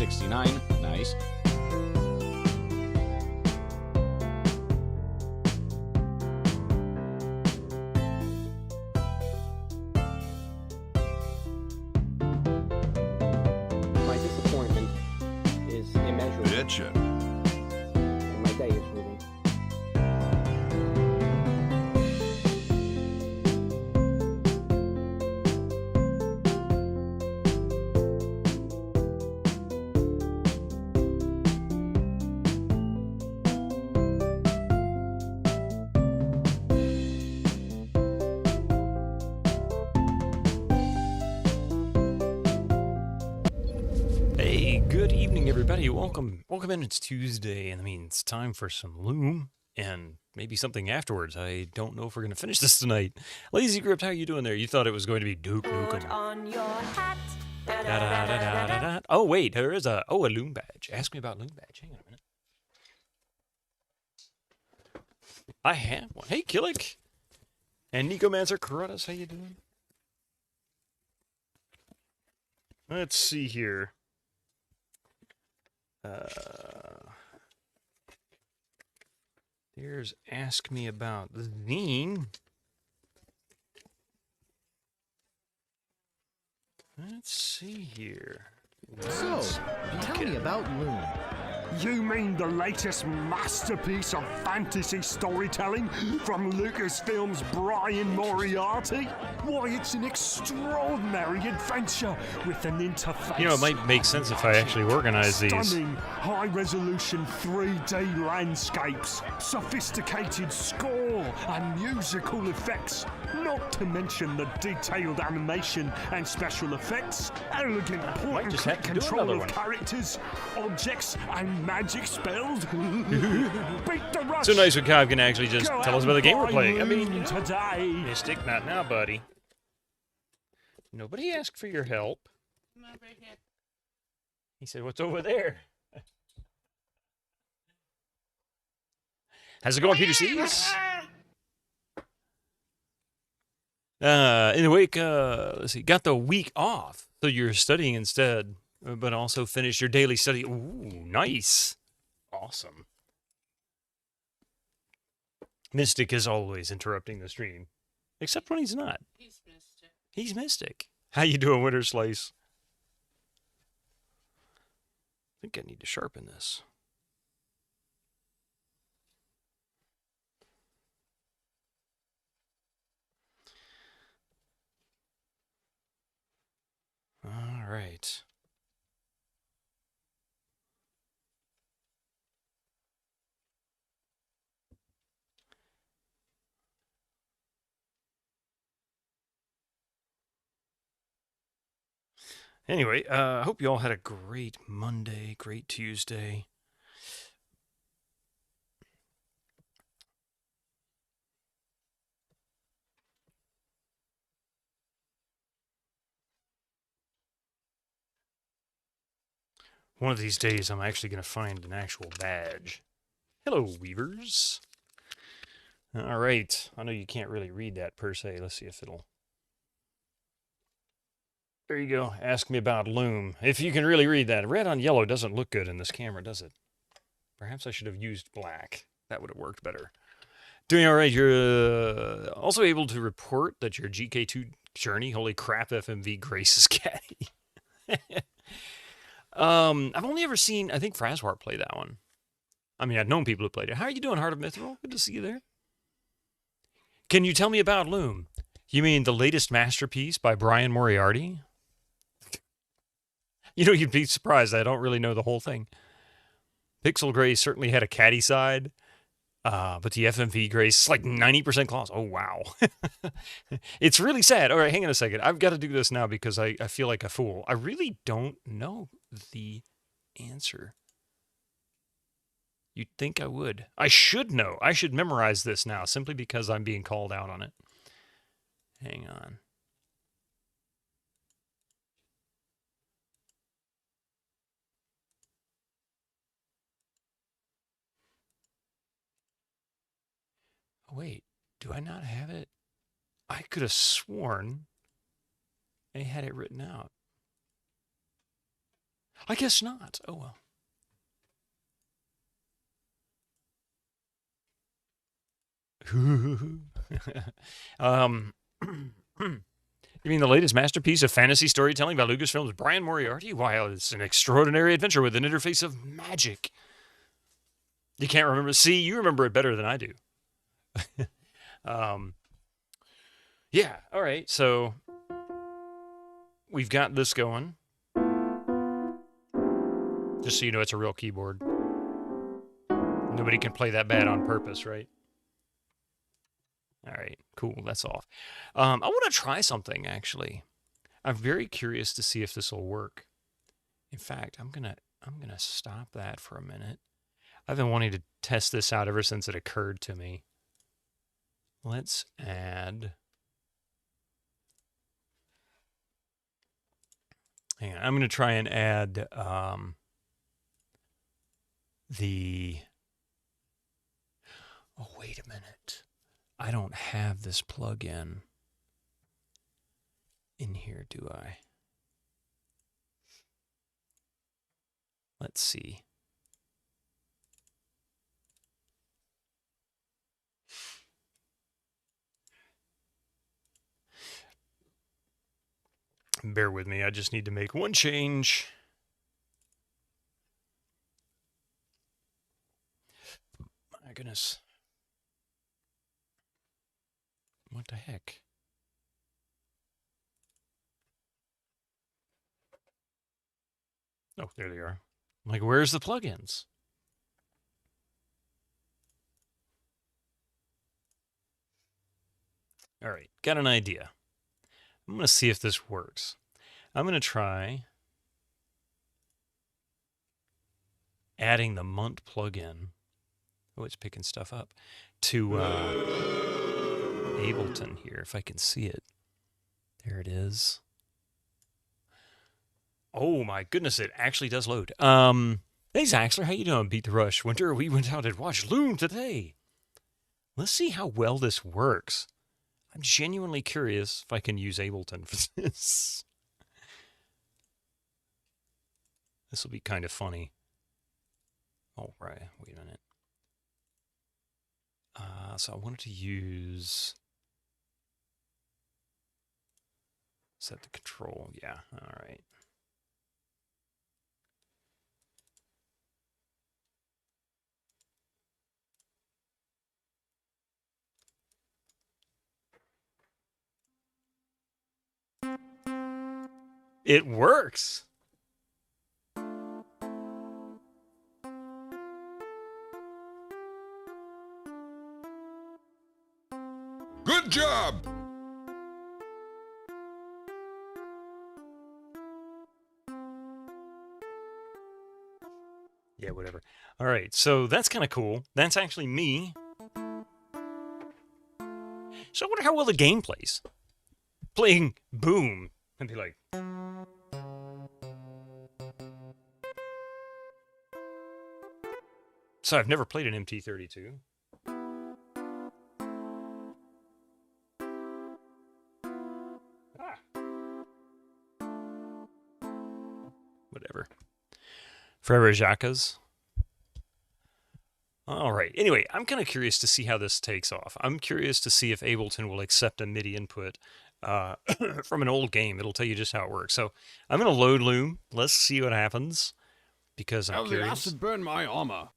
69. Nice. My disappointment is immeasurable. Bitchin'. And my day is ruined. Hey, good evening, everybody. Welcome in. It's Tuesday, and I mean, it's time for some Loom and maybe something afterwards. I don't know if we're going to finish this tonight. Lazy Gript, how you doing there? You thought it was going to be Duke Nukem. On your hat. Oh, wait, there is a Loom badge. Ask me about Loom badge. Hang on a minute. I have one. Hey, Killick. And Nicomancer Karatas, how you doing? Let's see here. There's Ask Me About Zine. Let's see here. So, tell me about Loom. You mean the latest masterpiece of fantasy storytelling from Lucasfilm's Brian Moriarty? Why, it's an extraordinary adventure with an interface. You know, it might make sense if I actually organize these. Stunning, high-resolution 3D landscapes, sophisticated score and musical effects, not to mention the detailed animation and special effects, elegant point-and-click control of characters, objects, and magic spells. Beat the rush. So nice when Cobb can actually just tell us about the game we're playing. I mean, today. Mystic, not now, buddy. Nobody asked for your help. He said, "What's over there?" How's it going, Peter C's? In the week, let's see, got the week off, so you're studying instead, but also finished your daily study. Ooh, nice. Awesome. Mystic is always interrupting the stream, except when he's not. He's Mystic. He's Mystic. How you doing, Winter Slice? I think I need to sharpen this. All right. Anyway, I hope you all had a great Monday, great Tuesday. One of these days, I'm actually going to find an actual badge. Hello, Weavers. All right. I know you can't really read that per se. Let's see if it'll... There you go. Ask me about Loom. If you can really read that. Red on yellow doesn't look good in this camera, does it? Perhaps I should have used black. That would have worked better. Doing all right. You're also able to report that your GK2 journey, holy crap, FMV Grace is catty. I've only ever seen, I think, Fraswar play that one. I mean, I've known people who played it. How are you doing, Heart of Mithril? Good to see you there. Can you tell me about Loom? You mean the latest masterpiece by Brian Moriarty? You know, you'd be surprised. I don't really know the whole thing. Pixel Grace certainly had a catty side, but the FMV Grace is like 90% claws. Oh, wow. It's really sad. All right, hang on a second. I've got to do this now because I feel like a fool. I really don't know the answer. You'd think I would. I should know. I should memorize this now simply because I'm being called out on it. Hang on. Oh, wait, do I not have it? I could have sworn I had it written out. I guess not. Oh, well. You mean the latest masterpiece of fantasy storytelling by Lucasfilm's Brian Moriarty? Wow, it's an extraordinary adventure with an interface of magic. You can't remember. See, you remember it better than I do. Yeah, all right. So we've got this going. Just so you know, it's a real keyboard. Nobody can play that bad on purpose, right? All right, cool. That's off. I want to try something, actually. I'm very curious to see if this will work. In fact, I'm gonna stop that for a minute. I've been wanting to test this out ever since it occurred to me. Let's add. Hang on, I'm gonna try and add the. Oh, wait a minute. I don't have this plugin in here, do I? Let's see. Bear with me, I just need to make one change. My goodness. What the heck? Oh, there they are. I'm like, where's the plugins? All right, got an idea. I'm going to see if this works. I'm going to try adding the Munt plugin. Oh, it's picking stuff up. To Ableton here, if I can see it. There it is. Oh my goodness, it actually does load. Hey Zaxler, how you doing? Beat the Rush. Winter, we went out and watched Loom today. Let's see how well this works. I'm genuinely curious if I can use Ableton for this. This will be kind of funny. Oh, right. Wait a minute. So I wanted to use... Set the control. Yeah, all right. It works. Good job! Yeah, whatever. All right, so that's kind of cool. That's actually me. So I wonder how well the game plays. Playing Boom and be like... So I've never played an MT32. Whatever. Forever Jacques. All right. Anyway, I'm kind of curious to see how this takes off. I'm curious to see if Ableton will accept a MIDI input from an old game. It'll tell you just how it works. So I'm going to load Loom. Let's see what happens because I'm How the curious. acid burn my armor.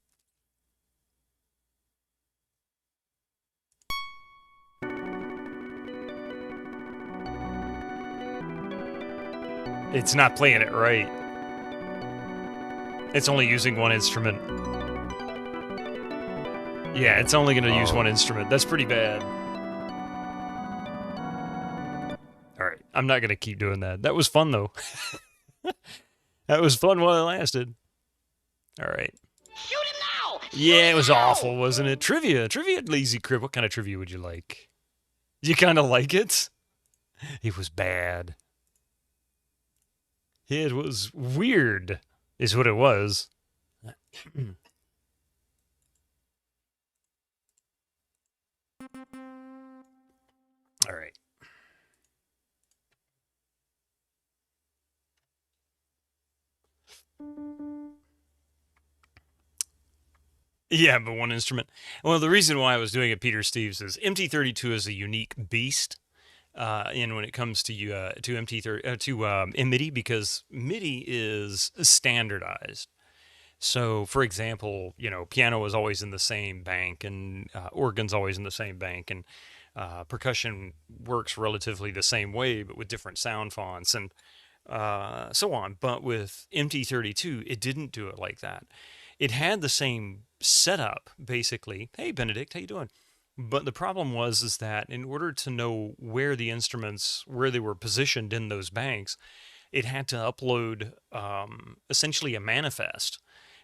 It's not playing it right. It's only using one instrument. Yeah, it's only going to use one instrument. That's pretty bad. All right, I'm not going to keep doing that. That was fun, though. That was fun while it lasted. All right. Shoot him now! Yeah, it was awful, wasn't it? Trivia, Lazy Crib. What kind of trivia would you like? You kind of like it? It was bad. It was weird, is what it was. All right. Yeah, but one instrument. Well, the reason why I was doing it, Peter Steves, is MT32 is a unique beast. In when it comes to MIDI, because MIDI is standardized. So, for example, piano is always in the same bank, and organ's always in the same bank, and percussion works relatively the same way, but with different sound fonts and so on. But with MT32, it didn't do it like that. It had the same setup, basically. Hey, Benedict, how you doing? But the problem is that in order to know where the instruments, where they were positioned in those banks, it had to upload essentially a manifest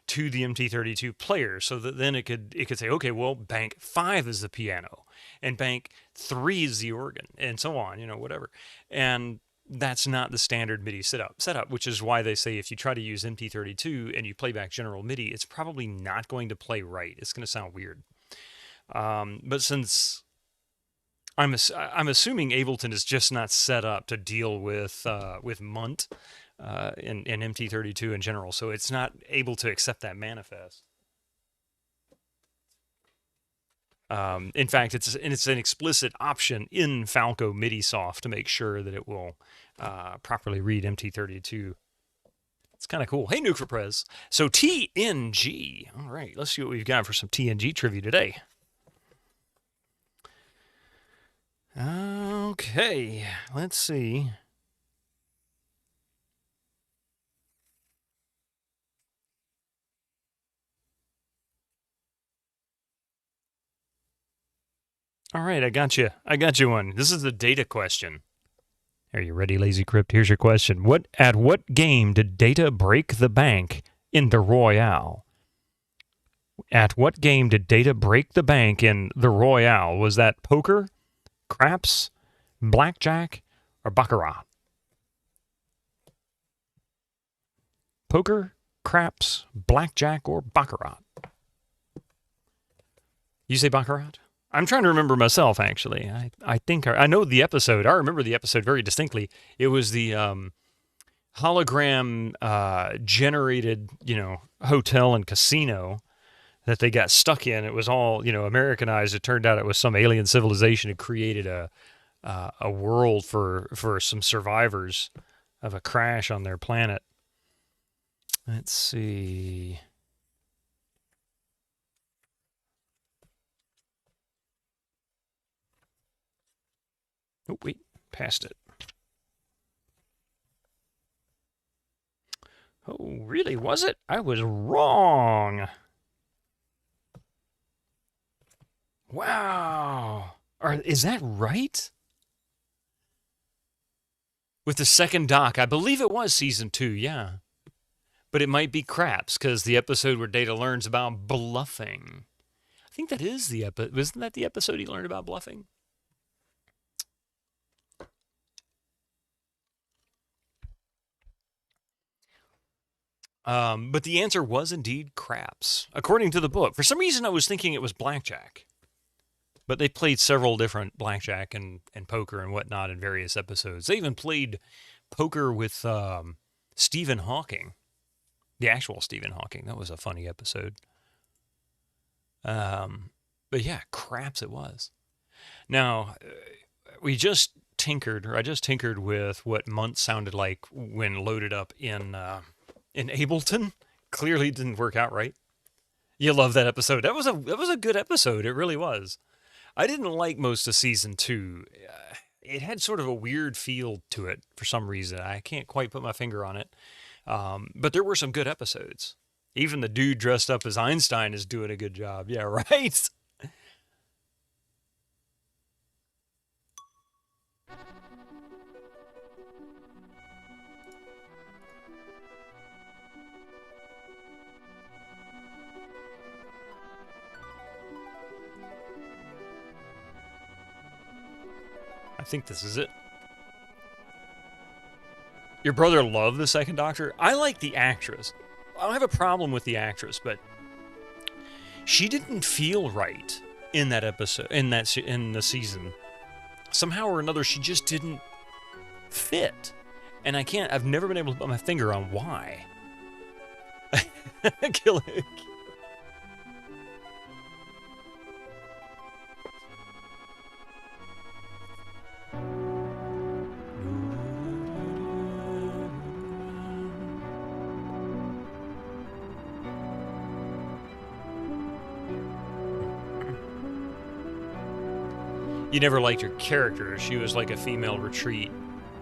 to the MT32 player, so that then it could say, okay, well, bank 5 is the piano, and bank 3 is the organ, and so on, whatever. And that's not the standard MIDI setup, which is why they say if you try to use MT32 and you play back general MIDI, it's probably not going to play right. It's going to sound weird. But since I'm assuming Ableton is just not set up to deal with MUNT in MT32 in general, so it's not able to accept that manifest. In fact, it's an explicit option in Falco MIDI soft to make sure that it will properly read MT32. It's kind of cool. Hey, Nuke for Prez. So TNG. All right, let's see what we've got for some TNG trivia today. Okay, let's see. All right, I got you. I got you one. This is a data question. Are you ready, Lazy Crypt? Here's your question. At what game did Data break the bank in the Royale? At what game did Data break the bank in the Royale? Was that poker, craps, blackjack, or baccarat? Poker, craps, blackjack, or baccarat? You say baccarat? I'm trying to remember myself, actually. I think I know the episode. I remember the episode very distinctly. It was the hologram generated, hotel and casino that they got stuck in. It was all, Americanized. It turned out it was some alien civilization had created a world for some survivors of a crash on their planet. Let's see. Oh, wait, passed it. Oh, really, was it? I was wrong. Wow. Is that right? With the second doc, I believe it was season 2, yeah. But it might be craps, because the episode where Data learns about bluffing. I think that is the episode. Wasn't that the episode he learned about bluffing? But the answer was indeed craps, according to the book. For some reason, I was thinking it was blackjack. But they played several different blackjack and poker and whatnot in various episodes. They even played poker with Stephen Hawking, the actual Stephen Hawking. That was a funny episode. But yeah, craps it was. Now, I just tinkered with what MUNT sounded like when loaded up in Ableton. Clearly didn't work out right. You love that episode. That was a good episode. It really was. I didn't like most of season 2. It had sort of a weird feel to it for some reason. I can't quite put my finger on it. But there were some good episodes. Even the dude dressed up as Einstein is doing a good job. Yeah, right? I think this is it. Your brother loved the second Doctor? I like the actress. I don't have a problem with the actress, but she didn't feel right in that episode, in the season. Somehow or another, she just didn't fit. And I've never been able to put my finger on why. Killick. You never liked her character. She was like a female retreat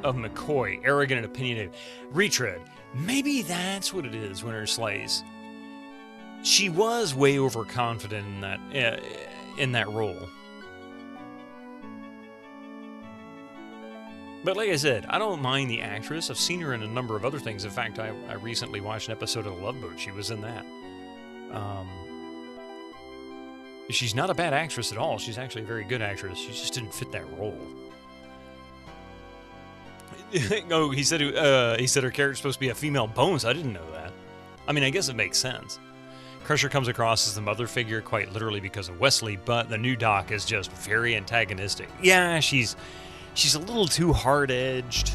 of McCoy, arrogant and opinionated. Retread. Maybe that's what it is, Winter Slays. She was way overconfident in that role. But like I said, I don't mind the actress. I've seen her in a number of other things. In fact, I recently watched an episode of The Love Boat. She was in that. She's not a bad actress at all. She's actually a very good actress. She just didn't fit that role. Oh, he said her character's supposed to be a female Bones. I didn't know that. I mean, I guess it makes sense. Crusher comes across as the mother figure quite literally because of Wesley, but the new Doc is just very antagonistic. Yeah, she's a little too hard-edged.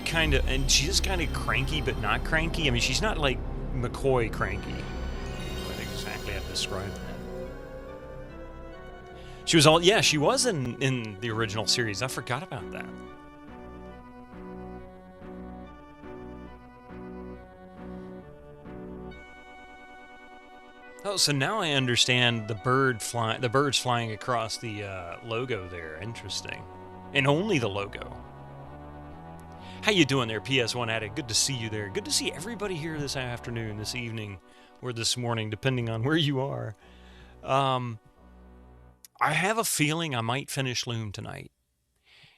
Kind of, and she's just kind of cranky, but not cranky. I mean, she's not like McCoy cranky. Exactly how to describe that. She was she was in the original series. I forgot about that. Oh, so now I understand the birds flying across the logo there. Interesting. And only the logo. How you doing there, PS1 Addict? Good to see you there. Good to see everybody here this afternoon, this evening, or this morning, depending on where you are. I have a feeling I might finish Loom tonight.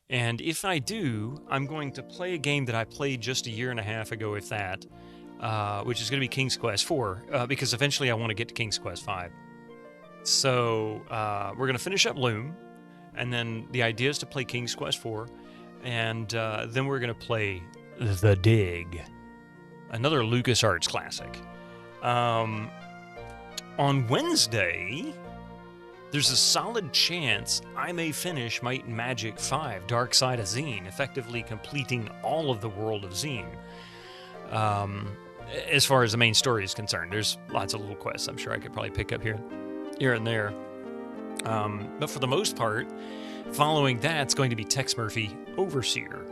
And if I do, I'm going to play a game that I played just a year and a half ago, if that, which is going to be King's Quest IV, because eventually I want to get to King's Quest V. So we're going to finish up Loom, and then the idea is to play King's Quest IV, and then we're going to play The Dig, another LucasArts classic. On Wednesday, there's a solid chance I may finish Might and Magic 5, Dark Side of Zine, effectively completing all of the world of Zine. As far as the main story is concerned, there's lots of little quests I'm sure I could probably pick up here and there. But for the most part, following that, it's going to be Tex Murphy Overseer.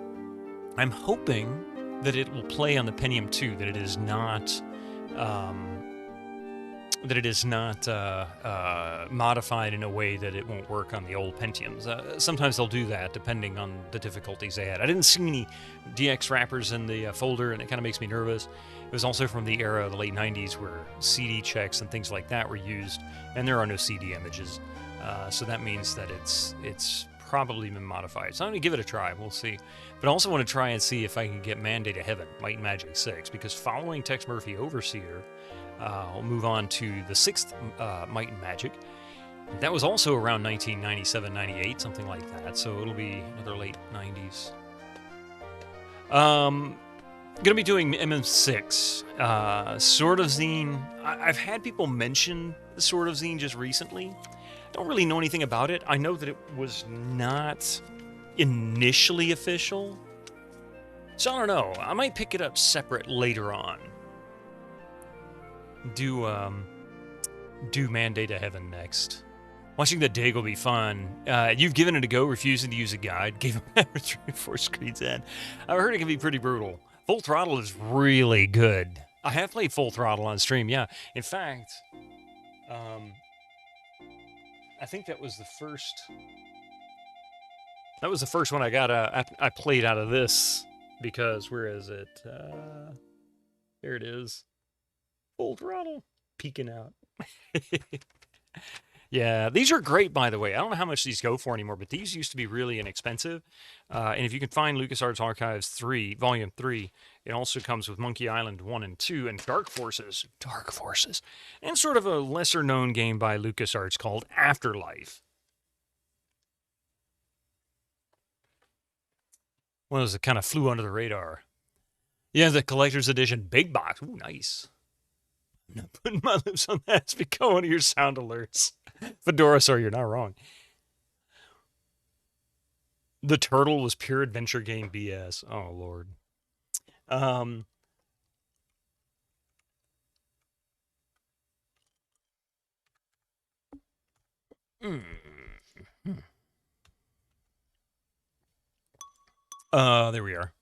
I'm hoping that it will play on the Pentium 2, that it is not modified in a way that it won't work on the old Pentiums. Sometimes they'll do that depending on the difficulties they had. I didn't see any DX wrappers in the folder, and it kind of makes me nervous. It was also from the era of the late 90s where CD checks and things like that were used, and there are no CD images. So that means that it's probably been modified. So I'm going to give it a try. We'll see. But I also want to try and see if I can get Mandate of Heaven, Might and Magic 6, because following Tex Murphy Overseer, I'll move on to the 6th Might and Magic. That was also around 1997, 98, something like that. So it'll be another late 90s. Gonna be doing MM6. Sword of Zine. I've had people mention the Sword of Zine just recently. Don't really know anything about it. I know that it was not initially official. So I don't know. I might pick it up separate later on. Do Mandate of Heaven next. Watching The Dig will be fun. You've given it a go, refusing to use a guide. Gave him 3 or 4 screens in. I've heard it can be pretty brutal. Full Throttle is really good. I have played Full Throttle on stream, yeah. In fact, I think that was the first... That was the first one I got. I played out of this because, where is it? There it is. Full Throttle. Peeking out. Yeah, these are great, by the way. I don't know how much these go for anymore, but these used to be really inexpensive. And if you can find LucasArts Archives 3, Volume 3, it also comes with Monkey Island 1 and 2 and Dark Forces. Dark Forces. And sort of a lesser-known game by LucasArts called Afterlife. One of those that kind of flew under the radar. Yeah, the collector's edition big box. Ooh, nice. I'm not putting my lips on that. It's become one of your sound alerts. Fedora, sorry, you're not wrong. The Turtle was pure adventure game BS. Oh, Lord. There we are.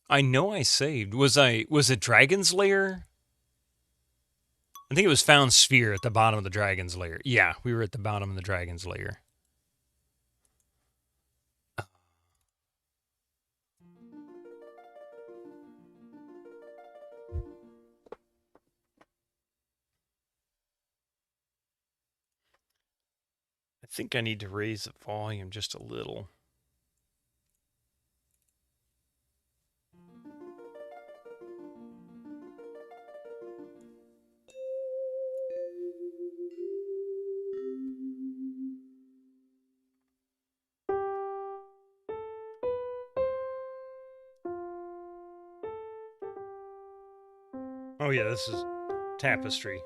I know I saved. Was it Dragon's Lair? I think it was Found Sphere at the bottom of the Dragon's Lair. Yeah, we were at the bottom of the Dragon's Lair. I think I need to raise the volume just a little. Oh yeah, this is Tapestry.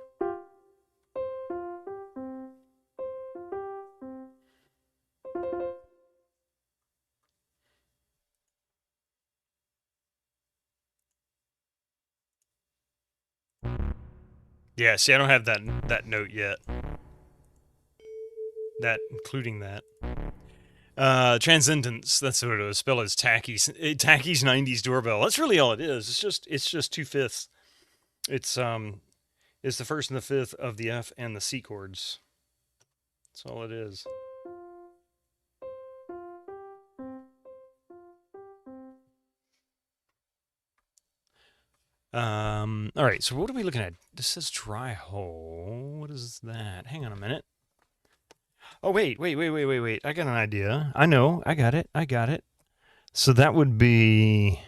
Yeah, see, I don't have that note yet. Including that. Transcendence, that's what it was. Spelled as Tacky's 90s doorbell. That's really all it is. It's just 2/5. It's the first and the fifth of the F and the C chords. That's all it is. All right, so what are we looking at? This says dry hole. What is that? Hang on a minute. Oh, wait. I got an idea. I know. I got it. So that would be,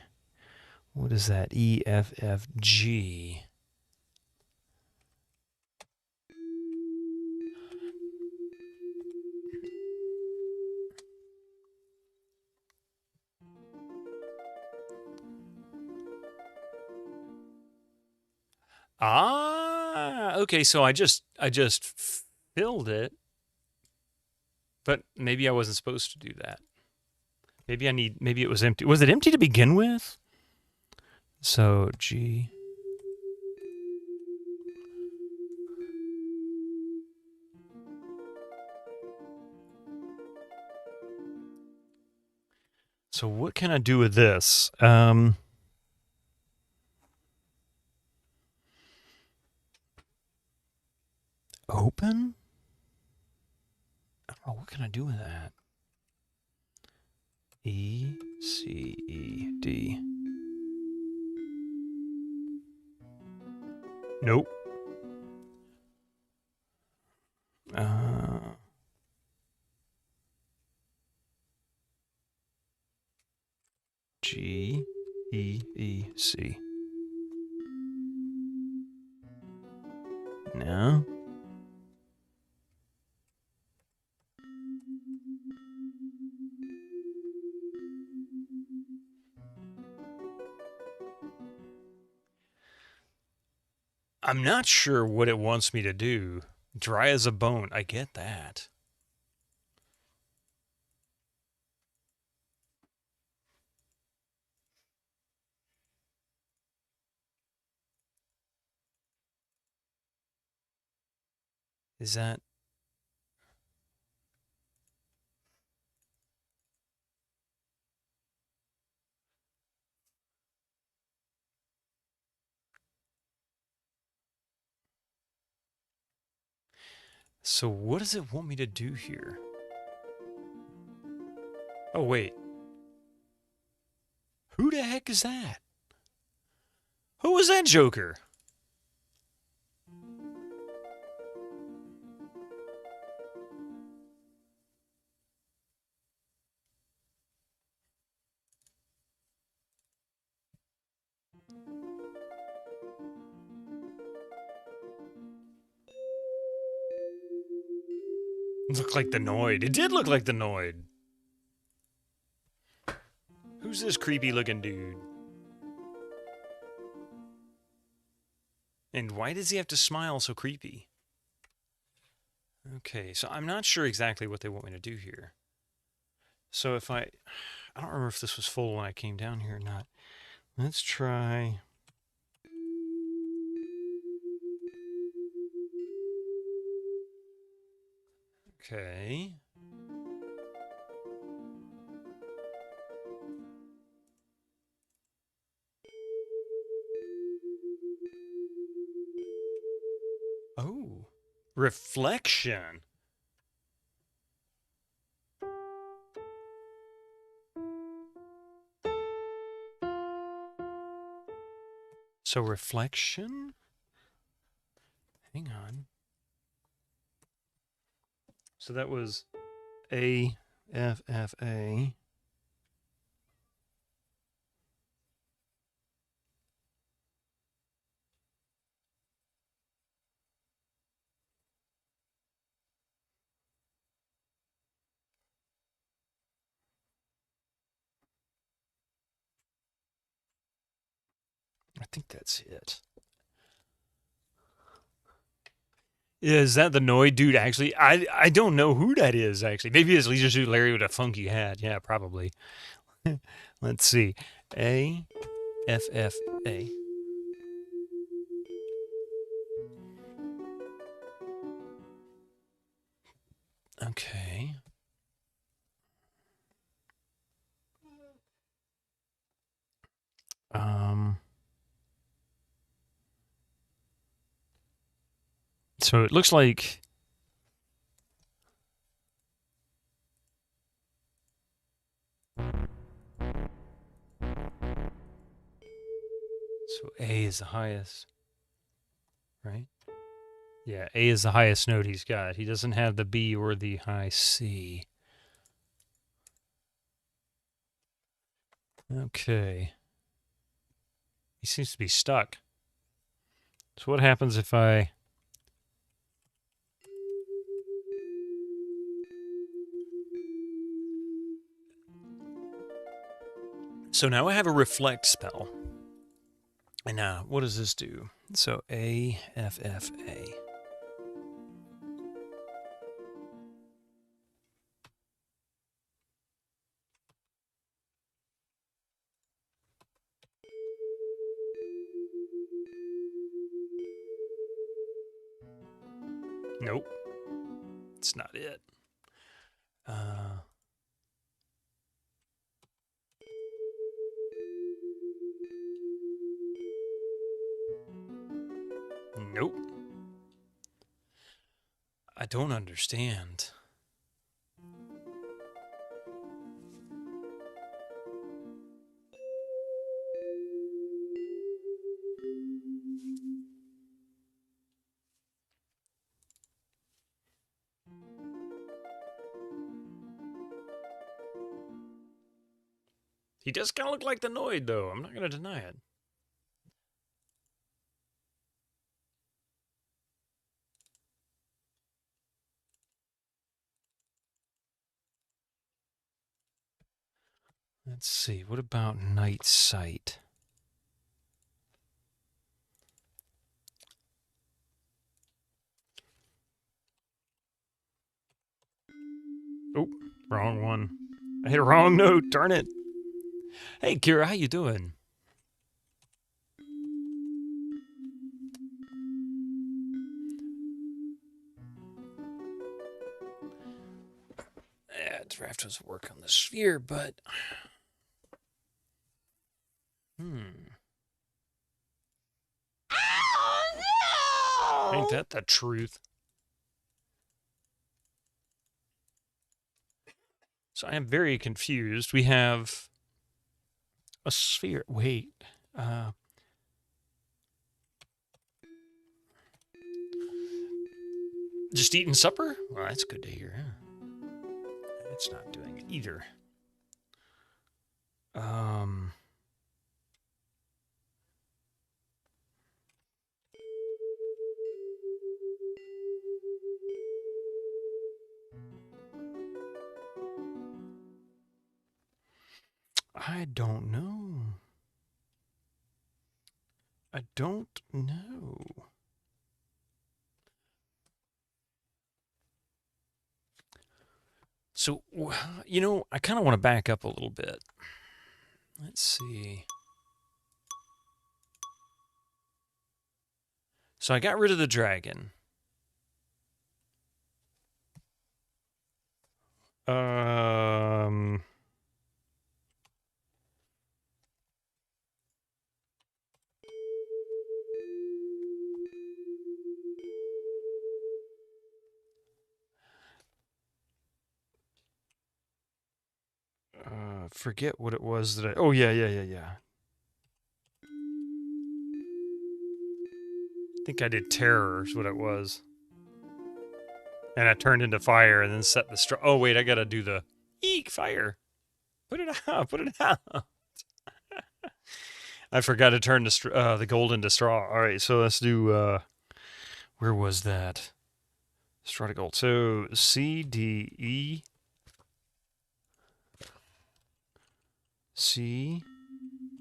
what is that? E, F, F, G. Ah, okay, so I just filled it. But maybe I wasn't supposed to do that. Maybe it was empty. Was it empty to begin with? So, G. So what can I do with this? Open? Oh, what can I do with that? E, C, E, D. Nope. G, E, E, C. No. I'm not sure what it wants me to do. Dry as a bone. I get that. Is that... So what does it want me to do here? Oh, wait. Who the heck is that? Who was that Joker? Looked like the Noid. It did look like the Noid. Who's this creepy looking dude? And why does he have to smile so creepy? Okay, so I'm not sure exactly what they want me to do here. So if I don't remember if this was full when I came down here or not. Let's try... Okay. Oh, reflection. So reflection? Hang on. So that was A, F, F, A. I think that's it. Is that the Noid dude, actually? I don't know who that is, actually. Maybe it's Leisure Suit Larry with a funky hat. Yeah, probably. Let's see. A, F, F, A. Okay. So it looks like... So A is the highest, right? Yeah, A is the highest note he's got. He doesn't have the B or the high C. Okay. He seems to be stuck. So what happens if I... So now I have a reflect spell. And now, what does this do? So A, F, F, A. Nope. It's not it. Nope. I don't understand. He does kind of look like the Noid, though. I'm not going to deny it. Let's see. What about Night Sight? Oh, wrong one. I hit a wrong note. Darn it. Hey, Kira, how you doing? Yeah, Draft doesn't work on the sphere, but... Ain't that the truth? So I am very confused. We have a sphere. Wait. Just eating supper? Well, that's good to hear. It's not doing it either. I don't know. I don't know. So, you know, I kind of want to back up a little bit. Let's see. So I got rid of the dragon. Um... Forget what it was that I... Oh, yeah. I think I did terror is what it was. And I turned into fire and then set the straw. Oh, wait, I gotta do the... Eek, fire. Put it out, put it out. I forgot to turn the gold into straw. All right, so let's do... where was that? Straw to gold. So, C, D, E... C,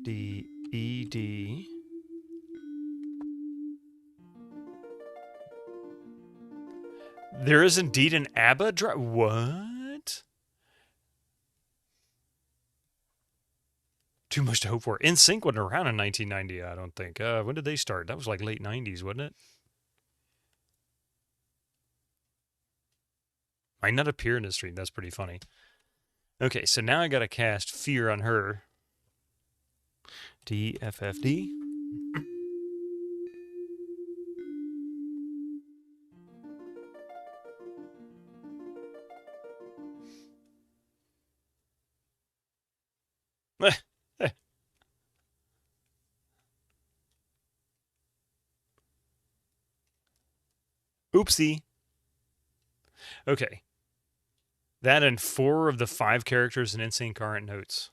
D, E, D. There is indeed an ABBA drive. What? Too much to hope for. NSYNC wasn't around in 1990, I don't think. When did they start? That was like late 90s, wasn't it? Might not appear in the stream. That's pretty funny. Okay, so now I gotta cast Fear on her. D, F, F, D. Oopsie. Okay. That and 4 of the 5 characters in NSYNC aren't notes.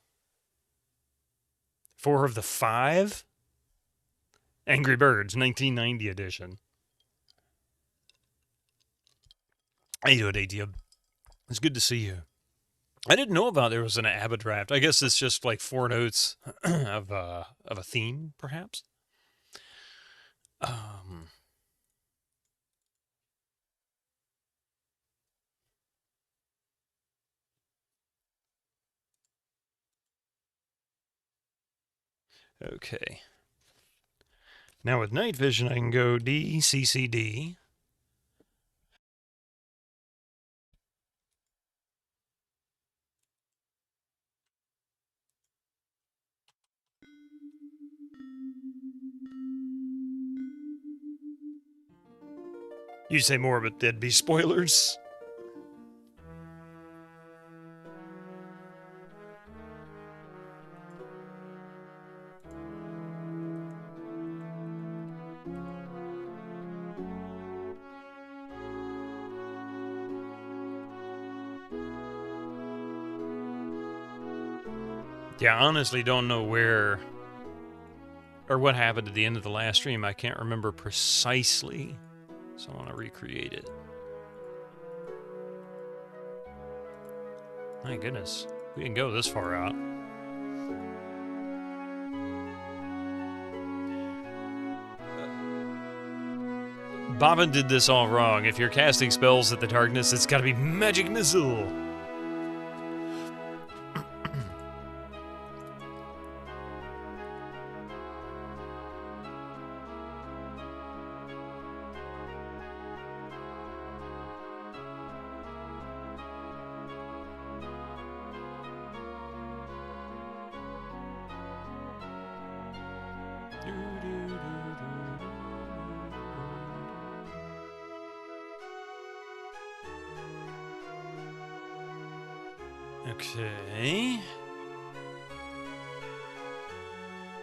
4 of the 5? Angry Birds, 1990 edition. How you doing, ATM? It's good to see you. I didn't know about there was an ABBA draft. I guess it's just like 4 notes of a theme, perhaps. Okay. Now with night vision, I can go D, C, C, D. You'd say more, but there'd be spoilers. Yeah, I honestly don't know where or what happened at the end of the last stream. I can't remember precisely, so I want to recreate it. My goodness, we didn't go this far out. Bobbin did this all wrong. If you're casting spells at the darkness, it's gotta be Magic Missile. Okay.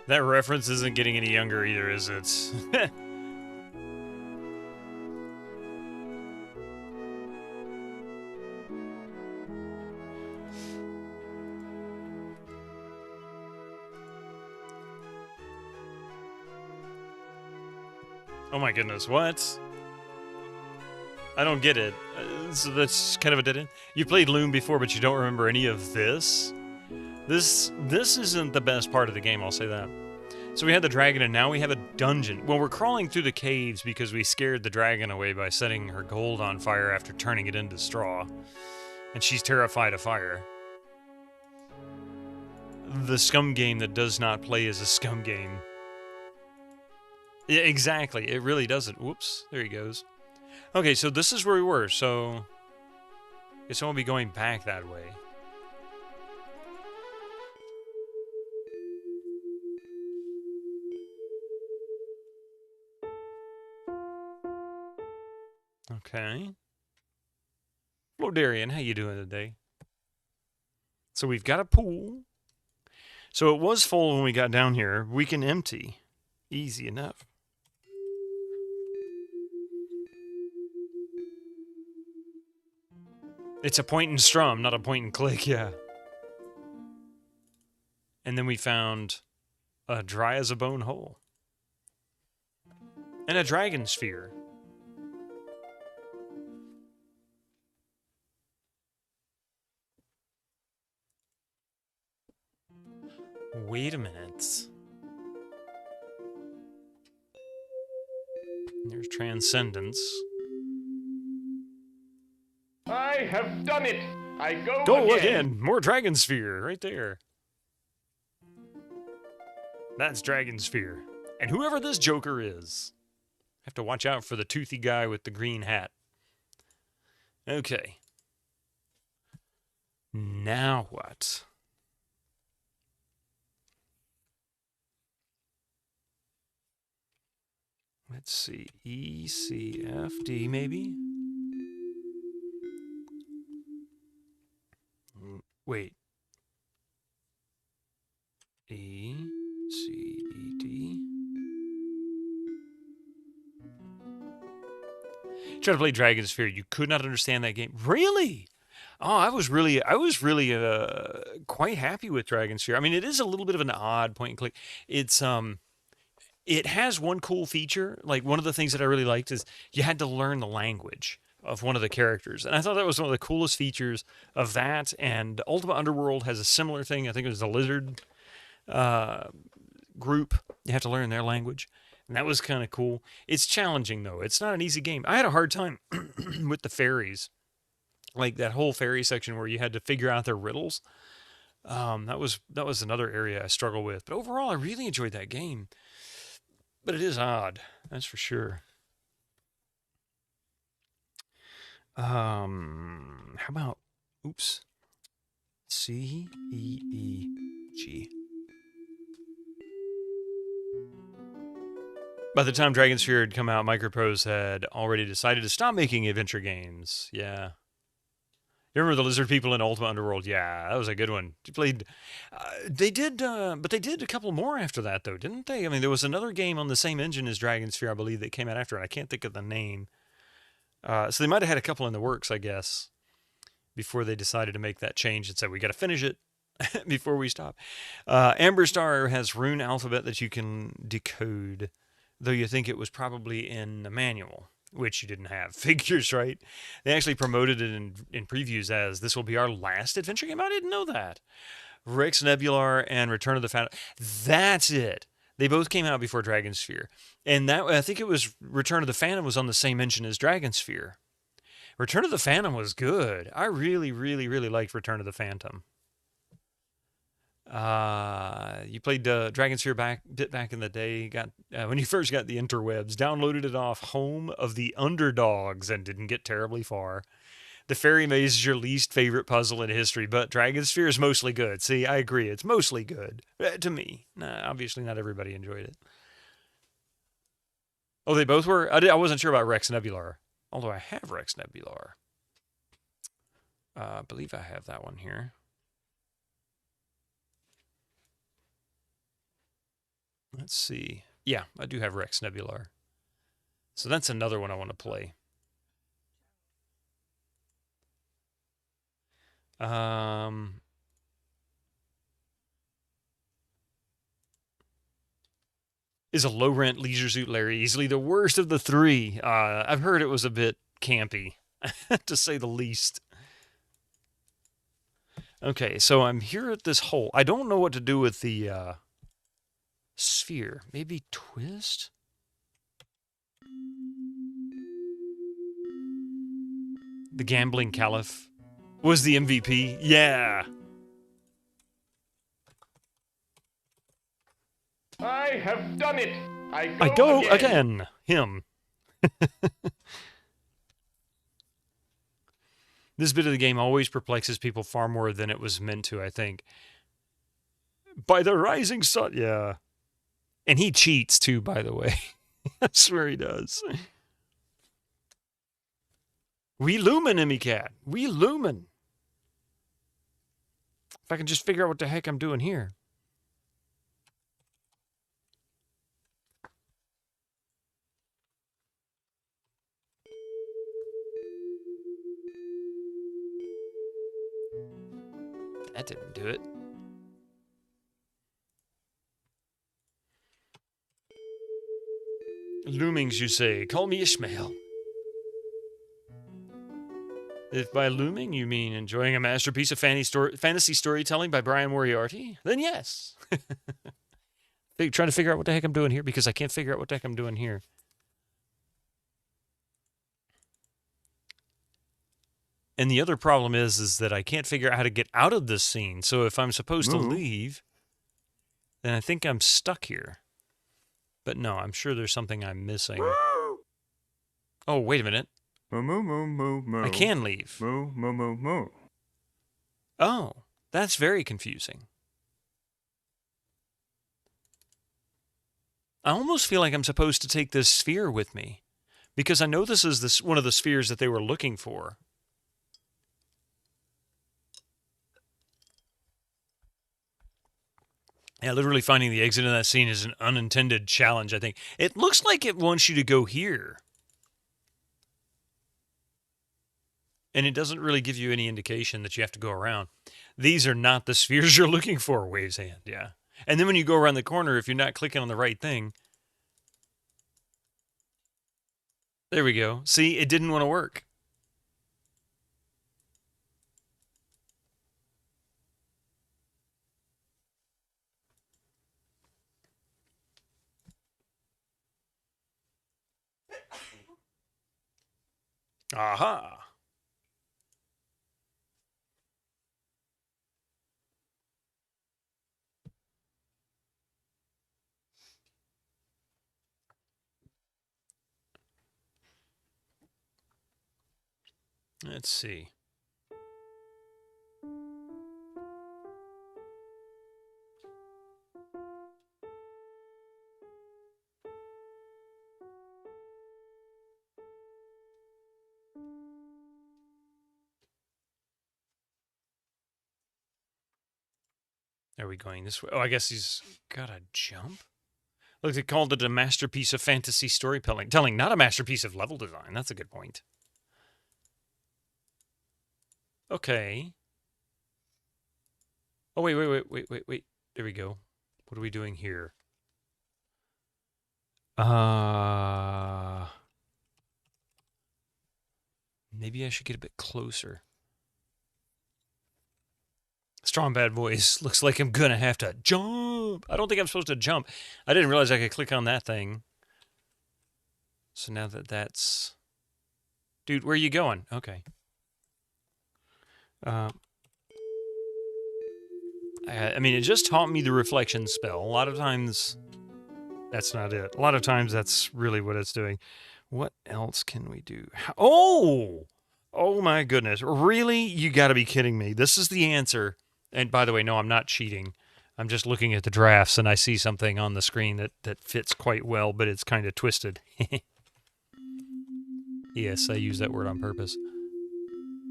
That reference isn't getting any younger either, is it? Oh my goodness, what? I don't get it. So that's kind of a dead end. You played Loom before, but you don't remember any of this? This isn't the best part of the game, I'll say that. So we had the dragon, and now we have a dungeon. Well, we're crawling through the caves because we scared the dragon away by setting her gold on fire after turning it into straw. And she's terrified of fire. The scum game that does not play as a scum game. Yeah, exactly. It really doesn't. Whoops. There he goes. Okay, so this is where we were, so... Guess I won't be going back that way. Okay. Hello, Darian. How you doing today? So we've got a pool. So it was full when we got down here. We can empty. Easy enough. It's a point and strum, not a point and click, yeah. And then we found a dry as a bone hole. And a dragon sphere. Wait a minute. There's transcendence. I have done it! I go Go again! More dragon sphere right there. That's dragon sphere. And whoever this Joker is, have to watch out for the toothy guy with the green hat. Okay. Now what? Let's see. E, C, F, D, maybe? Wait. E, C, E, D. Try to play Dragon Sphere. You could not understand that game. Really? Oh, I was really quite happy with Dragon Sphere. I mean, it is a little bit of an odd point and click. It's it has one cool feature. Like, one of the things that I really liked is you had to learn the language of one of the characters. And I thought that was one of the coolest features of that. And Ultima Underworld has a similar thing. I think it was the Lizard group. You have to learn their language. And that was kind of cool. It's challenging, though. It's not an easy game. I had a hard time with the fairies. Like, that whole fairy section where you had to figure out their riddles. That was another area I struggled with. But overall, I really enjoyed that game. But it is odd. That's for sure. How about, oops, C, E, E, G. By the time Dragon Sphere had come out, Microprose had already decided to stop making adventure games. Yeah. You remember the lizard people in Ultima Underworld? Yeah, that was a good one. You played, but they did a couple more after that, though, didn't they? I mean, there was another game on the same engine as Dragon Sphere, I believe, that came out after it. I can't think of the name. So they might have had a couple in the works, I guess, before they decided to make that change and said, we got to finish it before we stop. Amber Star has rune alphabet that you can decode, though you think it was probably in the manual, which you didn't have. Figures, right? They actually promoted it in previews as, this will be our last adventure game. I didn't know that. Rex Nebular and Return of the Phantom. That's it. They both came out before Dragon Sphere. And that, I think it was Return of the Phantom was on the same engine as Dragon Sphere. Return of the Phantom was good. I really, really, really liked Return of the Phantom. You played Dragon Sphere back in the day. Got when you first got the interwebs, downloaded it off Home of the Underdogs and didn't get terribly far. The Fairy Maze is your least favorite puzzle in history, but Dragon Sphere is mostly good. See, I agree. It's mostly good. To me. Obviously, not everybody enjoyed it. Oh, they both were? I wasn't sure about Rex Nebular. Although I have Rex Nebular. I believe I have that one here. Let's see. Yeah, I do have Rex Nebular. So that's another one I want to play. Is a low-rent Leisure Suit Larry easily the worst of the three? I've heard it was a bit campy, to say the least. Okay, so I'm here at this hole. I don't know what to do with the sphere. Maybe twist? The Gambling Caliph was the MVP. Yeah. I have done it! I go again. Him. This bit of the game always perplexes people far more than it was meant to, I think. By the rising sun, yeah. And he cheats too, by the way. I swear he does. We lumen, Emmy Cat. We lumen. If I can just figure out what the heck I'm doing here. That didn't do it. Loomings, you say. Call me Ishmael. If by looming you mean enjoying a masterpiece of fantasy storytelling by Brian Moriarty, then yes. Trying to figure out what the heck I'm doing here because I can't figure out what the heck I'm doing here. And the other problem is that I can't figure out how to get out of this scene. So if I'm supposed to leave, then I think I'm stuck here. But no, I'm sure there's something I'm missing. Oh, wait a minute. I can leave. Oh, that's very confusing. I almost feel like I'm supposed to take this sphere with me. Because I know this is one of the spheres that they were looking for. Yeah, literally finding the exit in that scene is an unintended challenge, I think. It looks like it wants you to go here. And it doesn't really give you any indication that you have to go around. These are not the spheres you're looking for, Wave's hand, yeah. And then when you go around the corner, if you're not clicking on the right thing... There we go. See, it didn't want to work. Aha! Let's see. Are we going this way? Oh, I guess he's got a jump? Look, they called it a masterpiece of fantasy storytelling. Not a masterpiece of level design. That's a good point. Okay. Oh, wait. There we go. What are we doing here? Maybe I should get a bit closer. Strong bad voice. Looks like I'm gonna have to jump. I don't think I'm supposed to jump. I didn't realize I could click on that thing. So now that's... Dude, where are you going? Okay. I mean, it just taught me the reflection spell. A lot of times, that's not it. A lot of times, that's really what it's doing. What else can we do? Oh! Oh my goodness. Really? You gotta be kidding me. This is the answer. And by the way, no, I'm not cheating. I'm just looking at the drafts and I see something on the screen that fits quite well, but it's kind of twisted. Yes, I use that word on purpose.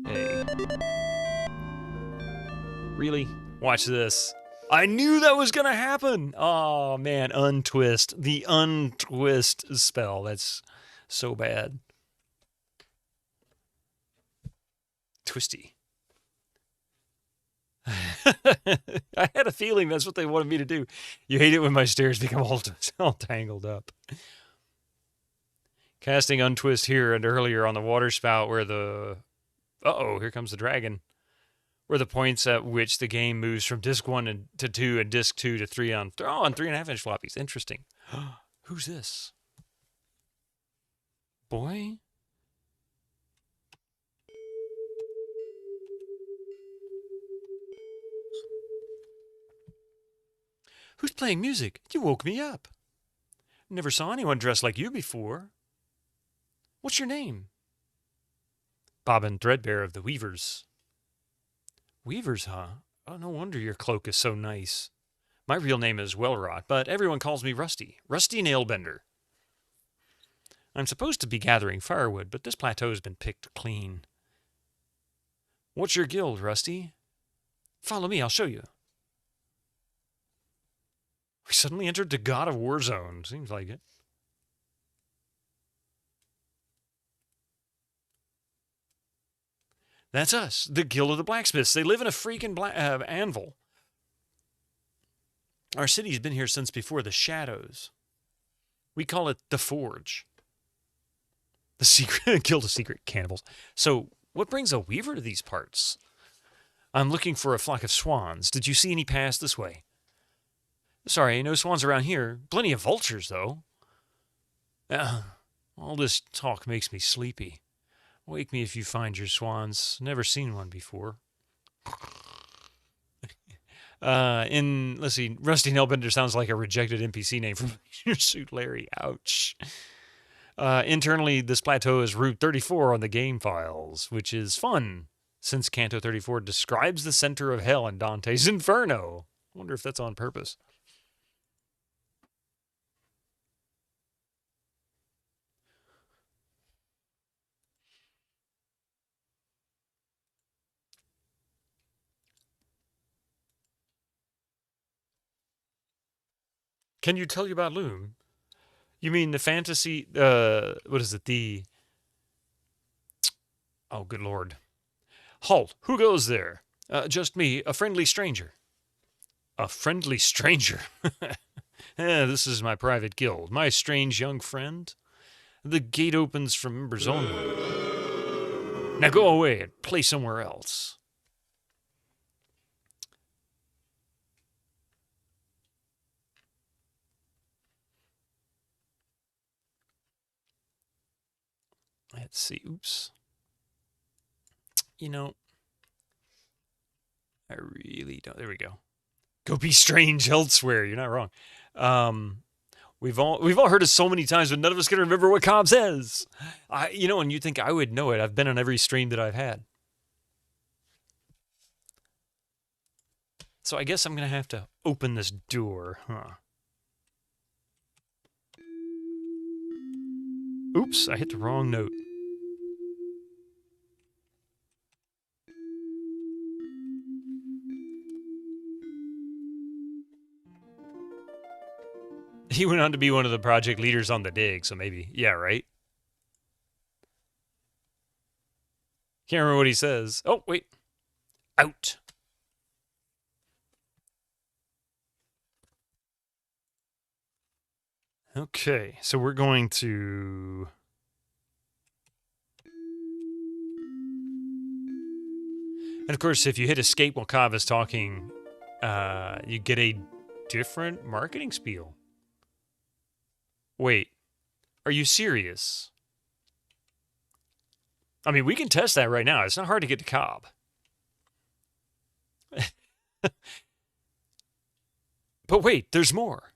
Hey. Really? Watch this. I knew that was going to happen. Oh, man. Untwist. The untwist spell. That's so bad. Twisty. I had a feeling that's what they wanted me to do. You hate it when my stairs become all tangled up. Casting untwist here and earlier on the water spout where the... Uh-oh, here comes the dragon. Where the points at which the game moves from disc 1 to 2 and disc 2 to 3 on 3.5-inch floppies. Interesting. Who's this? Boy? Who's playing music? You woke me up. Never saw anyone dressed like you before. What's your name? Bobbin Threadbare of the Weavers. Weavers, huh? Oh, no wonder your cloak is so nice. My real name is Wellrot, but everyone calls me Rusty. Rusty Nailbender. I'm supposed to be gathering firewood, but this plateau has been picked clean. What's your guild, Rusty? Follow me, I'll show you. We suddenly entered the God of War zone. Seems like it. That's us, the Guild of the Blacksmiths. They live in a freaking anvil. Our city's been here since before the Shadows. We call it the Forge. The secret Guild of Secret Cannibals. So, what brings a weaver to these parts? I'm looking for a flock of swans. Did you see any pass this way? Sorry, no swans around here. Plenty of vultures, though. All this talk makes me sleepy. Wake me if you find your swans. Never seen one before. Let's see, Rusty Nailbender sounds like a rejected NPC name from Your Suit Larry. Ouch. Internally, this plateau is Route 34 on the game files, which is fun, since Canto 34 describes the center of hell in Dante's Inferno. I wonder if that's on purpose. Can you tell you about Loom? You mean the fantasy, what is it, oh, good lord. Halt, who goes there? Just me, a friendly stranger. A friendly stranger? This is my private guild, my strange young friend. The gate opens from members only. Now go away and play somewhere else. Let's see. Oops. You know, I really don't. There we go. Go be strange elsewhere. You're not wrong. We've all heard it so many times, but none of us can remember what Cobb says. And you think I would know it. I've been on every stream that I've had. So I guess I'm gonna have to open this door, huh? Oops, I hit the wrong note. He went on to be one of the project leaders on the dig, so maybe, yeah, right? Can't remember what he says. Oh, wait. Out. Okay, so we're going to... And of course, if you hit escape while Cobb is talking, you get a different marketing spiel. Wait, are you serious? I mean, we can test that right now. It's not hard to get to Cobb. But wait, there's more.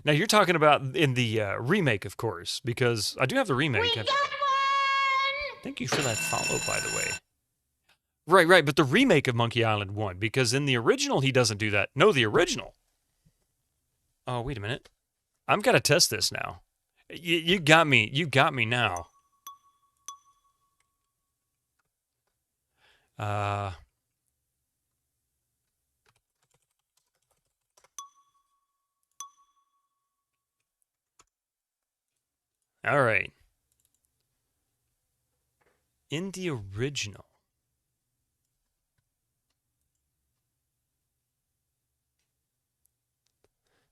Now, you're talking about in the remake, of course, because I do have the remake. We got one! Thank you for that follow, by the way. Right, but the remake of Monkey Island 1, because in the original, he doesn't do that. No, the original. Oh, wait a minute. I've got to test this now. You got me. You got me now. All right. In the original.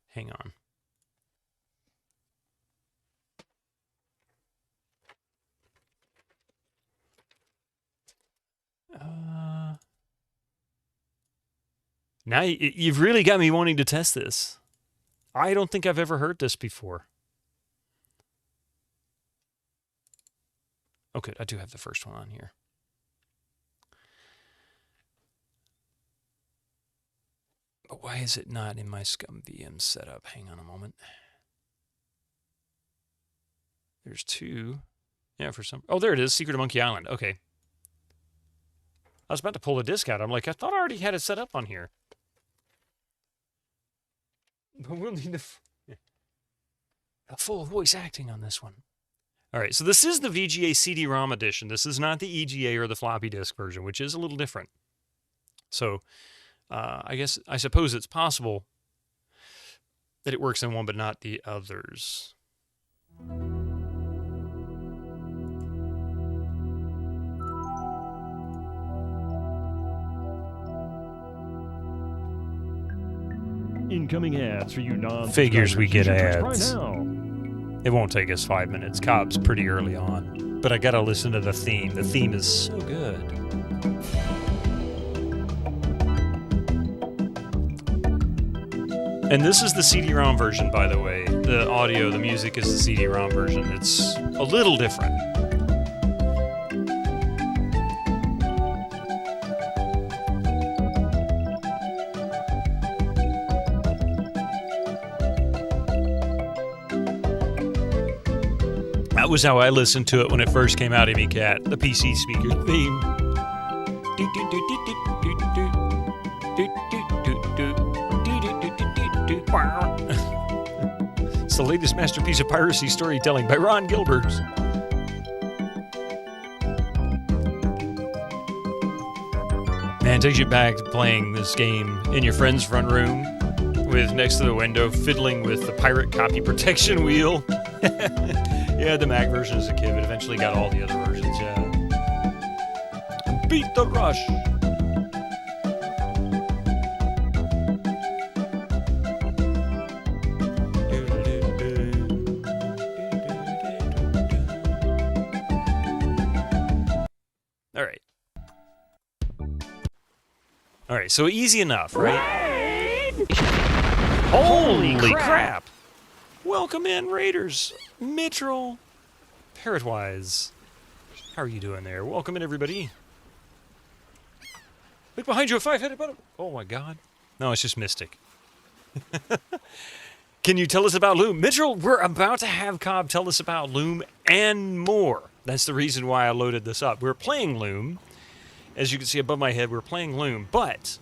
Hang on. Now you've really got me wanting to test this. I don't think I've ever heard this before. Oh, good. I do have the first one on here. But why is it not in my Scum VM setup? Hang on a moment. There's two. Yeah, for some... Oh, there it is. Secret of Monkey Island. Okay. I was about to pull the disc out. I'm like, I thought I already had it set up on here. But we'll need a full voice acting on this one. All right, so this is the VGA CD-ROM edition. This is not the EGA or the floppy disk version, which is a little different. So I suppose it's possible that it works in one but not the others. Incoming ads for you non Figures we get ads. Right now. It won't take us 5 minutes. Cobb's pretty early on. But I gotta listen to the theme. The theme is so good. And this is the CD-ROM version, by the way. The audio, the music is the CD-ROM version. It's a little different. That was how I listened to it when it first came out, Amy Cat, the PC speaker theme. It's the latest masterpiece of piracy storytelling by Ron Gilbert. Man, it takes you back to playing this game in your friend's front room with next to the window, fiddling with the pirate copy protection wheel. Yeah, the Mac version as a kid, but eventually got all the other versions, yeah. Beat the rush! Alright. Alright, so easy enough, right? Holy crap! Welcome in, Raiders! Mitchell! Parrotwise. How are you doing there? Welcome in, everybody. Look behind you, a five-headed button. Oh my god. No, it's just Mystic. Can you tell us about Loom? Mitchell, we're about to have Cobb tell us about Loom and more. That's the reason why I loaded this up. We're playing Loom. As you can see above my head, we're playing Loom. But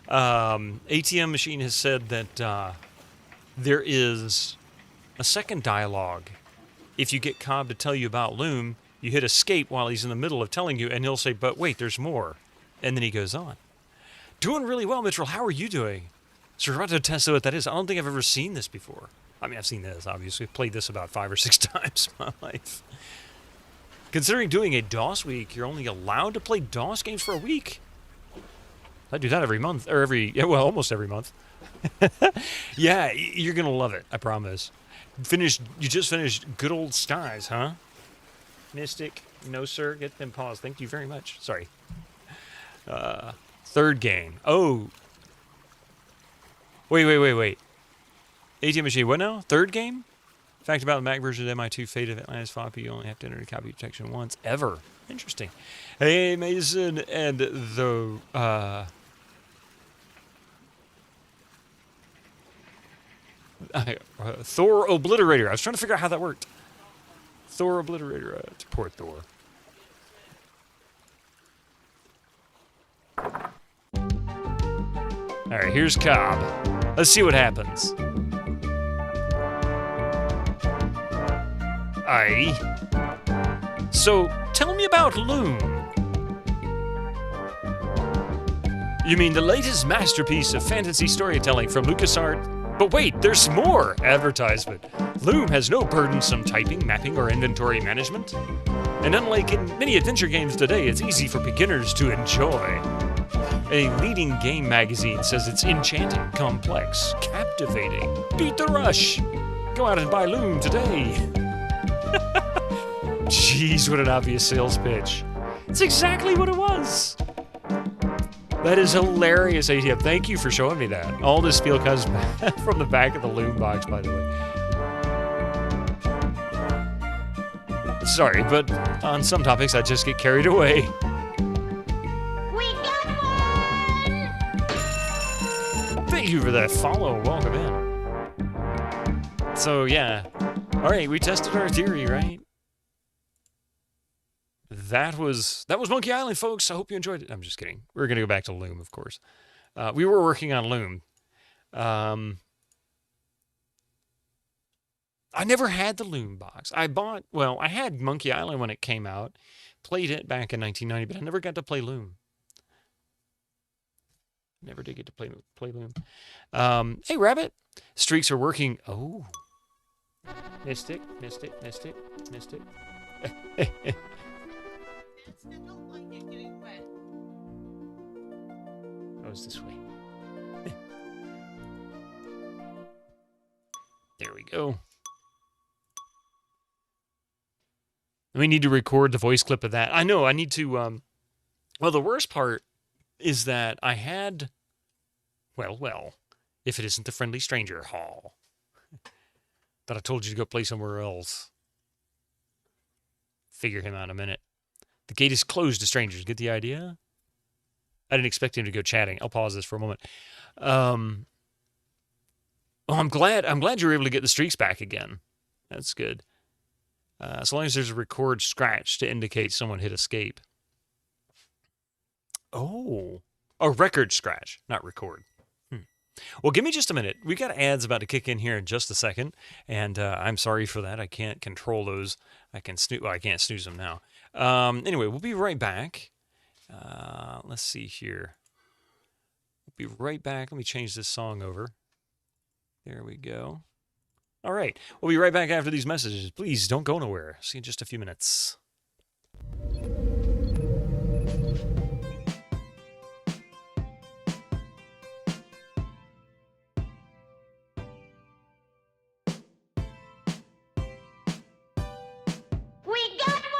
ATM Machine has said that there is a second dialogue. If you get Cobb to tell you about Loom, you hit escape while he's in the middle of telling you, and he'll say, but wait, there's more. And then he goes on. Doing really well, Mitchell. How are you doing? So we're about to test out what that is. I don't think I've ever seen this before. I mean, I've seen this, obviously. I've played this about 5 or 6 times in my life. Considering doing a DOS week, you're only allowed to play DOS games for a week. I do that every month, or almost every month. Yeah, you're going to love it, I promise. You just finished Good Old Skies, huh? Mystic, no sir, get them paused. Thank you very much. Sorry. Third game. Oh. Wait. ATM Machine, what now? Third game? Fact about the Mac version of MI2 Fate of Atlantis floppy, you only have to enter the copy protection once, ever. Interesting. Hey, Mason, and the, Thor Obliterator. I was trying to figure out how that worked. Thor Obliterator. Poor Thor. Alright, here's Cobb. Let's see what happens. Aye. So, tell me about Loom. You mean the latest masterpiece of fantasy storytelling from LucasArts? But wait, there's more! Advertisement. Loom has no burdensome typing, mapping, or inventory management. And unlike in many adventure games today, it's easy for beginners to enjoy. A leading game magazine says it's enchanting, complex, captivating. Beat the rush! Go out and buy Loom today! Jeez, what an obvious sales pitch. It's exactly what it was! That is hilarious, ATM. Thank you for showing me that. All this feel comes from the back of the Loom box, by the way. Sorry, but on some topics I just get carried away. We got one! Thank you for that follow. Welcome in. So, yeah. Alright, we tested our theory, right? that was Monkey Island, folks. I hope you enjoyed it. I'm just kidding. We're going to go back to Loom, of course. We were working on Loom. I never had the Loom box. I had Monkey Island when it came out. Played it back in 1990, but I never got to play Loom. Never did get to play Loom. Hey, Rabbit. Streaks are working. Oh. Missed it. Oh, it's this way. There we go. We need to record the voice clip of that. I know, I need to, well, the worst part is that I had, well, if it isn't the friendly stranger, Hall, that I told you to go play somewhere else. Figure him out in a minute. The gate is closed to strangers. Get the idea? I didn't expect him to go chatting. I'll pause this for a moment. Oh, I'm glad you were able to get the streaks back again. That's good. As long as there's a record scratch to indicate someone hit escape. Oh, a record scratch, not record. Well, give me just a minute. We got ads about to kick in here in just a second, and I'm sorry for that. I can't control those. I can't snooze them now. Anyway, we'll be right back. Let's see here. We'll be right back. Let me change this song over. There we go. All right. We'll be right back after these messages. Please don't go nowhere. See you in just a few minutes. We got one!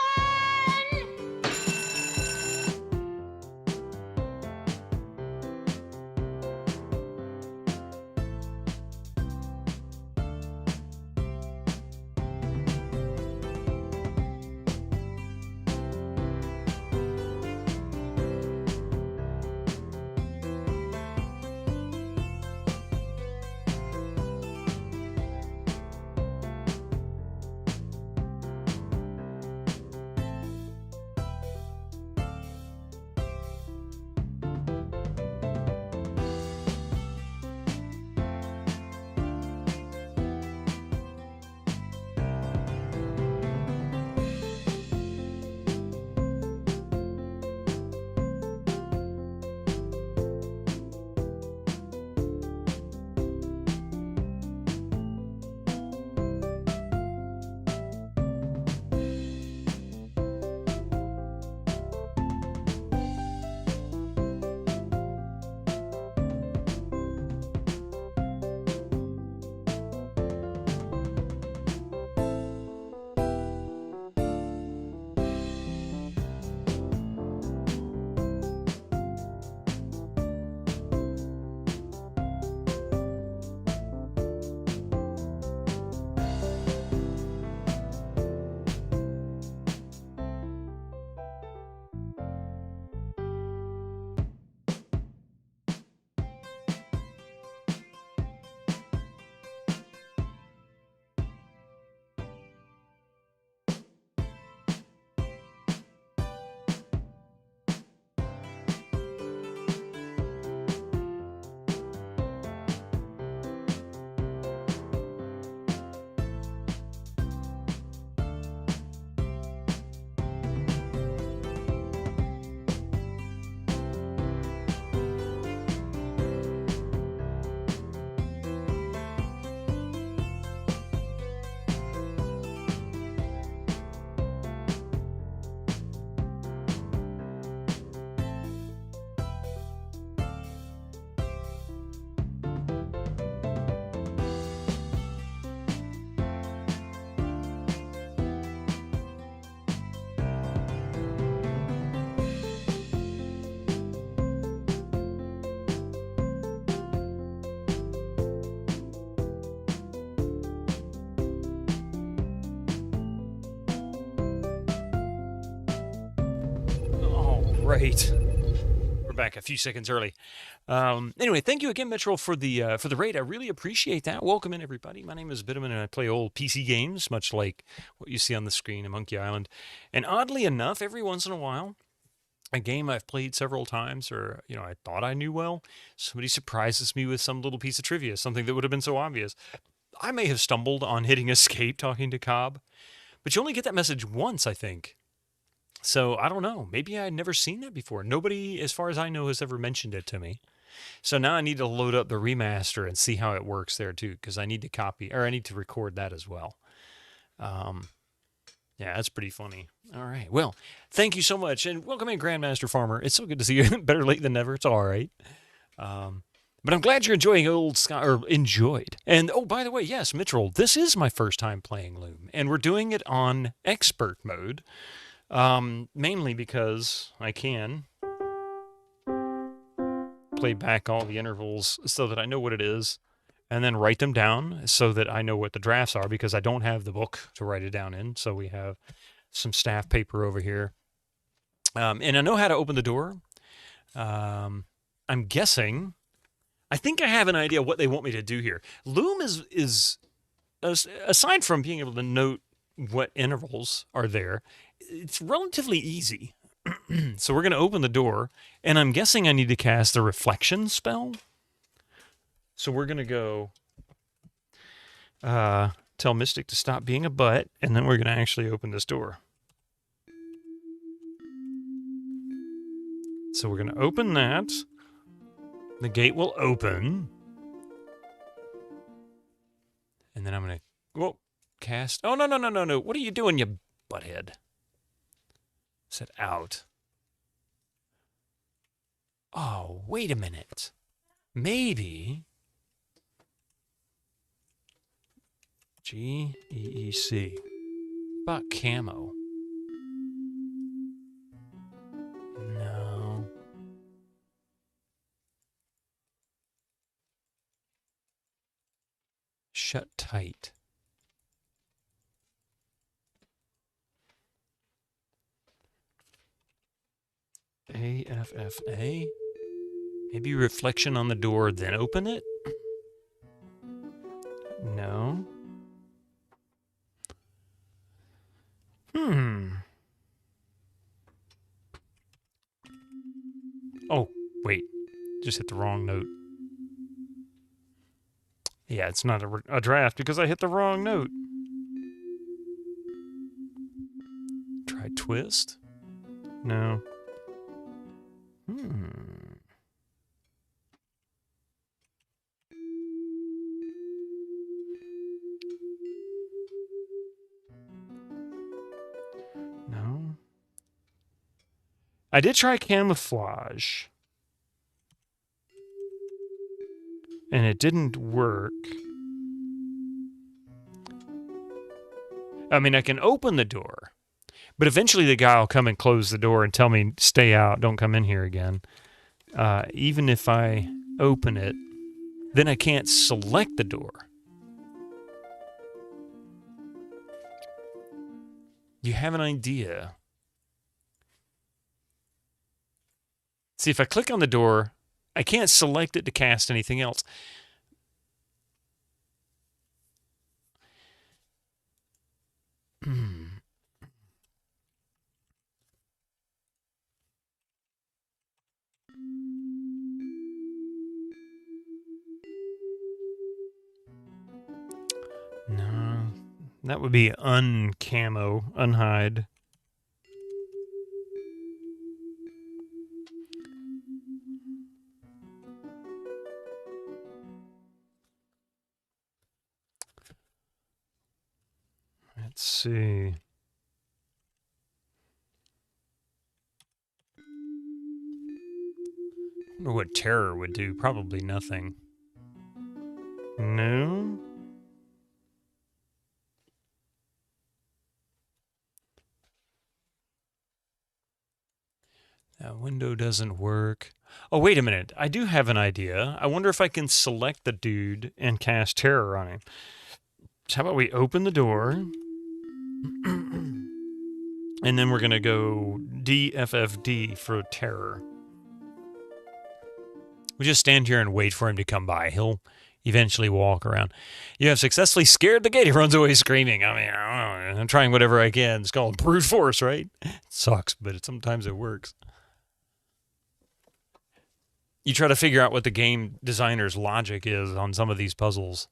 Right. We're back a few seconds early. Anyway, thank you again, Metro, for the raid. I really appreciate that. Welcome in, everybody. My name is Bitterman, and I play old PC games, much like what you see on the screen in Monkey Island. And oddly enough, every once in a while, a game I've played several times, or I thought I knew well, somebody surprises me with some little piece of trivia, something that would have been so obvious. I may have stumbled on hitting escape talking to Cobb, but you only get that message once, I think. So, I don't know. Maybe I had never seen that before. Nobody, as far as I know, has ever mentioned it to me. So now I need to load up the remaster and see how it works there, too, because I need to copy, or I need to record that as well. Yeah, that's pretty funny. All right. Well, thank you so much, and welcome in, Grandmaster Farmer. It's so good to see you. Better late than never. It's all right. But I'm glad you're enjoying old Scott, or enjoyed. And, oh, by the way, yes, Mitchell, this is my first time playing Loom, and we're doing it on expert mode. Mainly because I can play back all the intervals so that I know what it is, and then write them down so that I know what the drafts are, because I don't have the book to write it down in. So we have some staff paper over here. And I know how to open the door. I'm guessing, I think I have an idea what they want me to do here. Loom is aside from being able to note what intervals are there, it's relatively easy. So we're going to open the door, and I'm guessing I need to cast the reflection spell. So we're going to go tell Mystic to stop being a butt, and then we're going to actually open this door. So we're going to open that. The gate will open. And then I'm going to cast. Oh, no. What are you doing, you butthead? Said out. Oh, wait a minute. Maybe. GEEC. About camo. No. Shut tight. AFFA? Maybe reflection on the door, then open it? No. Oh, wait. Just hit the wrong note. Yeah, it's not a draft because I hit the wrong note. Try twist? No. No. I did try camouflage. And it didn't work. I mean, I can open the door. But eventually the guy will come and close the door and tell me, stay out, don't come in here again. Even if I open it, then I can't select the door. You have an idea? See, if I click on the door, I can't select it to cast anything else. No, that would be uncamo, unhide. Let's see. I wonder what terror would do. Probably nothing. No? That window doesn't work. Oh, wait a minute. I do have an idea. I wonder if I can select the dude and cast terror on him. So how about we open the door? And then we're going to go DFFD for terror. We just stand here and wait for him to come by. He'll eventually walk around. You have successfully scared the gate. He runs away screaming. I mean, I don't know. I'm trying whatever I can. It's called brute force, right? It sucks, but sometimes it works. You try to figure out what the game designer's logic is on some of these puzzles.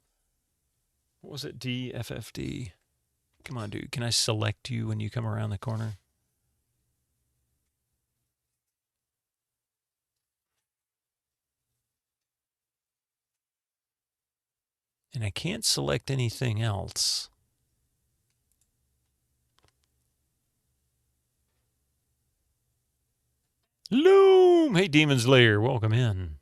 What was it? DFFD. Come on, dude. Can I select you when you come around the corner? And I can't select anything else. Loom! Hey, Demon's Lair. Welcome in.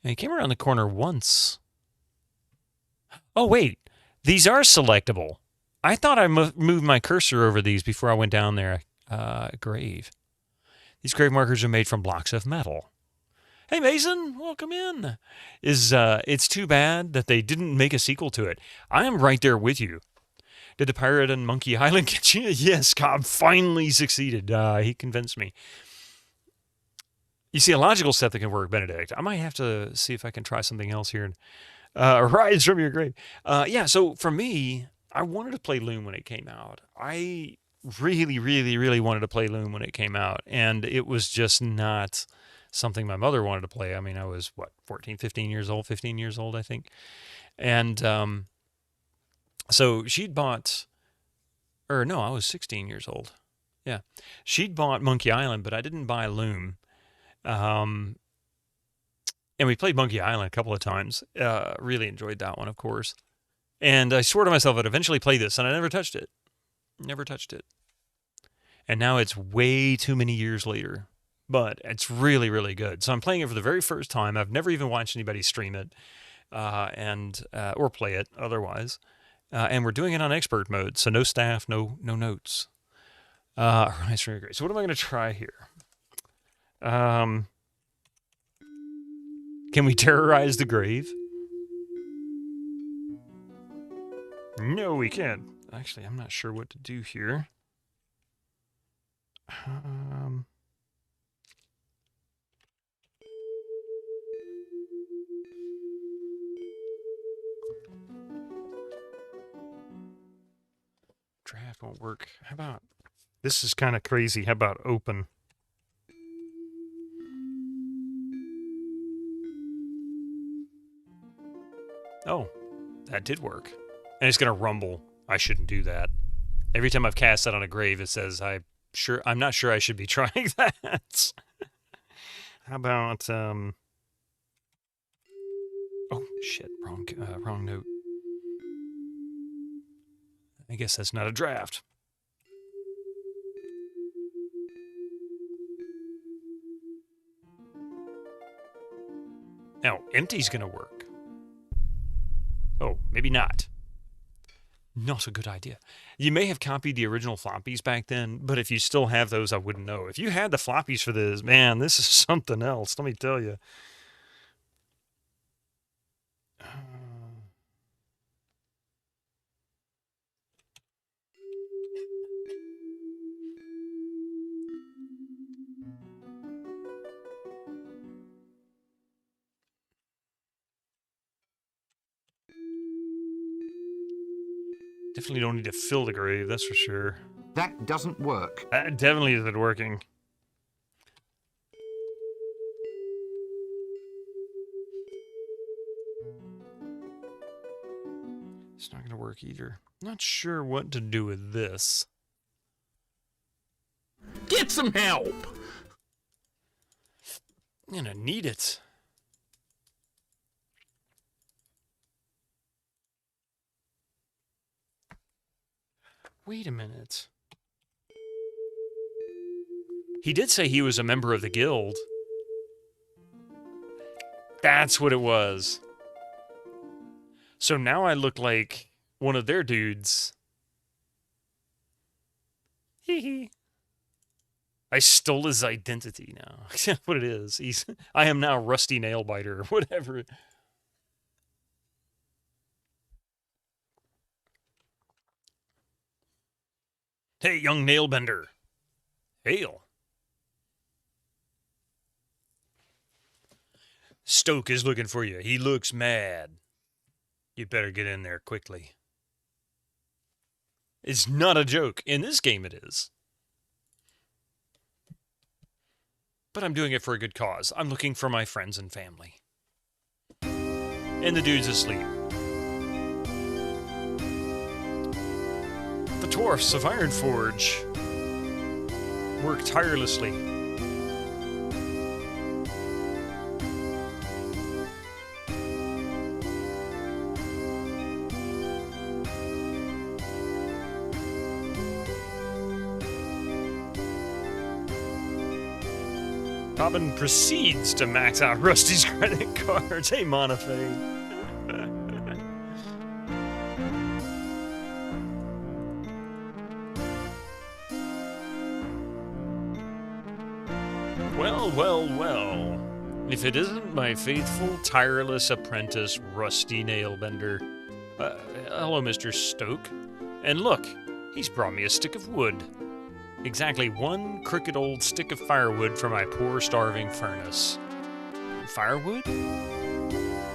And he came around the corner once. Oh, wait. These are selectable. I thought I moved my cursor over these before I went down there. Grave. These grave markers are made from blocks of metal. Hey, Mason, welcome in. It's too bad that they didn't make a sequel to it. I am right there with you. Did the pirate and Monkey Island get you? Yes, Cobb finally succeeded. He convinced me. You see a logical step that can work, Benedict. I might have to see if I can try something else here. Rise from your grave. Yeah, so for me, I wanted to play Loom when it came out. I really, really, really wanted to play Loom when it came out, and it was just not something my mother wanted to play. I mean, I was, 15 years old, I think. And so she'd bought, or no, I was 16 years old. Yeah. She'd bought Monkey Island, but I didn't buy Loom. And we played Monkey Island a couple of times. Really enjoyed that one, of course. And I swore to myself I'd eventually play this, and I never touched it. Never touched it. And now it's way too many years later. But it's really, really good. So I'm playing it for the very first time. I've never even watched anybody stream it or play it otherwise. And we're doing it on expert mode, so no staff, no notes. Rise from your grave. So what am I going to try here? Can we terrorize the grave? No, we can't. Actually, I'm not sure what to do here. Draft won't work. How about... This is kind of crazy. How about open? Oh, that did work. And it's going to rumble. I shouldn't do that. Every time I've cast that on a grave, it says, I'm not sure I should be trying that. How about, oh, shit, wrong note. I guess that's not a draft. Now, empty's going to work. Oh, maybe not. Not a good idea. You may have copied the original floppies back then, but if you still have those, I wouldn't know. If you had the floppies for this, man, this is something else, let me tell you. Definitely don't need to fill the grave, that's for sure. That doesn't work. That definitely isn't working. It's not going to work either. Not sure what to do with this. Get some help! I'm going to need it. Wait a minute. He did say he was a member of the guild. That's what it was. So now I look like one of their dudes. Hee hee. I stole his identity now. What it is. I am now Rusty Nailbiter or whatever. Hey, young nailbender. Hail. Stoke is looking for you. He looks mad. You better get in there quickly. It's not a joke. In this game it is. But I'm doing it for a good cause. I'm looking for my friends and family. And the dude's asleep. The dwarfs of Ironforge work tirelessly. Robin proceeds to max out Rusty's credit cards. Hey, Monofade. Well. If it isn't my faithful, tireless apprentice, Rusty Nailbender. Hello, Mr. Stoke. And look, he's brought me a stick of wood. Exactly one crooked old stick of firewood for my poor starving furnace. Firewood?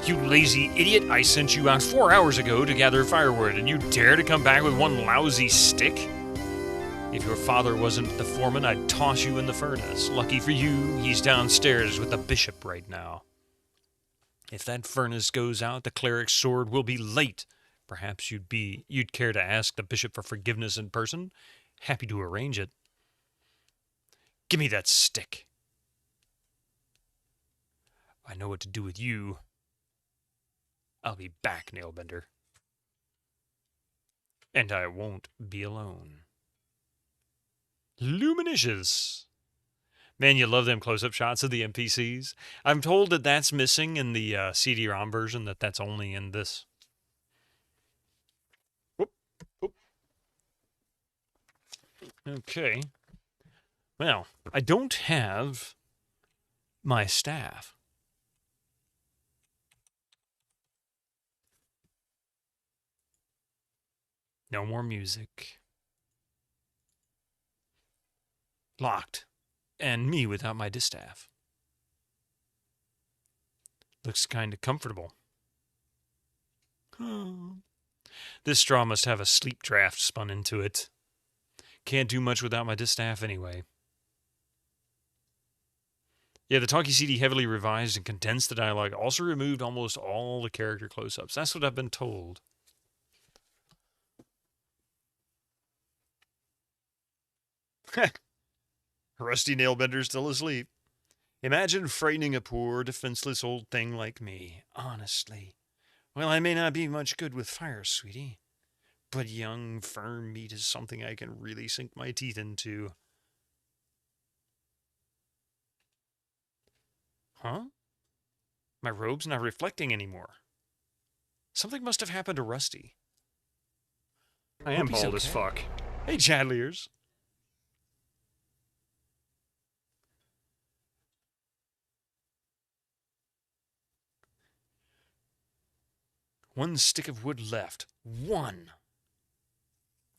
You lazy idiot, I sent you out 4 hours ago to gather firewood, and you dare to come back with one lousy stick? If your father wasn't the foreman, I'd toss you in the furnace. Lucky for you, he's downstairs with the bishop right now. If that furnace goes out, the cleric's sword will be late. Perhaps you'd care to ask the bishop for forgiveness in person? Happy to arrange it. Give me that stick. I know what to do with you. I'll be back, Nailbender. And I won't be alone. Luminicious. Man, you love them close-up shots of the NPCs. I'm told that that's missing in the CD-ROM version, that's only in this. Whoop. Okay. Well, I don't have my staff. No more music. Locked. And me without my distaff. Looks kind of comfortable. This straw must have a sleep draft spun into it. Can't do much without my distaff anyway. Yeah, the talkie CD heavily revised and condensed the dialogue. Also removed almost all the character close-ups. That's what I've been told. Rusty Nailbender's still asleep. Imagine frightening a poor, defenseless old thing like me. Honestly. Well, I may not be much good with fire, sweetie. But young, firm meat is something I can really sink my teeth into. Huh? My robe's not reflecting anymore. Something must have happened to Rusty. I am bald as fuck. Hey, Chadliers. One stick of wood left. One.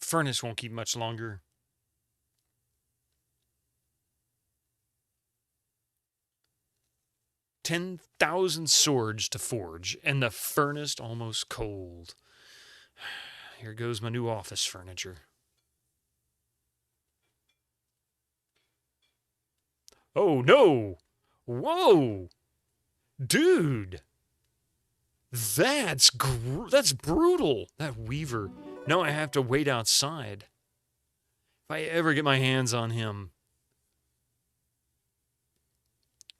Furnace won't keep much longer. $10,000 swords to forge, and the furnace almost cold. Here goes my new office furniture. Oh, no! Whoa! Dude! That's brutal. That weaver. Now I have to wait outside. If I ever get my hands on him.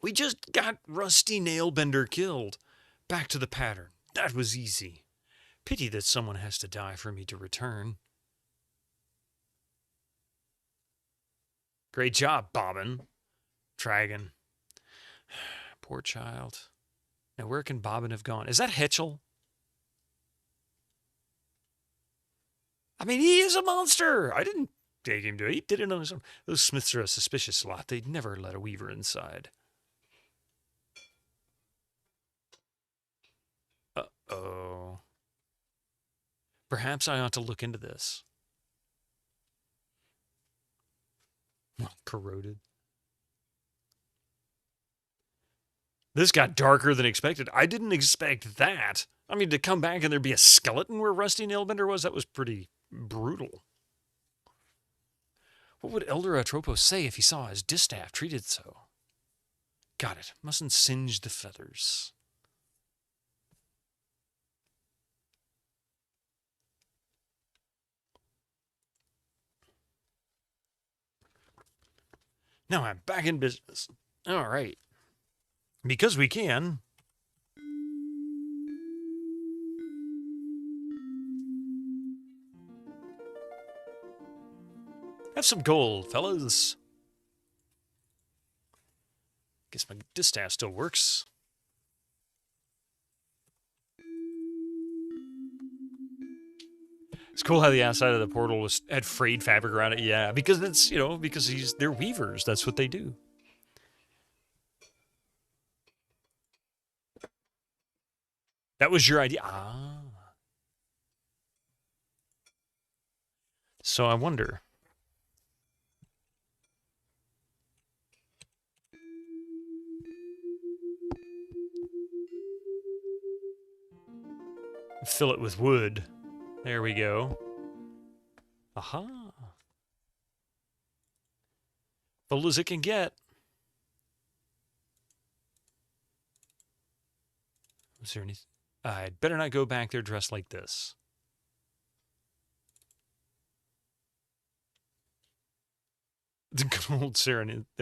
We just got Rusty Nailbender killed. Back to the pattern. That was easy. Pity that someone has to die for me to return. Great job, Bobbin. Dragon. Poor child. Now, where can Bobbin have gone? Is that Hetchel? I mean, he is a monster. I didn't take him to. He did it on his own. Those Smiths are a suspicious lot. They'd never let a weaver inside. Uh-oh. Perhaps I ought to look into this. Corroded. This got darker than expected. I didn't expect that. I mean, to come back and there'd be a skeleton where Rusty Nailbender was, that was pretty brutal. What would Elder Atropos say if he saw his distaff treated so? Got it. Mustn't singe the feathers. Now I'm back in business. All right. Because we can. Have some gold, fellas. Guess my distaff still works. It's cool how the outside of the portal had frayed fabric around it. Yeah, because it's, you know, because they're weavers. That's what they do. That was your idea. Ah. So I wonder. Fill it with wood. There we go. Aha. Full as it can get. Was there anything? I'd better not go back there dressed like this. The good old Corinthium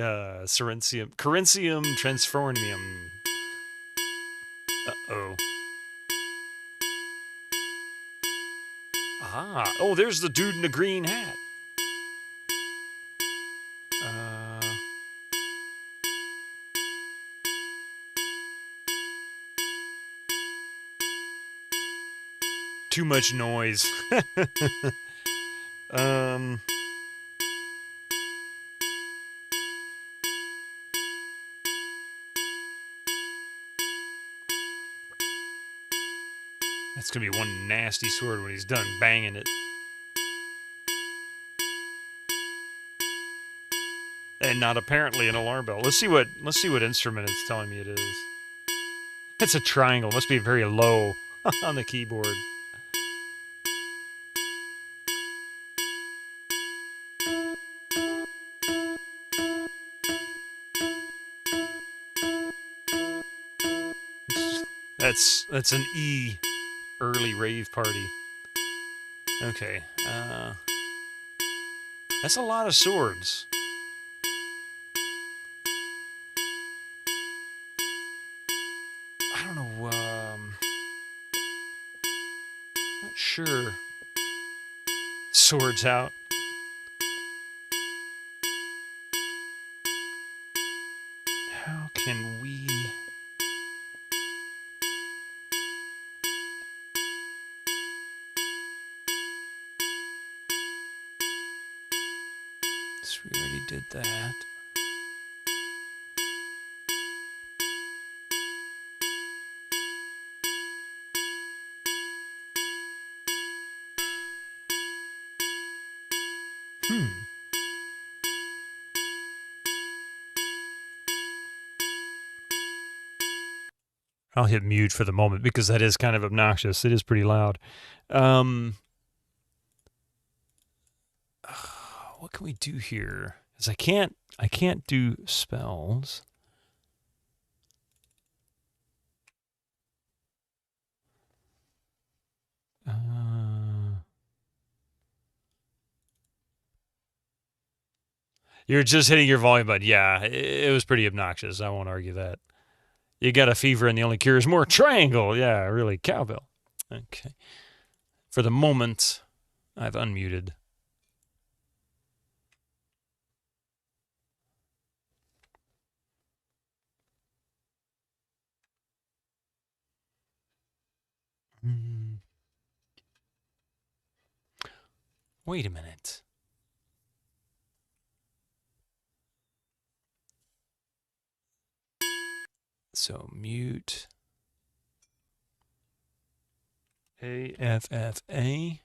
Transformium. Uh-oh. Ah, oh, there's the dude in the green hat. Too much noise. That's gonna be one nasty sword when he's done banging it. And not apparently an alarm bell. Let's see what instrument it's telling me it is. It's a triangle. It must be very low on the keyboard. That's an E. Early rave party. Okay. That's a lot of swords. I don't know. Not sure. Swords out. How can we? We already did that. I'll hit mute for the moment because that is kind of obnoxious. It is pretty loud. What can we do here? Because I can't do spells. You're just hitting your volume button. Yeah, it was pretty obnoxious. I won't argue that. You got a fever and the only cure is more triangle. Yeah, really, cowbell. Okay. For the moment, I've unmuted. Wait a minute. So mute AFFA.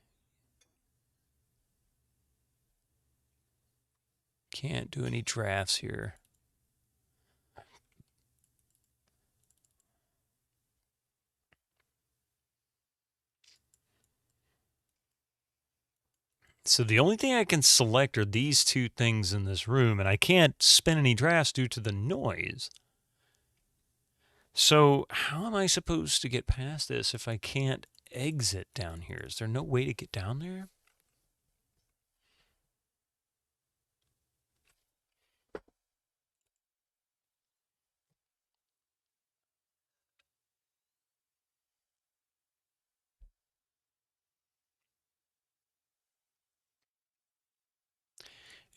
can't do any drafts here. So the only thing I can select are these two things in this room, and I can't spin any drafts due to the noise. So how am I supposed to get past this if I can't exit down here? Is there no way to get down there?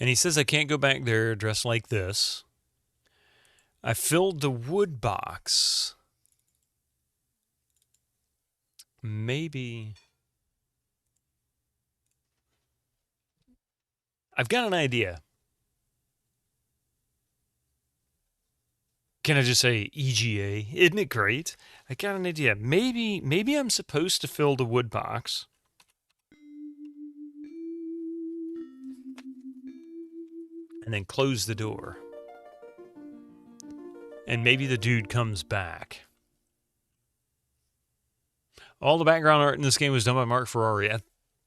And he says I can't go back there dressed like this. I filled the wood box. Maybe. I've got an idea. Can I just say EGA? Isn't it great? I got an idea. Maybe I'm supposed to fill the wood box. And then close the door. And maybe the dude comes back. All the background art in this game was done by Mark Ferrari. I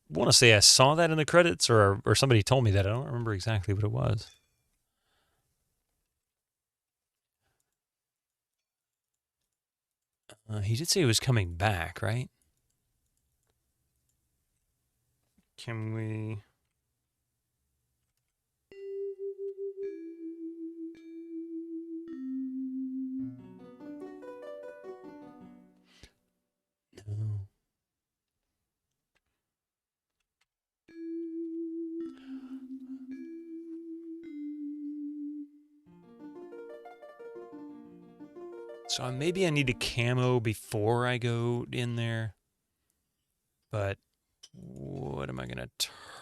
want to say I saw that in the credits, or somebody told me that. I don't remember exactly what it was. He did say he was coming back, right? Can we... No. So maybe I need a camo before I go in there. But what am I going to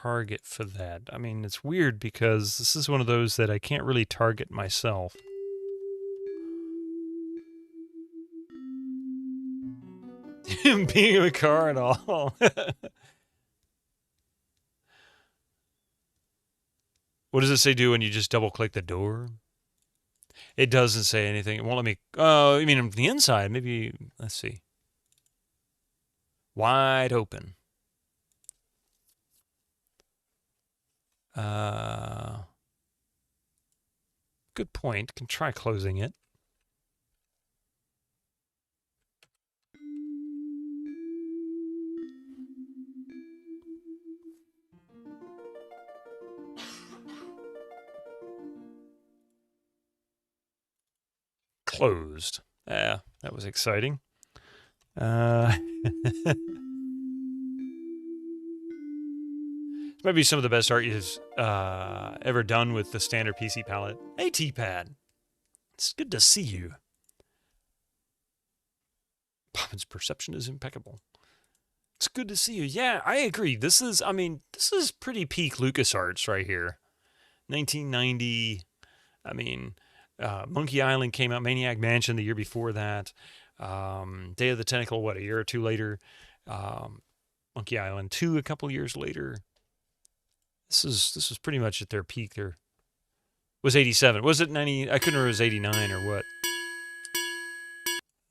target for that? I mean, it's weird because this is one of those that I can't really target myself. Being in a car and all. What does it say do when you just double click the door? It doesn't say anything. It won't let me... Oh, you mean from the inside? Maybe... Let's see. Wide open. Good point. Can try closing it. Closed. Yeah, that was exciting. This might be some of the best art you've ever done with the standard PC palette. Hey, T-Pad. It's good to see you. Poppin's perception is impeccable. It's good to see you. Yeah, I agree. This is pretty peak LucasArts right here. 1990. I mean... Monkey Island came out, Maniac Mansion the year before that. Day of the Tentacle, a year or two later. Monkey Island 2 a couple years later. This was pretty much at their peak. There was 87. Was it 90? I couldn't remember if it was 89 or what.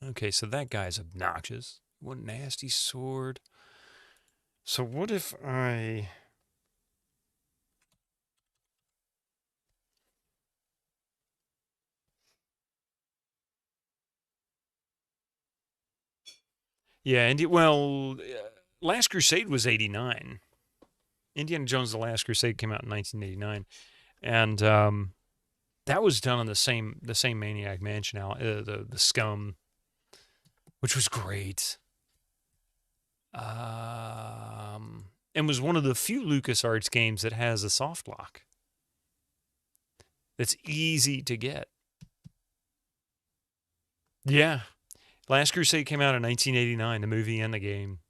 Okay, so that guy's obnoxious. What nasty sword. So what if I... Yeah, Last Crusade was 89. Indiana Jones: The Last Crusade came out in 1989, and that was done on the same Maniac Mansion, the Scum, which was great. And was one of the few LucasArts games that has a soft lock. That's easy to get. Yeah. Last Crusade came out in 1989, the movie and the game.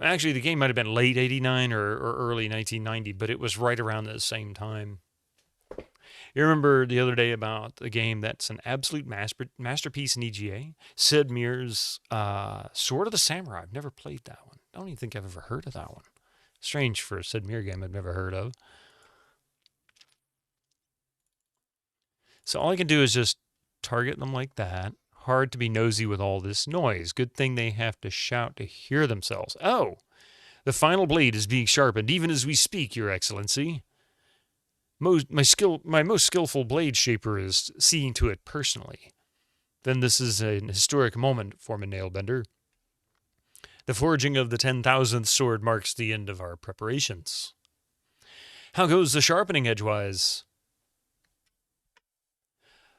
Actually, the game might have been late 89 or early 1990, but it was right around the same time. You remember the other day about a game that's an absolute masterpiece in EGA? Sid Meier's Sword of the Samurai. I've never played that one. I don't even think I've ever heard of that one. Strange for a Sid Meier game I've never heard of. So all I can do is just target them like that. Hard to be nosy with all this noise. Good thing they have to shout to hear themselves. Oh, the final blade is being sharpened even as we speak, Your Excellency. My most skillful blade shaper is seeing to it personally. Then this is an historic moment, Foreman Nailbender. The forging of the 10,000th sword marks the end of our preparations. How goes the sharpening, Edgewise?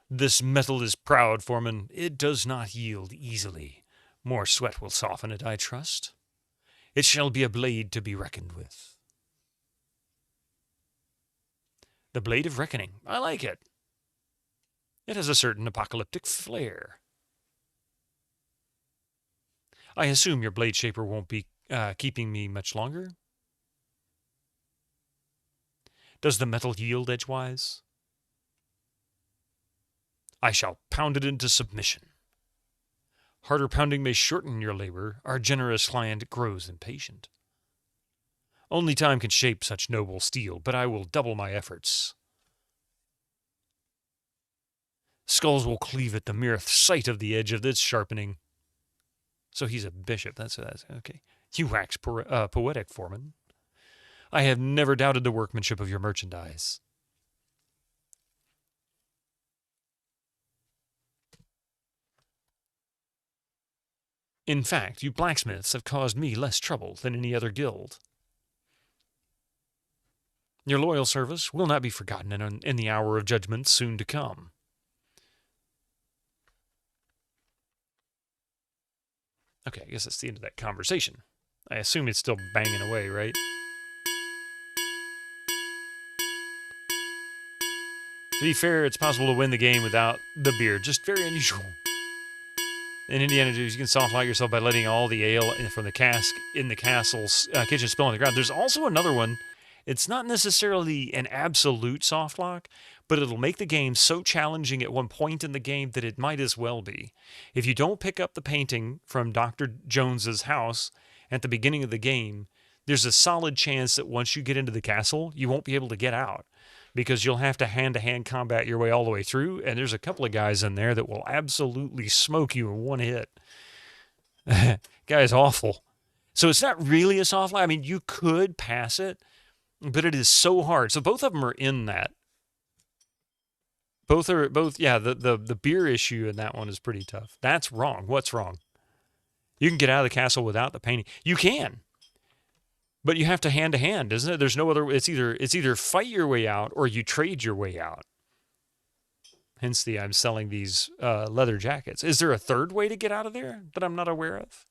This metal is proud, Foreman. It does not yield easily. More sweat will soften it, I trust. It shall be a blade to be reckoned with. The Blade of Reckoning. I like it. It has a certain apocalyptic flair. I assume your blade shaper won't be keeping me much longer. Does the metal yield, Edgewise? I shall pound it into submission. Harder pounding may shorten your labor. Our generous client grows impatient. Only time can shape such noble steel, but I will double my efforts. Skulls will cleave at the mere sight of the edge of this sharpening. So he's a bishop. That's okay. You wax poetic, Foreman. I have never doubted the workmanship of your merchandise. In fact, you blacksmiths have caused me less trouble than any other guild. Your loyal service will not be forgotten in the hour of judgment soon to come. Okay, I guess that's the end of that conversation. I assume it's still banging away, right? To be fair, it's possible to win the game without the beer. Just very unusual. In Indiana Jones, you can soft lock yourself by letting all the ale from the cask in the castle's kitchen spill on the ground. There's also another one. It's not necessarily an absolute soft lock, but it'll make the game so challenging at one point in the game that it might as well be. If you don't pick up the painting from Dr. Jones's house at the beginning of the game, there's a solid chance that once you get into the castle, you won't be able to get out, because you'll have to hand-to-hand combat your way all the way through, and there's a couple of guys in there that will absolutely smoke you in one hit. Guy's awful. So it's not really a soft lock. I mean, you could pass it, but it is so hard. So both of them are in that. Yeah, the beer issue in that one is pretty tough. That's wrong. What's wrong? You can get out of the castle without the painting. You can. But you have to hand-to-hand, isn't it? There's no other. It's either fight your way out or you trade your way out. Hence the I'm selling these leather jackets. Is there a third way to get out of there that I'm not aware of?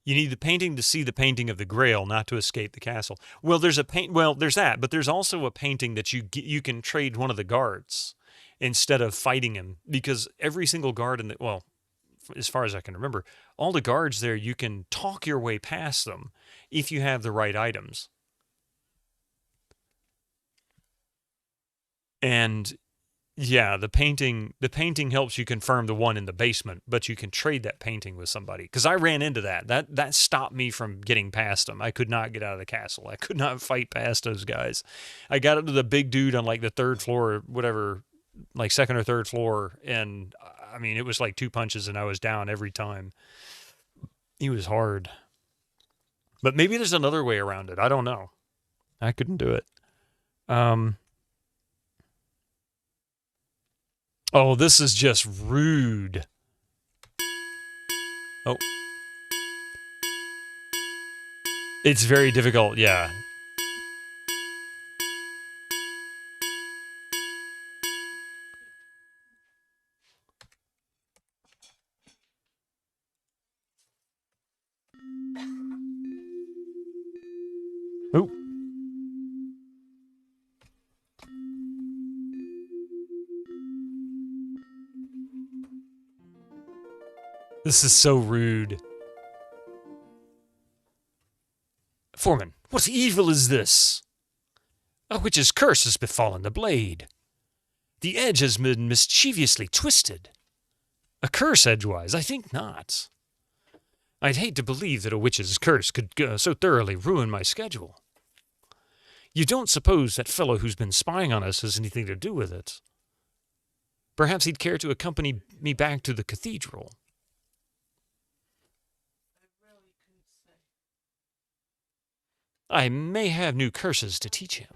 You need the painting to see the painting of the Grail, not to escape the castle. Well, there's that, but there's also a painting that you can trade one of the guards instead of fighting him, because every single guard as far as I can remember, all the guards there, you can talk your way past them if you have the right items. And yeah, the painting helps you confirm the one in the basement, but you can trade that painting with somebody. Because I ran into that. That stopped me from getting past them. I could not get out of the castle. I could not fight past those guys. I got up to the big dude on like the third floor, or whatever, like second or third floor, and I mean, it was like 2 punches and I was down every time. He was hard. But maybe there's another way around it. I don't know. I couldn't do it. Oh, this is just rude. Oh. It's very difficult, yeah. Oh. This is so rude. Foreman, what evil is this? A witch's curse has befallen the blade. The edge has been mischievously twisted. A curse edgewise? I think not. I'd hate to believe that a witch's curse could so thoroughly ruin my schedule. You don't suppose that fellow who's been spying on us has anything to do with it? Perhaps he'd care to accompany me back to the cathedral. I may have new curses to teach him.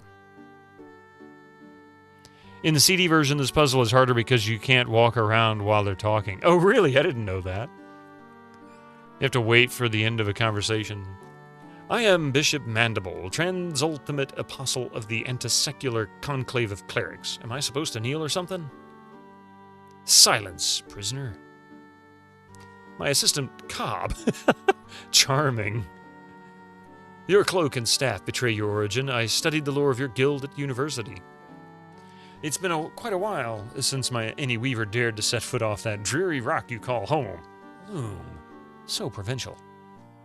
In the CD version, this puzzle is harder because you can't walk around while they're talking. Oh, really? I didn't know that. You have to wait for the end of a conversation. I am Bishop Mandible, transultimate apostle of the anti-secular conclave of clerics. Am I supposed to kneel or something? Silence, prisoner. My assistant, Cobb. Charming. Your cloak and staff betray your origin. I studied the lore of your guild at university. It's been quite a while since any weaver dared to set foot off that dreary rock you call home. Loom. So provincial.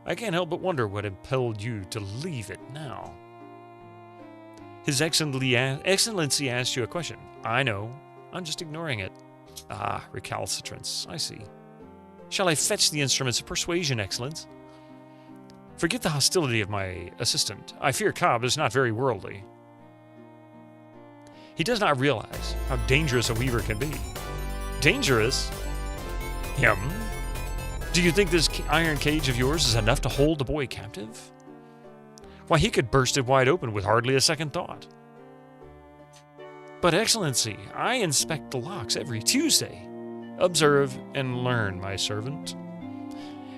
I can't help but wonder what impelled you to leave it now. His Excellency asked you a question. I know. I'm just ignoring it. Ah, recalcitrance. I see. Shall I fetch the instruments of persuasion, Excellence? Forget the hostility of my assistant. I fear Cobb is not very worldly. He does not realize how dangerous a weaver can be. Dangerous? Him? Do you think this iron cage of yours is enough to hold the boy captive? Why, he could burst it wide open with hardly a second thought. But, Excellency, I inspect the locks every Tuesday. Observe and learn, my servant.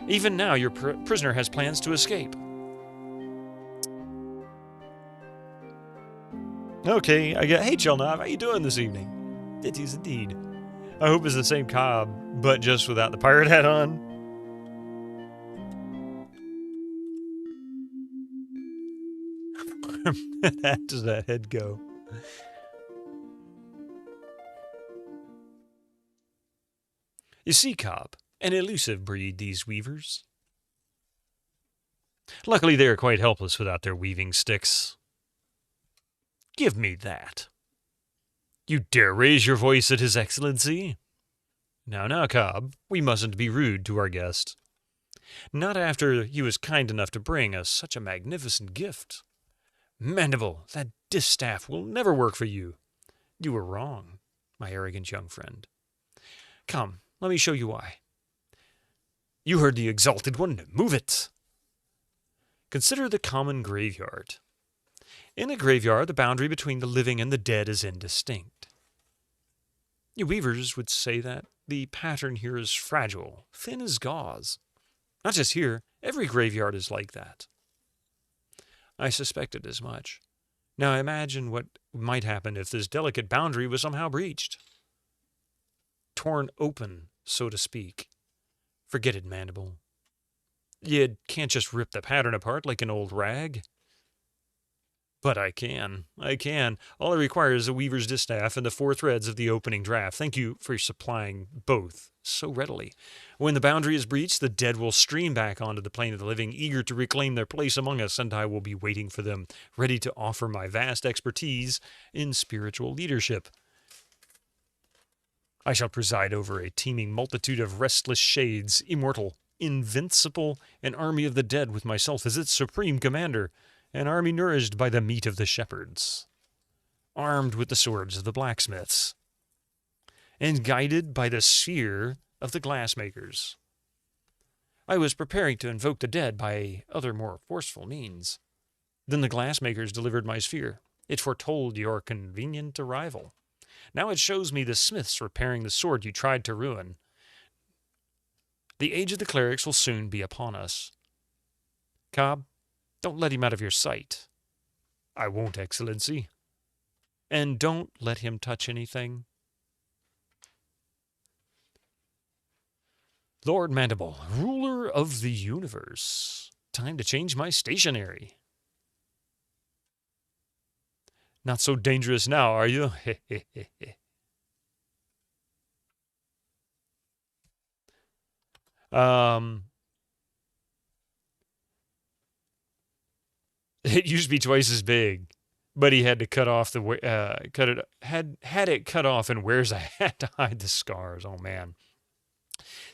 Even now, your prisoner has plans to escape. Okay, hey, Chelnav, how you doing this evening? It is indeed. I hope it's the same Cobb, but just without the pirate hat on. Where does that head go? You see, Cobb, an elusive breed, these weavers. Luckily, they are quite helpless without their weaving sticks. Give me that. You dare raise your voice at His Excellency? Now, Cobb, we mustn't be rude to our guest. Not after he was kind enough to bring us such a magnificent gift. Mandible, that distaff will never work for you. You were wrong, my arrogant young friend. Come, let me show you why. You heard the exalted one. Move it. Consider the common graveyard. In a graveyard, the boundary between the living and the dead is indistinct. You weavers would say that the pattern here is fragile, thin as gauze. Not just here, every graveyard is like that. I suspected as much. Now imagine what might happen if this delicate boundary was somehow breached. Torn open, so to speak. Forget it, Mandible. You can't just rip the pattern apart like an old rag. But I can. All I require is a weaver's distaff and the 4 threads of the opening draft. Thank you for supplying both so readily. When the boundary is breached, the dead will stream back onto the plane of the living, eager to reclaim their place among us, and I will be waiting for them, ready to offer my vast expertise in spiritual leadership. I shall preside over a teeming multitude of restless shades, immortal, invincible, an army of the dead with myself as its supreme commander, an army nourished by the meat of the shepherds, armed with the swords of the blacksmiths, and guided by the sphere of the glassmakers. I was preparing to invoke the dead by other more forceful means. Then the glassmakers delivered my sphere. It foretold your convenient arrival. Now it shows me the smiths repairing the sword you tried to ruin. The age of the clerics will soon be upon us. Cobb, don't let him out of your sight. I won't, Excellency. And don't let him touch anything. Lord Mandible, ruler of the universe. Time to change my stationery. Not so dangerous now, are you? It used to be twice as big. but he had to cut off the had it cut off and wears a hat to hide the scars. Oh man.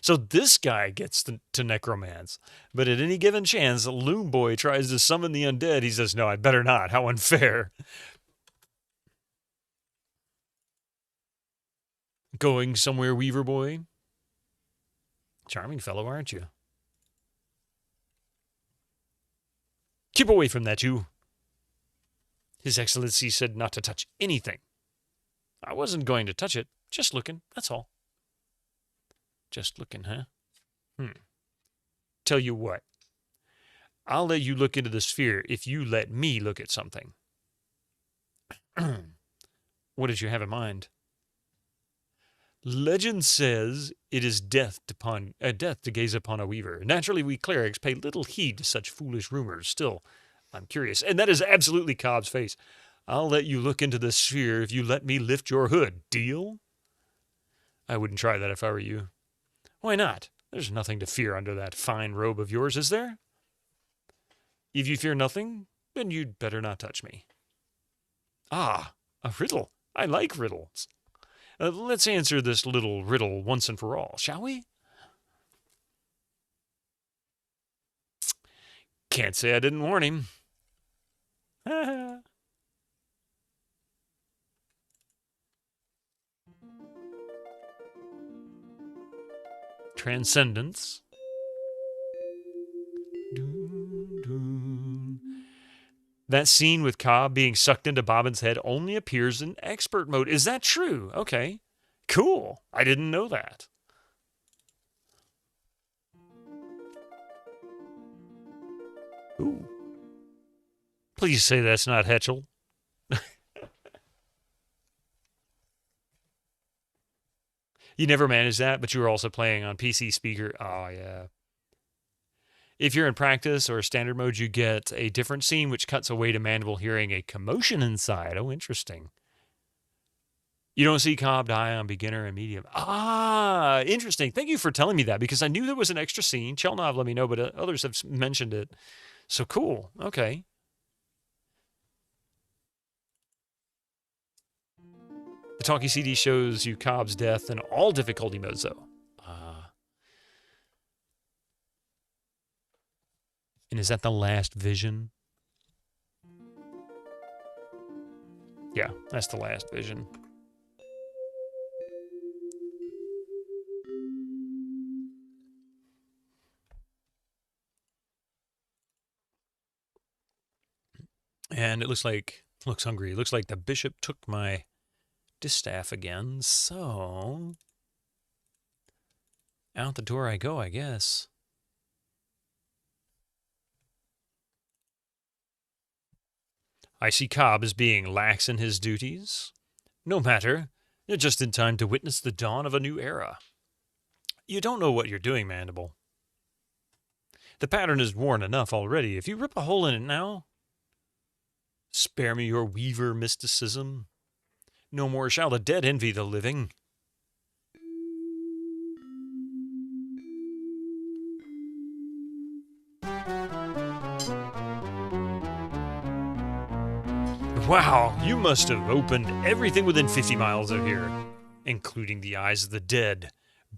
So this guy gets to necromance, but at any given chance, Loom Boy tries to summon the undead. He says, "No, I better not. How unfair." Going somewhere, Weaver Boy? Charming fellow, aren't you? Keep away from that, you. His Excellency said not to touch anything. I wasn't going to touch it. Just looking, that's all. Just looking, huh? Tell you what. I'll let you look into the sphere if you let me look at something. What did you have in mind? Legend says it is death to gaze upon a weaver. Naturally, we clerics pay little heed to such foolish rumors. Still, I'm curious. And that is absolutely Cobb's face. I'll let you look into the sphere if you let me lift your hood. Deal? I wouldn't try that if I were you. Why not? There's nothing to fear under that fine robe of yours, is there? If you fear nothing, then you'd better not touch me. Ah, a riddle. I like riddles. Let's answer this little riddle once and for all, shall we? Can't say I didn't warn him. Transcendence. That scene with Cobb being sucked into Bobbin's head only appears in expert mode. Is that true? Okay. Cool. I didn't know that. Ooh. Please say that's not Hetchel. You never managed that, but you were also playing on PC speaker. Oh, yeah. If you're in practice or standard mode, you get a different scene which cuts away to Mandible hearing a commotion inside. Oh, interesting. You don't see Cobb die on beginner and medium. Ah, interesting. Thank you for telling me that, because I knew there was an extra scene. Chelnov let me know, but others have mentioned it. So cool. Okay. The talkie CD shows you Cobb's death in all difficulty modes, though. And is that the last vision? Yeah, that's the last vision. And it looks hungry. It looks like the bishop took my distaff again, so out the door I go, I guess. I see Cobb as being lax in his duties. No matter, you're just in time to witness the dawn of a new era. You don't know what you're doing, Mandible. The pattern is worn enough already. If you rip a hole in it now, spare me your weaver mysticism. No more shall the dead envy the living. Wow, you must have opened everything within 50 miles of here, including the eyes of the dead.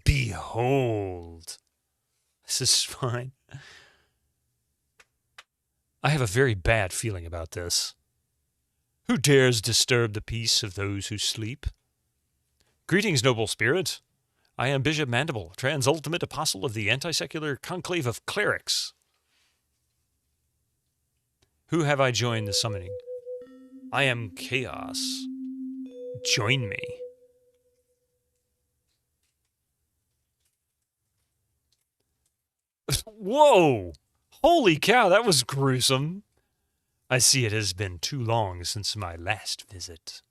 Behold. This is fine. I have a very bad feeling about this. Who dares disturb the peace of those who sleep? Greetings, noble spirit. I am Bishop Mandible, trans-ultimate apostle of the anti-secular conclave of clerics. Who have I joined the summoning? I am Chaos. Join me. Whoa! Holy cow, that was gruesome. I see it has been too long since my last visit.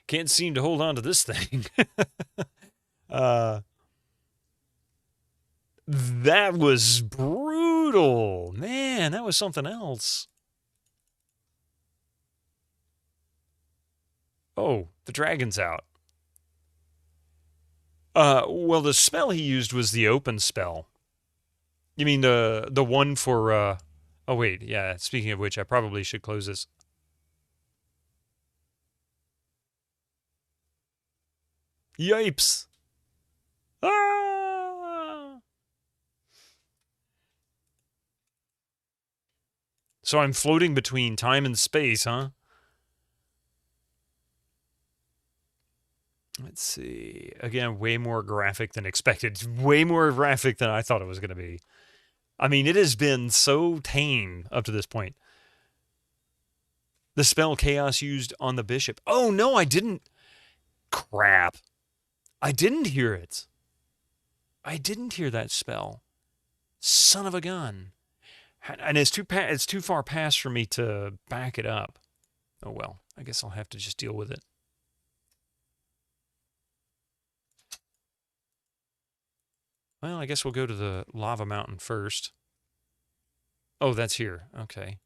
Can't seem to hold on to this thing. That was brutal. Man, that was something else. Oh, the dragon's out. Well, the spell he used was the open spell. You mean the one for oh wait, yeah, speaking of which, I probably should close this. Yipes. Ah! So I'm floating between time and space, huh? Let's see. Again, way more graphic than expected. Way more graphic than I thought it was going to be. I mean, it has been so tame up to this point. The spell Chaos used on the bishop. Oh, no, I didn't. Crap. I didn't hear it. I didn't hear that spell. Son of a gun. And it's too far past for me to back it up. Oh, well, I guess I'll have to just deal with it. Well, I guess we'll go to the lava mountain first. Oh, that's here. Okay.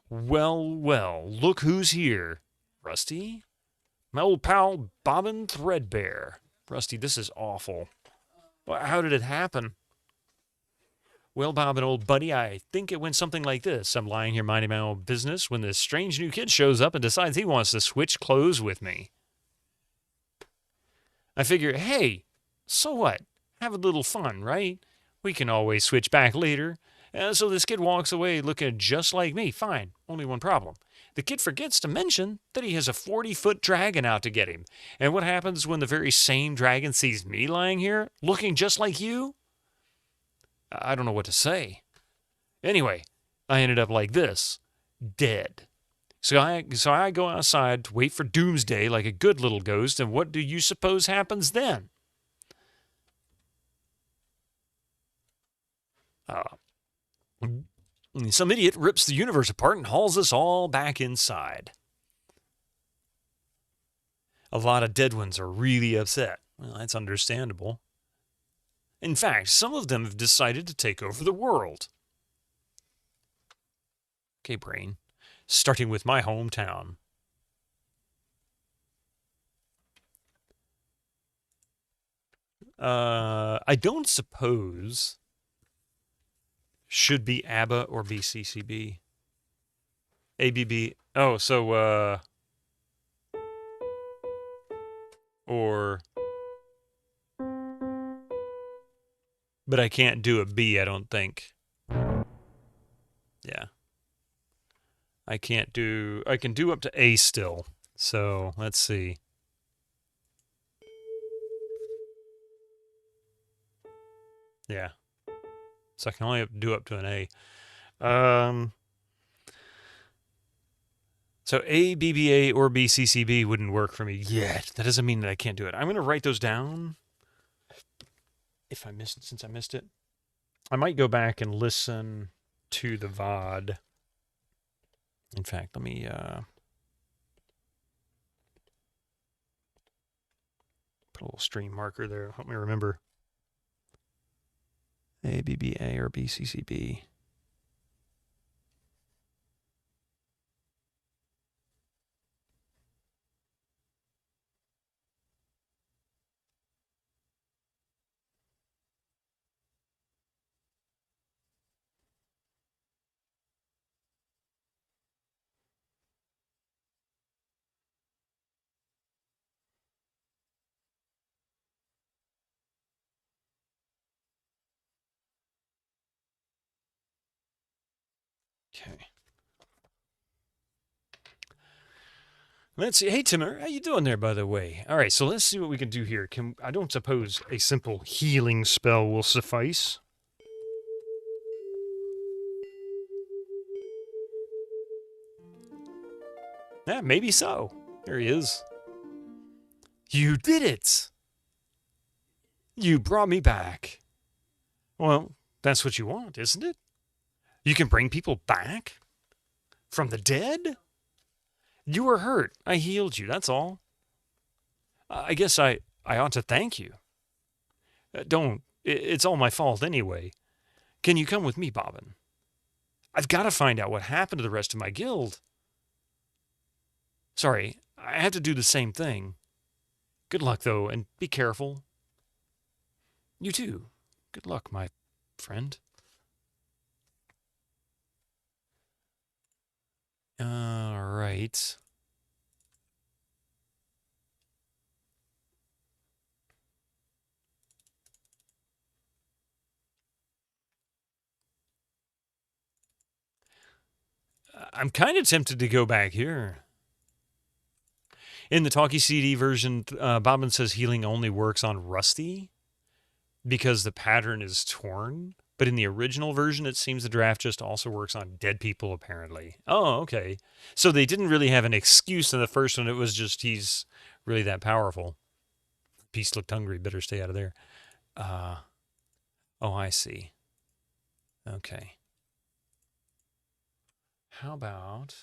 Well, well, look who's here. Rusty? My old pal, Bobbin Threadbare. Rusty, this is awful. Well, how did it happen? Well, Bobbin, old buddy, I think it went something like this. I'm lying here minding my own business when this strange new kid shows up and decides he wants to switch clothes with me. I figure, hey, so what? Have a little fun, right? We can always switch back later. So this kid walks away looking just like me. Fine. Only one problem. The kid forgets to mention that he has a 40-foot dragon out to get him. And what happens when the very same dragon sees me lying here, looking just like you? I don't know what to say. Anyway, I ended up like this. Dead. So I go outside to wait for doomsday like a good little ghost, and what do you suppose happens then? Some idiot rips the universe apart and hauls us all back inside. A lot of dead ones are really upset. Well, that's understandable. In fact, some of them have decided to take over the world. Okay, brain. Starting with my hometown. I don't suppose should be ABBA or BCCB. ABB. Oh, so, or, but I can't do a B, I don't think. Yeah. I can do up to A still. So, let's see. Yeah. So I can only do up to an A. So A, BBA, or BCCB wouldn't work for me yet. That doesn't mean that I can't do it. I'm going to write those down. Since I missed it. I might go back and listen to the VOD. In fact, let me put a little stream marker there. Help me remember. A, BBA, or BCCB. Okay. Let's see. Hey, Timur, how you doing there, by the way? All right, so let's see what we can do here. I don't suppose a simple healing spell will suffice. Yeah, maybe so. There he is. You did it! You brought me back. Well, that's what you want, isn't it? You can bring people back? From the dead? You were hurt. I healed you, that's all. I guess I ought to thank you. Don't. It's all my fault anyway. Can you come with me, Bobbin? I've got to find out what happened to the rest of my guild. Sorry, I have to do the same thing. Good luck, though, and be careful. You too. Good luck, my friend. All right. I'm kind of tempted to go back here. In the Talkie CD version, Bobbin says healing only works on Rusty because the pattern is torn. But in the original version, it seems the draft just also works on dead people, apparently. Oh, okay. So they didn't really have an excuse in the first one. It was just he's really that powerful. Beast looked hungry. Better stay out of there. Oh, I see. Okay. How about...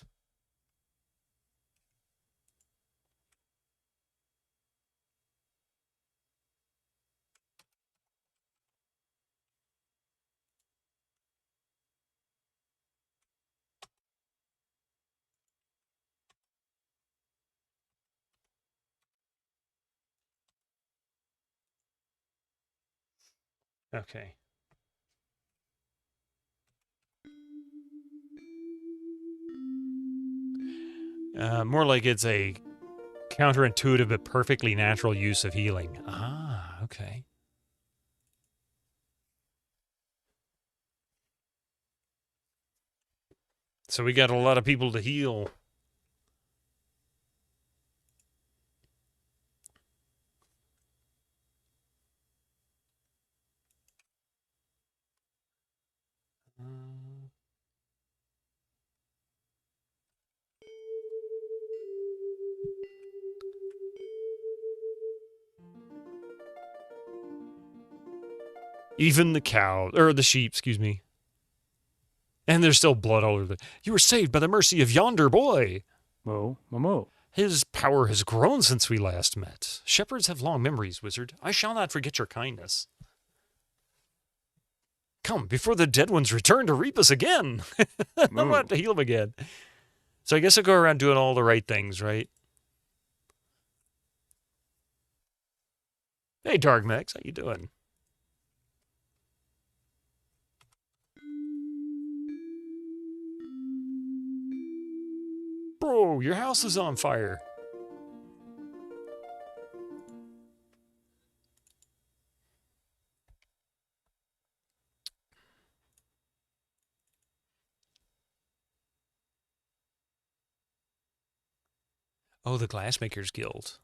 Okay. More like it's a counterintuitive but perfectly natural use of healing. Ah, okay. So we got a lot of people to heal. Even the cow, or the sheep, excuse me. And there's still blood all over the... You were saved by the mercy of yonder boy. Mo. His power has grown since we last met. Shepherds have long memories, wizard. I shall not forget your kindness. Come, before the dead ones return to reap us again. I'm about to heal them again. So I guess I'll go around doing all the right things, right? Hey, Darkmex, how you doing? Bro, your house is on fire. Oh, the Glassmakers Guild.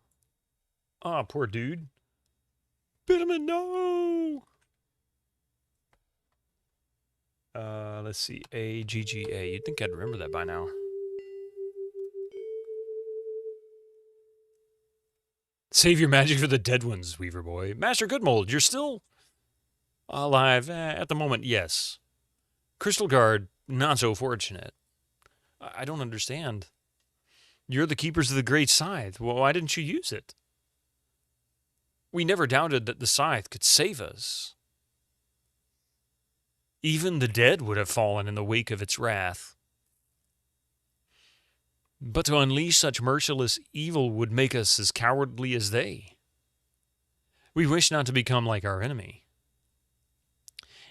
Ah, poor dude. Bitterman, no! Let's see. AGGA. You'd think I'd remember that by now. Save your magic for the dead ones, Weaver Boy. Master Goodmold, you're still alive. At the moment, yes. Crystal Guard, not so fortunate. I don't understand. You're the keepers of the great scythe. Well, why didn't you use it? We never doubted that the scythe could save us. Even the dead would have fallen in the wake of its wrath. But to unleash such merciless evil would make us as cowardly as they. We wish not to become like our enemy.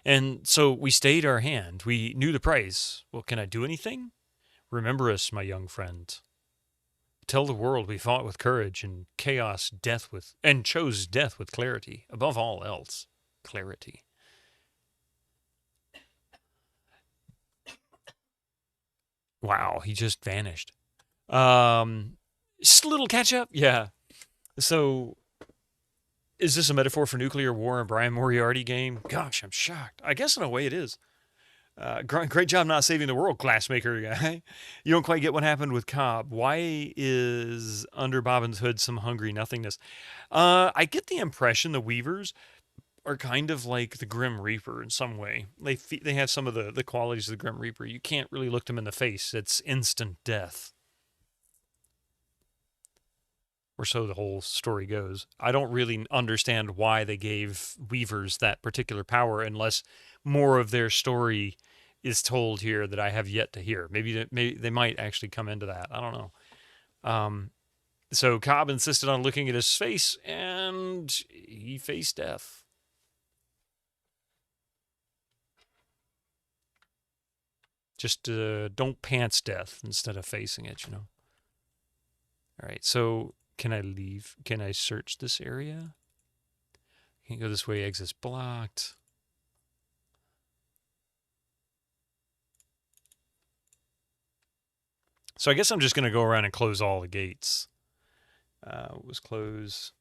And so we stayed our hand. We knew the price. Well, can I do anything? Remember us, my young friend. Tell the world we fought with courage and chaos, and chose death with clarity. Above all else, clarity. Wow, he just vanished. Just a little catch up? Yeah. So, is this a metaphor for nuclear war and Brian Moriarty game? Gosh, I'm shocked. I guess in a way it is. Great job not saving the world, glassmaker guy. You don't quite get what happened with Cobb. Why is under Bobbin's hood some hungry nothingness? I get the impression the Weavers are kind of like the Grim Reaper in some way. They have some of the qualities of the Grim Reaper. You can't really look them in the face. It's instant death. Or so the whole story goes. I don't really understand why they gave Weavers that particular power unless more of their story is told here that I have yet to hear. Maybe they might actually come into that. I don't know. So Cobb insisted on looking at his face, and he faced death. Just don't pants death instead of facing it, you know. All right, so can I leave? Can I search this area? Can't go this way, exit's blocked. So I guess I'm just going to go around and close all the gates. What was close?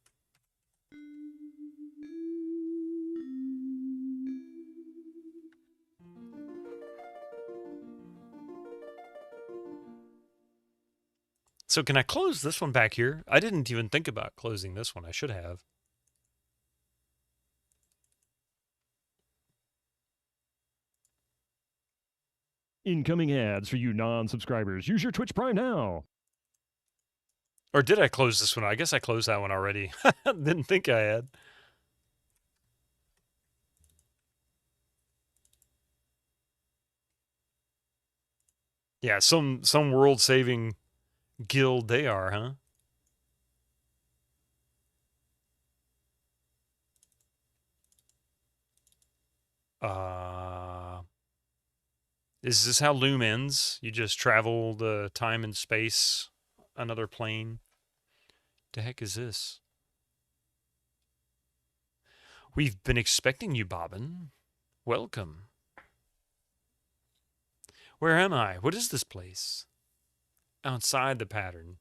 So can I close this one back here? I didn't even think about closing this one. I should have. Incoming ads for you non-subscribers. Use your Twitch Prime now. Or did I close this one? I guess I closed that one already. Didn't think I had. Yeah, some world-saving guild they are, huh? Is this how Loom ends? You just travel the time and space, another plane? The heck is this? We've been expecting you, Bobbin. Welcome. Where am I? What is this place? Outside the pattern.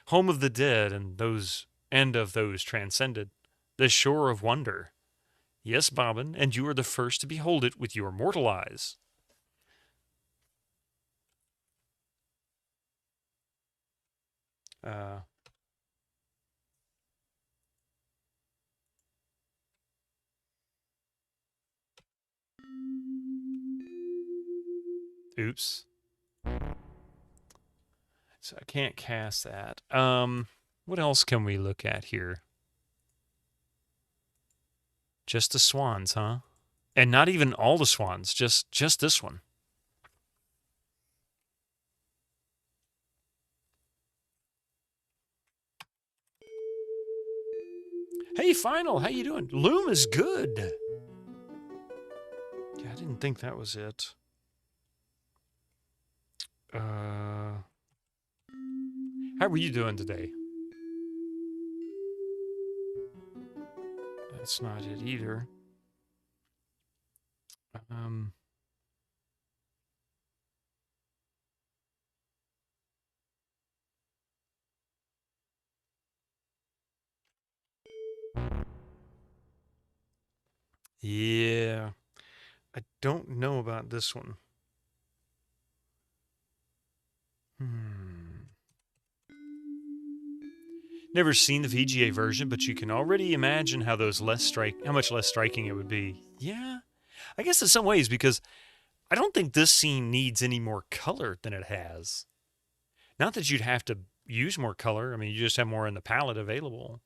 Home of the dead and of those transcended. The shore of wonder. Yes, Bobbin, and you are the first to behold it with your mortal eyes. Oops. So I can't cast that. What else can we look at here? Just the swans, huh? And not even all the swans, just this one. Hey, Final, how you doing? Loom is good. Yeah, I didn't think that was it. How were you doing today? That's not it either. Yeah. I don't know about this one. Never seen the VGA version, but you can already imagine how much less striking it would be. Yeah, I guess in some ways, because I don't think this scene needs any more color than it has. Not that you'd have to use more color. I mean, you just have more in the palette available.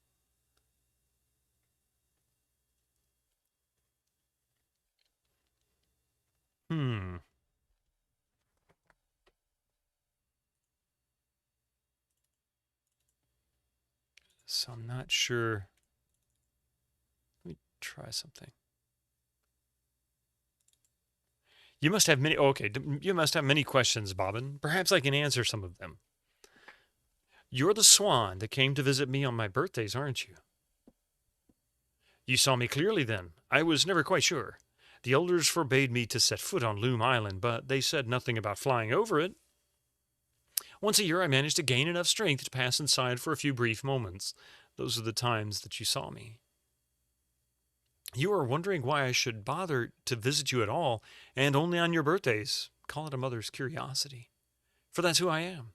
So I'm not sure. Let me try something. You must have many. Oh, okay, you must have many questions, Bobbin. Perhaps I can answer some of them. You're the swan that came to visit me on my birthdays, aren't you? You saw me clearly then. I was never quite sure. The elders forbade me to set foot on Loom Island, but they said nothing about flying over it. Once a year I managed to gain enough strength to pass inside for a few brief moments. Those are the times that you saw me. You are wondering why I should bother to visit you at all, and only on your birthdays. Call it a mother's curiosity. For that's who I am.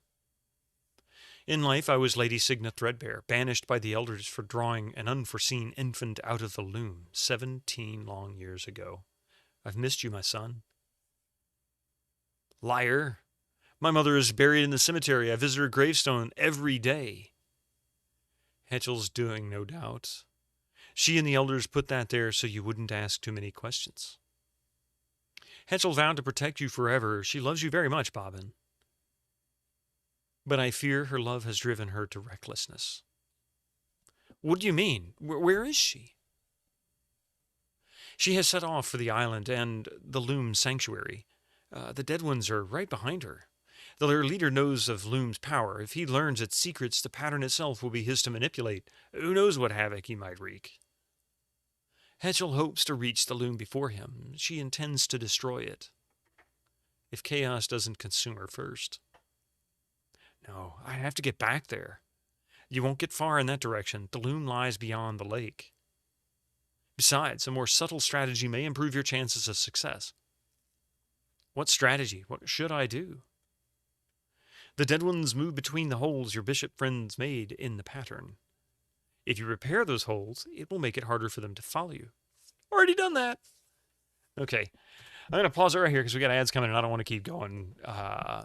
In life I was Lady Signa Threadbare, banished by the elders for drawing an unforeseen infant out of the loom 17 long years ago. I've missed you, my son. Liar. My mother is buried in the cemetery. I visit her gravestone every day. Hetchel's doing, no doubt. She and the elders put that there so you wouldn't ask too many questions. Hetchel vowed to protect you forever. She loves you very much, Bobbin. But I fear her love has driven her to recklessness. What do you mean? Where is she? She has set off for the island and the Loom Sanctuary. The dead ones are right behind her. Their leader knows of Loom's power. If he learns its secrets, the pattern itself will be his to manipulate. Who knows what havoc he might wreak? Hetchel hopes to reach the Loom before him. She intends to destroy it. If chaos doesn't consume her first. No, I have to get back there. You won't get far in that direction. The Loom lies beyond the lake. Besides, a more subtle strategy may improve your chances of success. What strategy? What should I do? The dead ones move between the holes your bishop friends made in the pattern. If you repair those holes, it will make it harder for them to follow you. Already done that. Okay. I'm going to pause it right here because we got ads coming and I don't want to keep going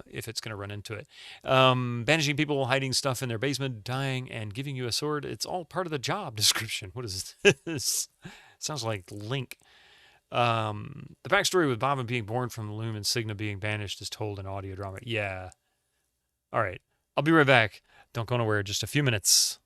if it's going to run into it. Banishing people, hiding stuff in their basement, dying, and giving you a sword. It's all part of the job description. What is this? Sounds like Link. The backstory with Bobbin being born from the Loom and Signa being banished is told in audio drama. Yeah. All right. I'll be right back. Don't go nowhere. Just a few minutes.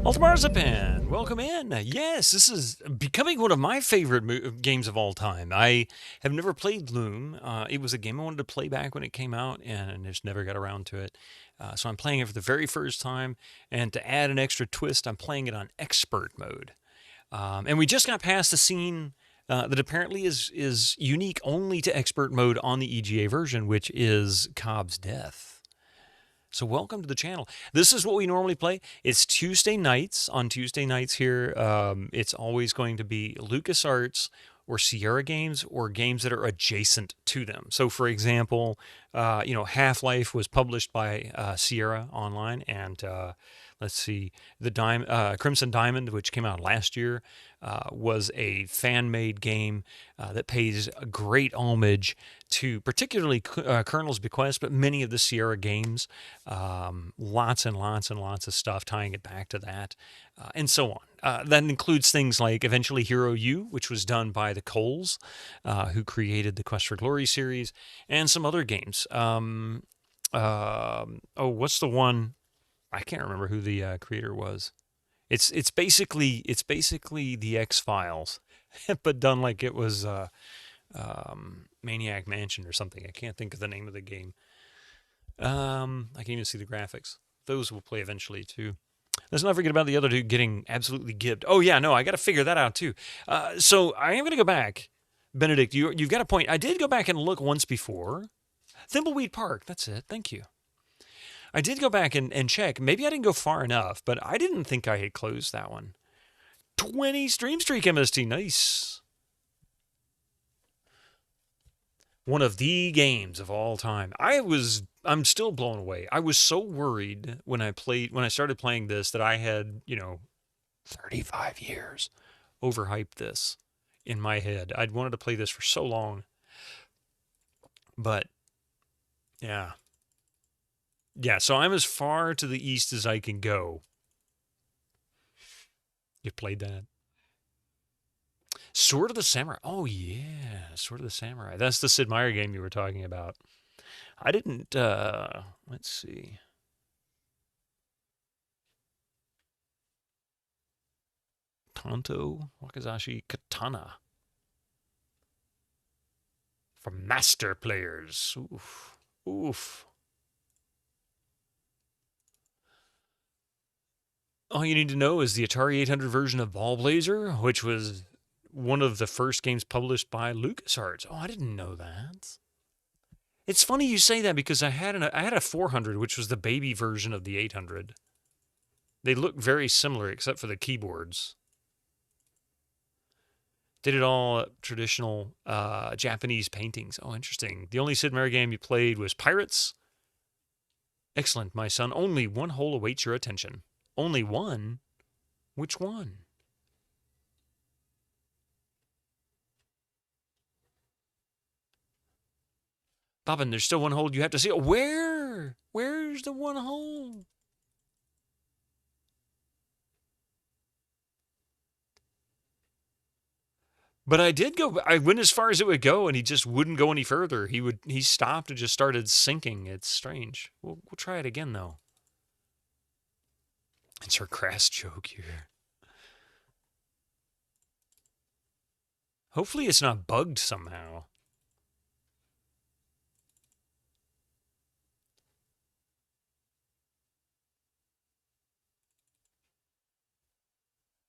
Ultimarzipan, welcome in. Yes, this is becoming one of my favorite games of all time. I have never played Loom. It was a game I wanted to play back when it came out, and just never got around to it. So I'm playing it for the very first time, and to add an extra twist, I'm playing it on expert mode. And we just got past the scene that apparently is unique only to expert mode on the EGA version, which is Cobb's death. So welcome to the channel. This is what we normally play. It's Tuesday nights. On Tuesday nights here, it's always going to be LucasArts or Sierra games or games that are adjacent to them. So for example, Half-Life was published by Sierra Online, and let's see, the Crimson Diamond, which came out last year, was a fan-made game that pays a great homage to particularly Colonel's Bequest, but many of the Sierra games. Lots and lots and lots of stuff tying it back to that, and so on. That includes things like eventually Hero U, which was done by the Coles, who created the Quest for Glory series, and some other games. What's the one? I can't remember who the creator was. It's basically the X-Files, but done like it was Maniac Mansion or something. I can't think of the name of the game. I can't even see the graphics. Those will play eventually too. Let's not forget about the other dude getting absolutely gibbed. Oh yeah, no, I got to figure that out too. So I am going to go back. Benedict, you've got a point. I did go back and look once before. Thimbleweed Park, that's it. Thank you. I did go back and check. Maybe I didn't go far enough, but I didn't think I had closed that one. 20 stream streak MST. Nice. One of the games of all time. I'm still blown away. I was so worried when I started playing this that I had, 35 years overhyped this in my head. I'd wanted to play this for so long. But yeah. Yeah, so I'm as far to the east as I can go. You played that? Sword of the Samurai. Oh, yeah. Sword of the Samurai. That's the Sid Meier game you were talking about. I didn't, let's see. Tanto Wakazashi Katana. For master players. Oof. Oof. All you need to know is the Atari 800 version of Ball Blazer, which was one of the first games published by LucasArts. Oh, I didn't know that. It's funny you say that because I had a 400, which was the baby version of the 800. They look very similar except for the keyboards. Did it all traditional Japanese paintings. Oh, interesting. The only Sid Meier game you played was Pirates. Excellent, my son. Only one hole awaits your attention. Only one? Which one? Bobbin, there's still one hole you have to see. Where? Where's the one hole? But I went as far as it would go, and he just wouldn't go any further. He stopped and just started sinking. It's strange. We'll try it again, though. It's her crass joke here. Hopefully it's not bugged somehow.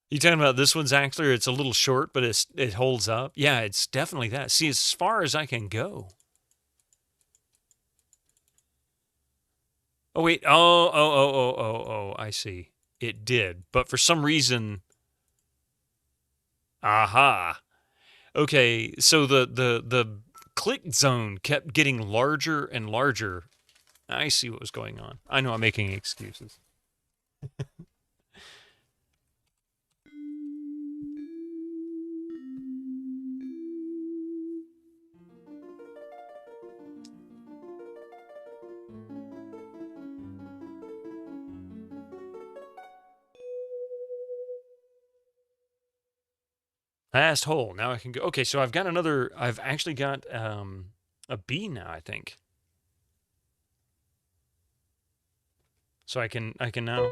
You talking about this one, Zaxler? It's a little short, but it holds up. Yeah, it's definitely that. See, as far as I can go. Oh, wait. Oh, I see. It did. But for some reason... Aha. Okay, so the click zone kept getting larger and larger. I see what was going on. I know I'm making excuses. Last hole. Now I can go. Okay, so I've actually got a B now, I think. So I can now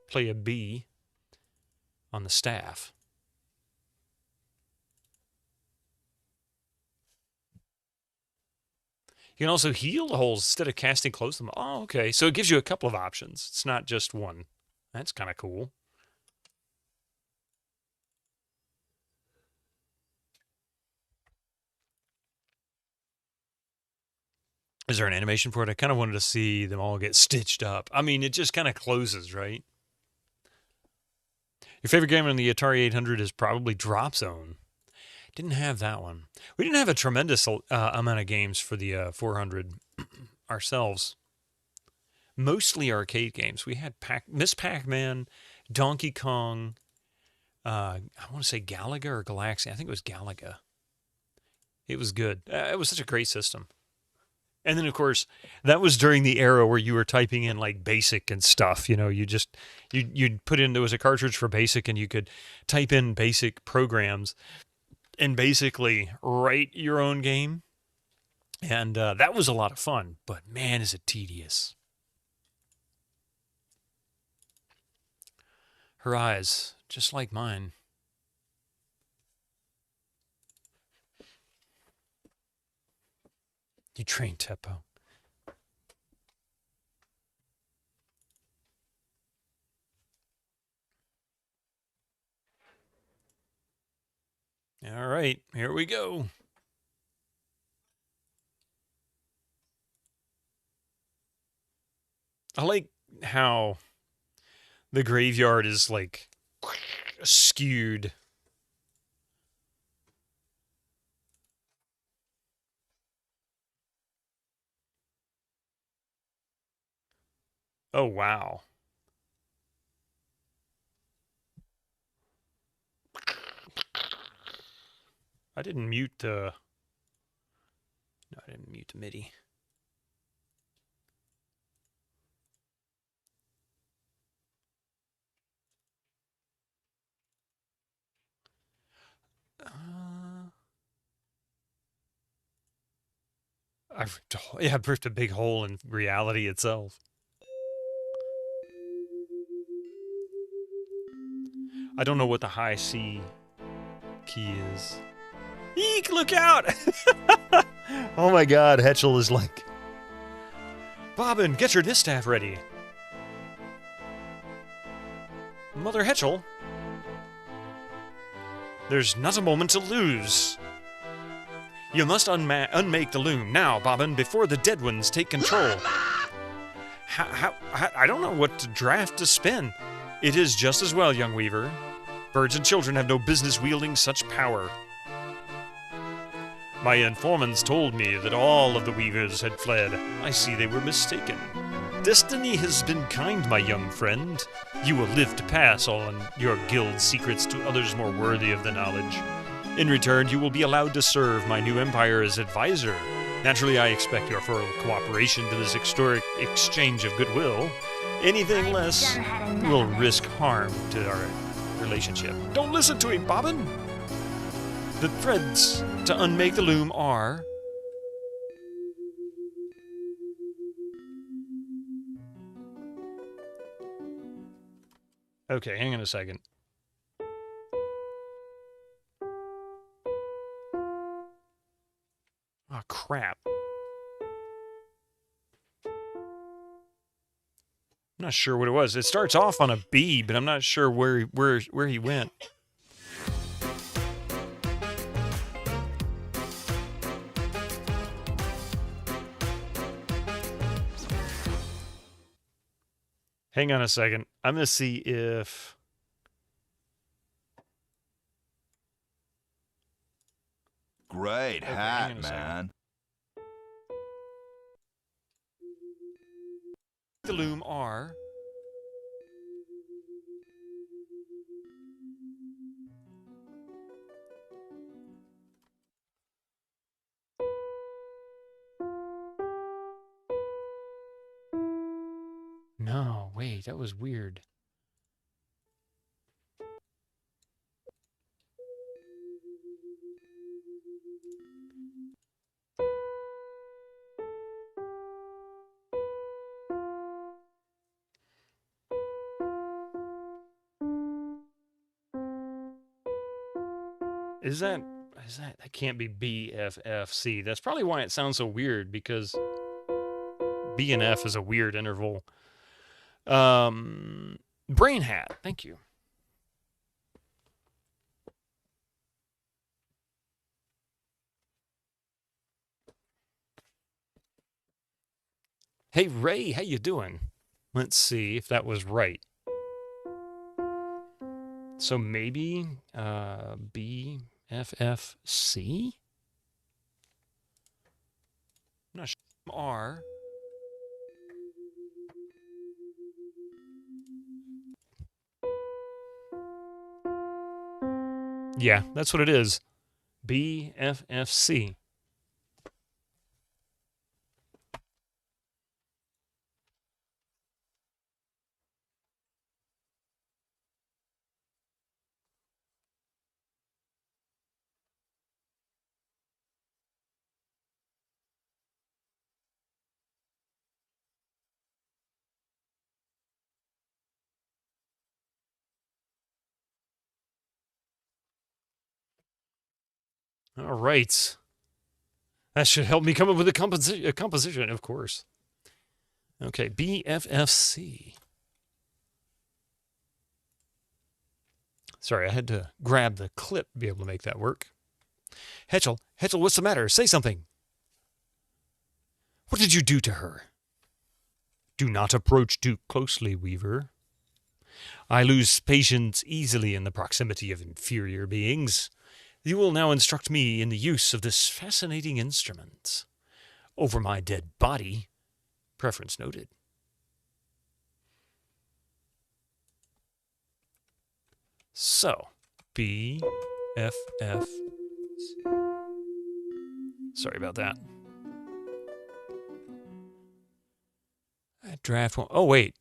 play a B. on the staff. You can also heal the holes instead of casting close them. Oh, okay. So it gives you a couple of options. It's not just one. That's kind of cool. Is there an animation for it? I kind of wanted to see them all get stitched up. I mean, it just kind of closes, right? Your favorite game on the Atari 800 is probably Drop Zone. Didn't have that one. We didn't have a tremendous amount of games for the 400 ourselves. Mostly arcade games. We had Miss Pac-Man, Donkey Kong, I want to say Galaga or Galaxy. I think it was Galaga. It was good. It was such a great system. And then, of course, that was during the era where you were typing in, like, BASIC and stuff. You know, you'd put in, there was a cartridge for BASIC, and you could type in BASIC programs and basically write your own game. And that was a lot of fun, but man, is it tedious. Her eyes, just like mine. You trained Teppo. All right, here we go. I like how the graveyard is like skewed. Oh, wow. I didn't mute the... No, I didn't mute the MIDI. I ripped a big hole in reality itself. I don't know what the high C key is. Eek, look out! Oh my god, Hetchel is like... Bobbin, get your distaff ready. Mother Hetchel? There's not a moment to lose. You must unmake the loom now, Bobbin, before the dead ones take control. I don't know what draft to spin. It is just as well, young Weaver. Birds and children have no business wielding such power. My informants told me that all of the Weavers had fled. I see they were mistaken. Destiny has been kind, my young friend. You will live to pass on your guild secrets to others more worthy of the knowledge. In return, you will be allowed to serve my new empire as advisor. Naturally, I expect your full cooperation to this historic exchange of goodwill. Anything less will risk harm to our relationship. Don't listen to him, Bobbin! The threads to unmake the loom are... Okay, hang on a second. Oh, crap. I'm not sure what it was. It starts off on a B, but I'm not sure where he went. Hang on a second. I'm going to see if... Great hat, man. The loom are... No, wait, that was weird. That can't be BFFC. That's probably why it sounds so weird, because B and F is a weird interval. Brain hat, thank you. Hey Ray, how you doing? Let's see if that was right. So maybe BFFC? I'm not sure. R. Yeah, that's what it is. BFFC. All right. That should help me come up with a composition, of course. Okay, BFFC. Sorry, I had to grab the clip to be able to make that work. Hetchel, what's the matter? Say something. What did you do to her? Do not approach too closely, Weaver. I lose patience easily in the proximity of inferior beings. You will now instruct me in the use of this fascinating instrument. Over my dead body. Preference noted. So, BFF. Sorry about that. Draft one. Oh, wait.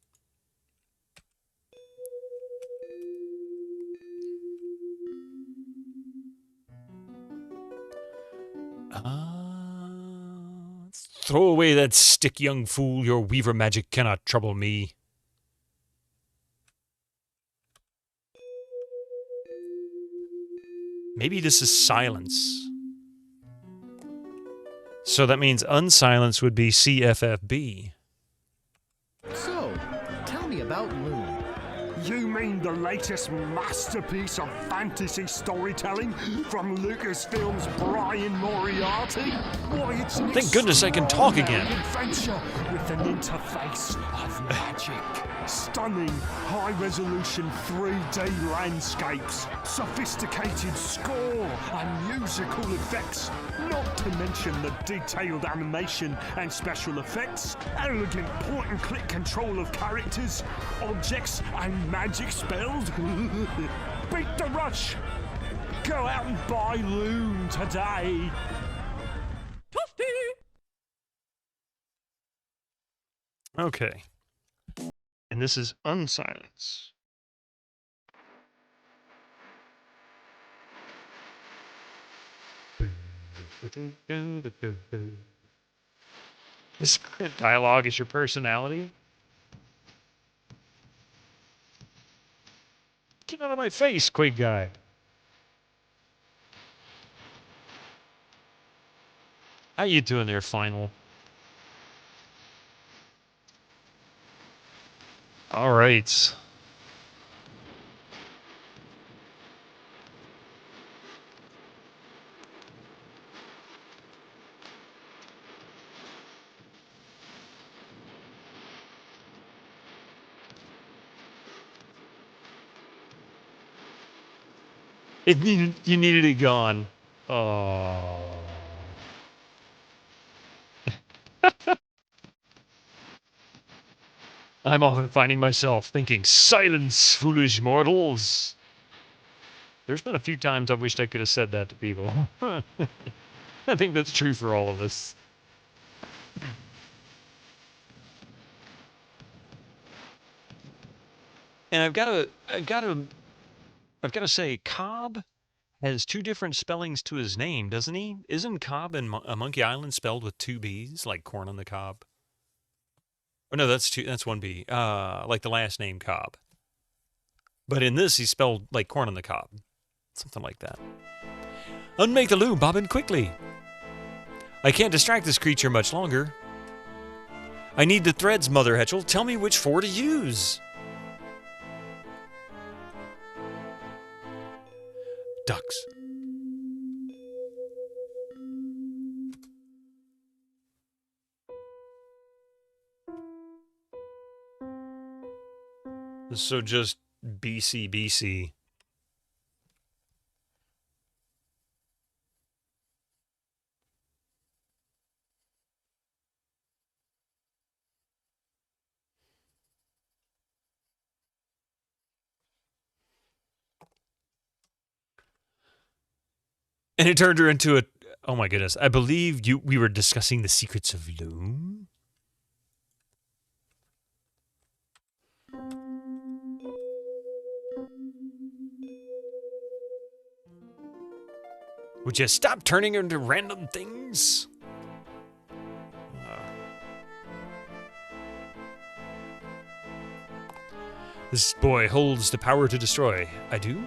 Throw away that stick, young fool. Your weaver magic cannot trouble me. Maybe this is silence. So that means unsilence would be CFFB. So, tell me about Loom. You mean the latest masterpiece of fantasy storytelling from Lucasfilm's Brian Moriarty? Why, it's an Thank goodness I can talk again. Adventure with an interface of magic. Stunning, high-resolution 3D landscapes, sophisticated score and musical effects, not to mention the detailed animation and special effects, elegant point-and-click control of characters, objects and magic spells. Beat the rush! Go out and buy Loom today! Okay. And this is unsilence. This dialogue is your personality? Get out of my face, Quig guy. How you doing there, Final? All right. You needed it gone. Oh. I'm often finding myself thinking, silence, foolish mortals. There's been a few times I wished I could have said that to people. I think that's true for all of us. And I've got to say, Cobb has two different spellings to his name, doesn't he? Isn't Cobb in Monkey Island spelled with two B's, like corn on the cob? Oh no, that's one B. Like the last name Cobb. But in this, he's spelled like corn on the cob, something like that. Unmake the loom, Bobbin, quickly. I can't distract this creature much longer. I need the threads, Mother Hetchel. Tell me which 4 to use. Ducks. So just BC. And it turned her into a... Oh my goodness. I believe we were discussing the secrets of Loom? Would you stop turning her into random things? This boy holds the power to destroy. I do?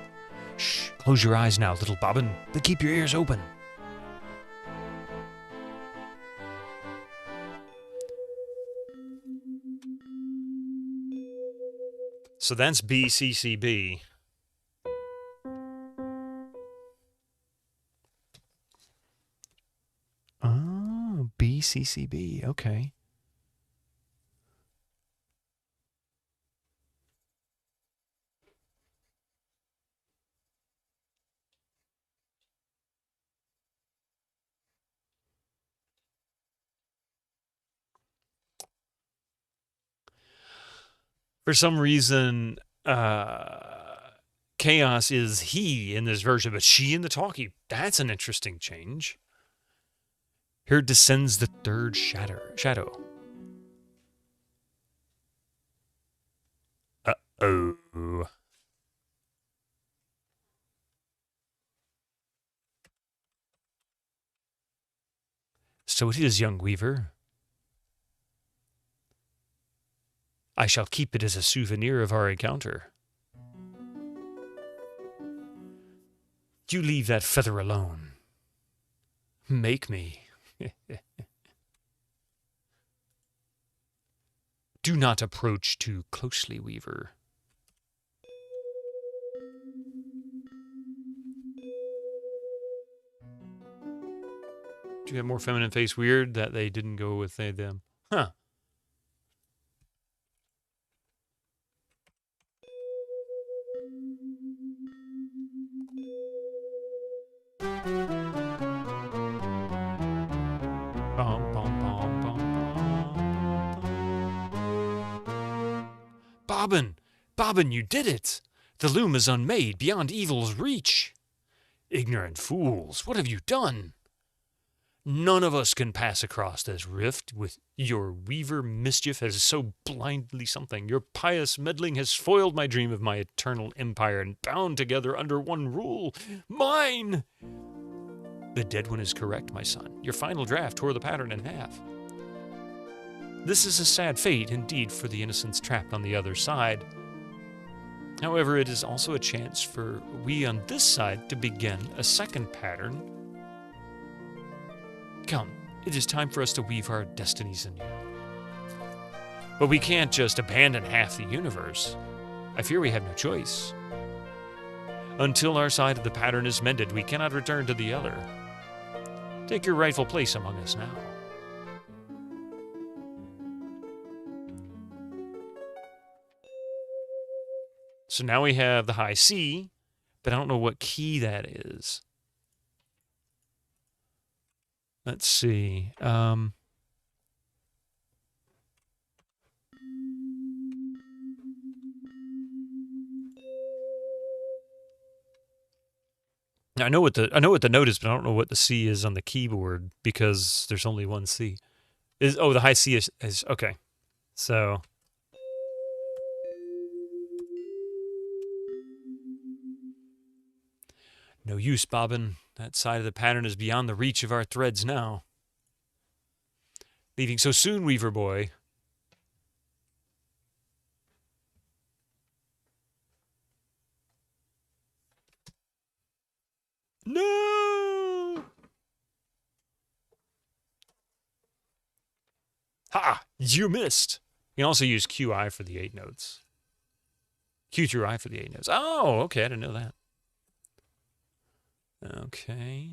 Shh. Close your eyes now, little Bobbin, but keep your ears open. So that's BCCB. Oh, BCCB. Okay. For some reason, Chaos is he in this version, but she in the talkie. That's an interesting change. Here descends the third shadow. Uh-oh. So it is, young Weaver. I shall keep it as a souvenir of our encounter. You leave that feather alone. Make me. Do not approach too closely, Weaver. Do you have more feminine face weird that they didn't go with they, them? Huh. Bobbin, you did it! The loom is unmade, beyond evil's reach. Ignorant fools, what have you done? None of us can pass across this rift with your weaver mischief has so blindly something. Your pious meddling has foiled my dream of my eternal empire and bound together under one rule. Mine! The dead one is correct, my son. Your final draft tore the pattern in half. This is a sad fate indeed for the innocents trapped on the other side. However, it is also a chance for we on this side to begin a second pattern. Come, it is time for us to weave our destinies anew. But we can't just abandon half the universe. I fear we have no choice. Until our side of the pattern is mended, we cannot return to the other. Take your rightful place among us now. So now we have the high C, but I don't know what key that is. Let's see. I know what the note is, but I don't know what the C is on the keyboard because there's only one C. The high C is okay. So no use, Bobbin. That side of the pattern is beyond the reach of our threads now. Leaving so soon, Weaver boy. No! Ha! You missed. You can also use QI for the 8 notes. Q through I for the 8 notes. Oh, okay. I didn't know that. Okay.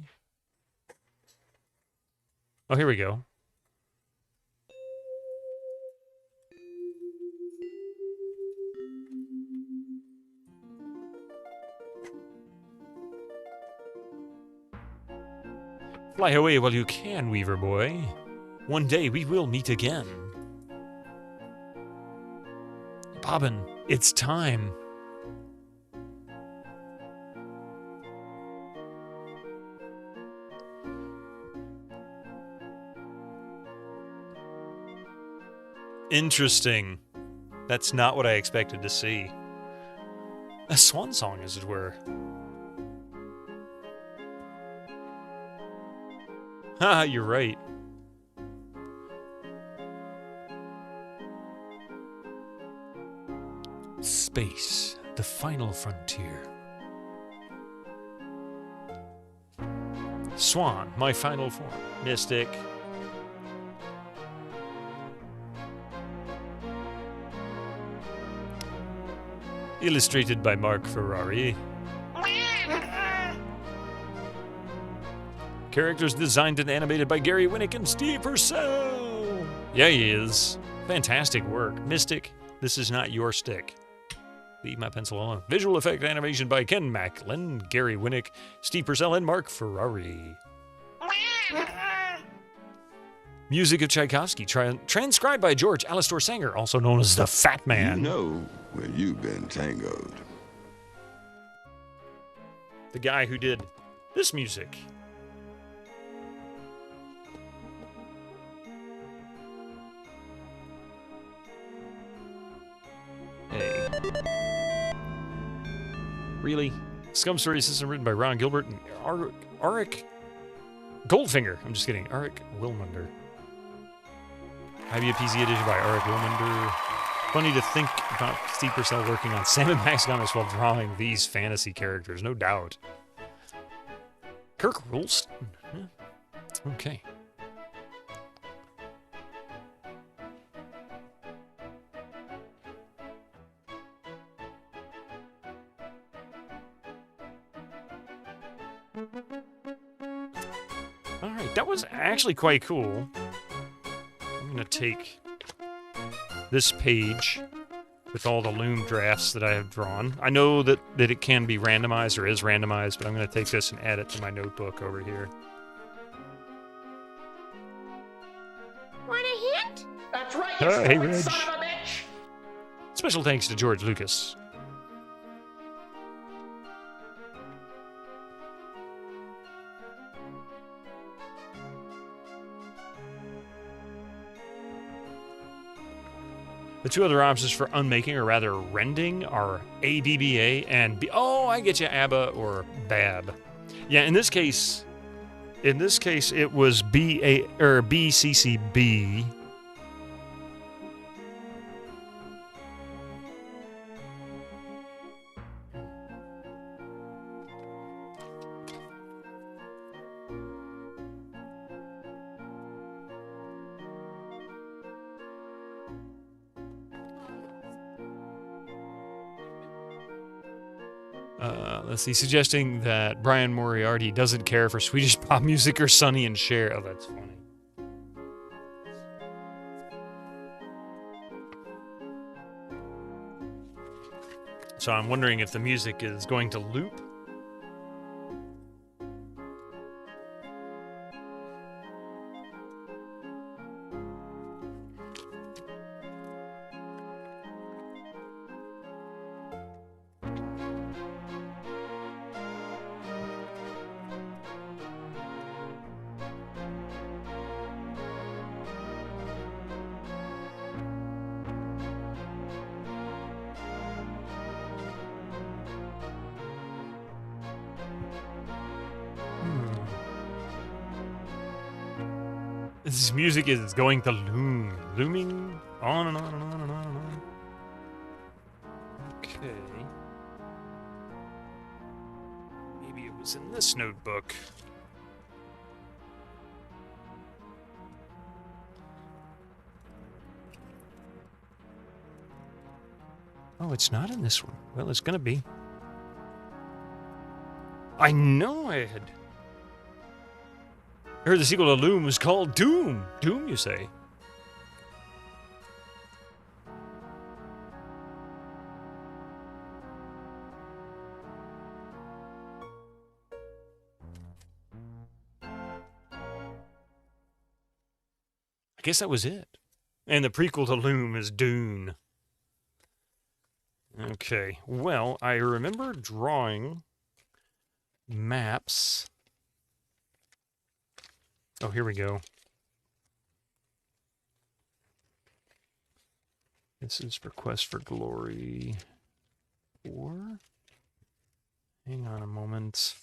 Oh, here we go. Fly away while you can, Weaver boy. One day we will meet again. Bobbin, it's time. Interesting. That's not what I expected to see. A swan song, as it were. Haha, you're right. Space, the final frontier. Swan, my final form. Mystic. Illustrated by Mark Ferrari. Characters designed and animated by Gary Winnick and Steve Purcell. Yeah, he is. Fantastic work. Mystic, this is not your stick. Leave my pencil alone. Visual effect animation by Ken Macklin, Gary Winnick, Steve Purcell, and Mark Ferrari. Music of Tchaikovsky, transcribed by George Alastor Sanger, also known as the Fat Man. You know where you've been tangoed. The guy who did this music. Hey. Really? Scum Story System written by Ron Gilbert and Arik Goldfinger. I'm just kidding. Arik Wilmunder. IBA-PC edition by Arik Wilmunder. Funny to think about Steve Purcell working on Sam and Max comics while drawing these fantasy characters, no doubt. Kirk Rulston. Yeah. Okay. Alright, that was actually quite cool. I'm going to take this page with all the Loom drafts that I have drawn. I know that it can be randomized or is randomized, but I'm going to take this and add it to my notebook over here. Want a hint? That's right, Hey, Reg. son of a bitch! Special thanks to George Lucas. The two other options for unmaking, or rather rending, are ABBA and B. Oh, I get you, ABBA or BAB. Yeah, in this case, it was BCCB. Let's see, suggesting that Brian Moriarty doesn't care for Swedish pop music or Sonny and Cher. Oh, that's funny. So I'm wondering if the music is going to loop. This music is going to loom. Looming on and on and on and on and on. Okay. Maybe it was in this notebook. Oh, it's not in this one. Well, it's gonna be. I know I had. I heard the sequel to Loom was called Doom. Doom, you say? I guess that was it. And the prequel to Loom is Dune. Okay, well, I remember drawing maps. Oh, here we go. This is for Quest for Glory 4. Hang on a moment.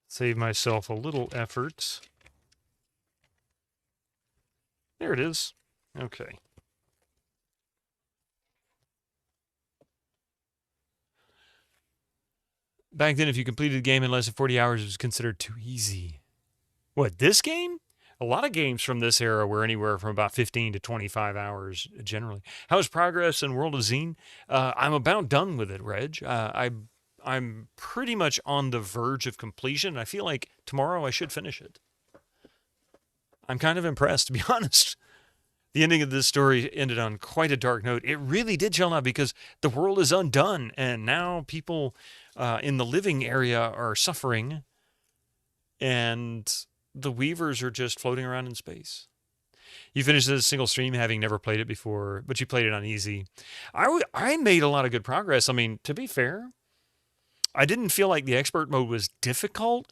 Save myself a little effort. There it is. Okay. Back then, if you completed the game in less than 40 hours, it was considered too easy. What, this game? A lot of games from this era were anywhere from about 15 to 25 hours, generally. How's progress in World of Zine? I'm about done with it, Reg. I'm pretty much on the verge of completion. I feel like tomorrow I should finish it. I'm kind of impressed, to be honest. The ending of this story ended on quite a dark note. It really did, chill out, because the world is undone, and now people in the living area are suffering, and the Weavers are just floating around in space. You finished this single stream, having never played it before, but you played it on easy. I made a lot of good progress. I mean, to be fair, I didn't feel like the expert mode was difficult,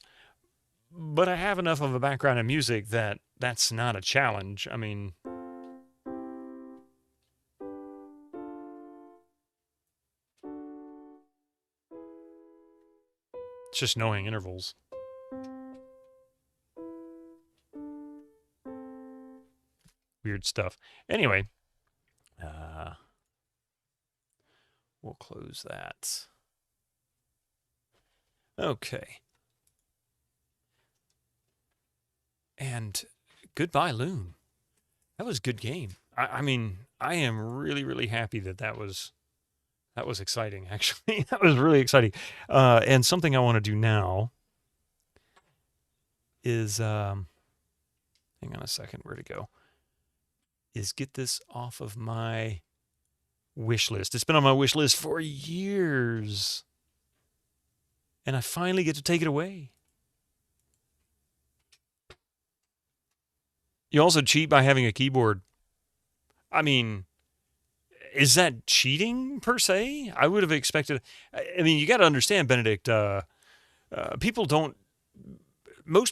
but I have enough of a background in music that that's not a challenge. I mean... It's just knowing intervals. Weird stuff. Anyway, we'll close that. Okay. And goodbye, Loom. That was a good game. I mean, I am really, really happy that was exciting, actually. That was really exciting. And something I want to do now is, hang on a second, where'd it go? Is get this off of my wish list. It's been on my wish list for years. And I finally get to take it away. You also cheat by having a keyboard. I mean... Is that cheating, per se? I would have expected... I mean, you got to understand, Benedict, most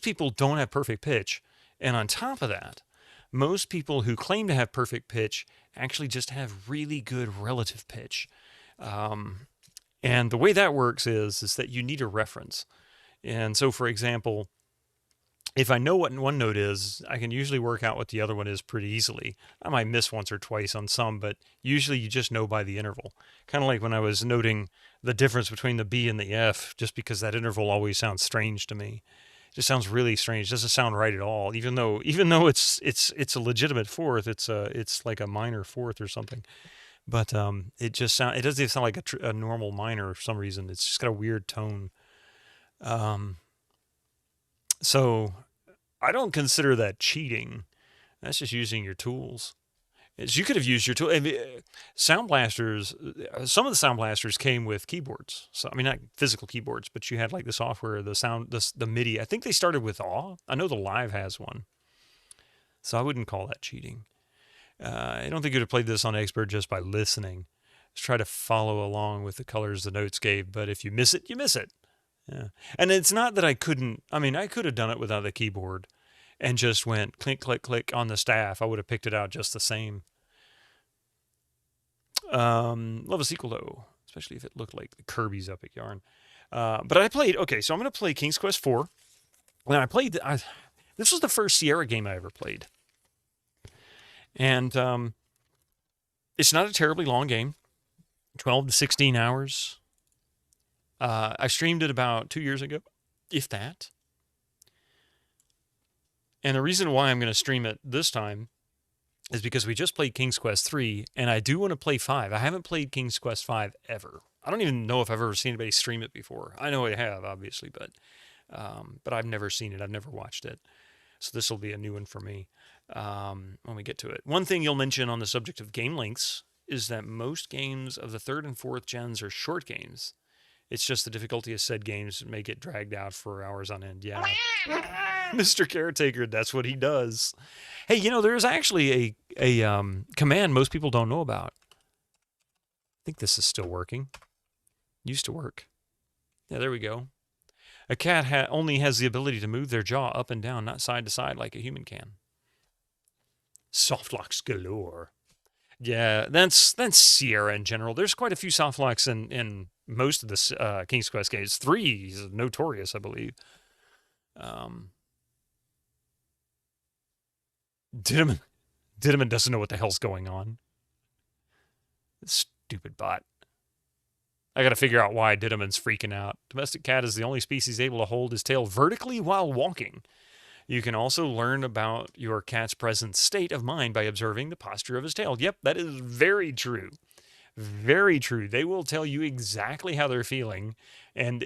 people don't have perfect pitch. And on top of that, most people who claim to have perfect pitch actually just have really good relative pitch. And the way that works is that you need a reference. And so, for example... If I know what one note is, I can usually work out what the other one is pretty easily. I might miss once or twice on some, but usually you just know by the interval. Kind of like when I was noting the difference between the B and the F, just because that interval always sounds strange to me. It just sounds really strange. It doesn't sound right at all. Even though it's a legitimate fourth, it's like a minor fourth or something. But it doesn't even sound like a normal minor for some reason. It's just got a weird tone. So I don't consider that cheating. That's just using your tools. You could have used your tool. Sound blasters, some of the sound blasters came with keyboards. So I mean, not physical keyboards, but you had like the software, the sound, the MIDI. I think they started with AW. I know the Live has one. So I wouldn't call that cheating. I don't think you'd have played this on Expert just by listening. Just try to follow along with the colors the notes gave, but if you miss it, you miss it. Yeah. And it's not that I couldn't, I mean, I could have done it without the keyboard and just went click, click, click on the staff. I would have picked it out just the same. Love a sequel though, especially if it looked like the Kirby's Epic Yarn. But I played, okay, so I'm going to play King's Quest IV. When I played, this was the first Sierra game I ever played. And it's not a terribly long game, 12 to 16 hours. I streamed it about 2 years ago, if that. And the reason why I'm going to stream it this time is because we just played King's Quest 3, and I do want to play 5. I haven't played King's Quest 5 ever. I don't even know if I've ever seen anybody stream it before. I know I have, obviously, but I've never seen it. I've never watched it. So this will be a new one for me when we get to it. One thing you'll mention on the subject of game lengths is that most games of the 3rd and 4th gens are short games. It's just the difficulty of said games may get dragged out for hours on end. Yeah. Mr. Caretaker, that's what he does. Hey, you know, there's actually a command most people don't know about. I think this is still working. Used to work. Yeah, there we go. A cat only has the ability to move their jaw up and down, not side to side like a human can. Softlocks galore. Yeah, that's Sierra in general. There's quite a few softlocks in most of the King's Quest games. 3 is notorious, I believe. Dittaman doesn't know what the hell's going on. Stupid bot. I gotta figure out why Dittaman's freaking out. Domestic cat is the only species able to hold his tail vertically while walking. You can also learn about your cat's present state of mind by observing the posture of his tail. Yep, that is very true. Very true. They will tell you exactly how they're feeling, and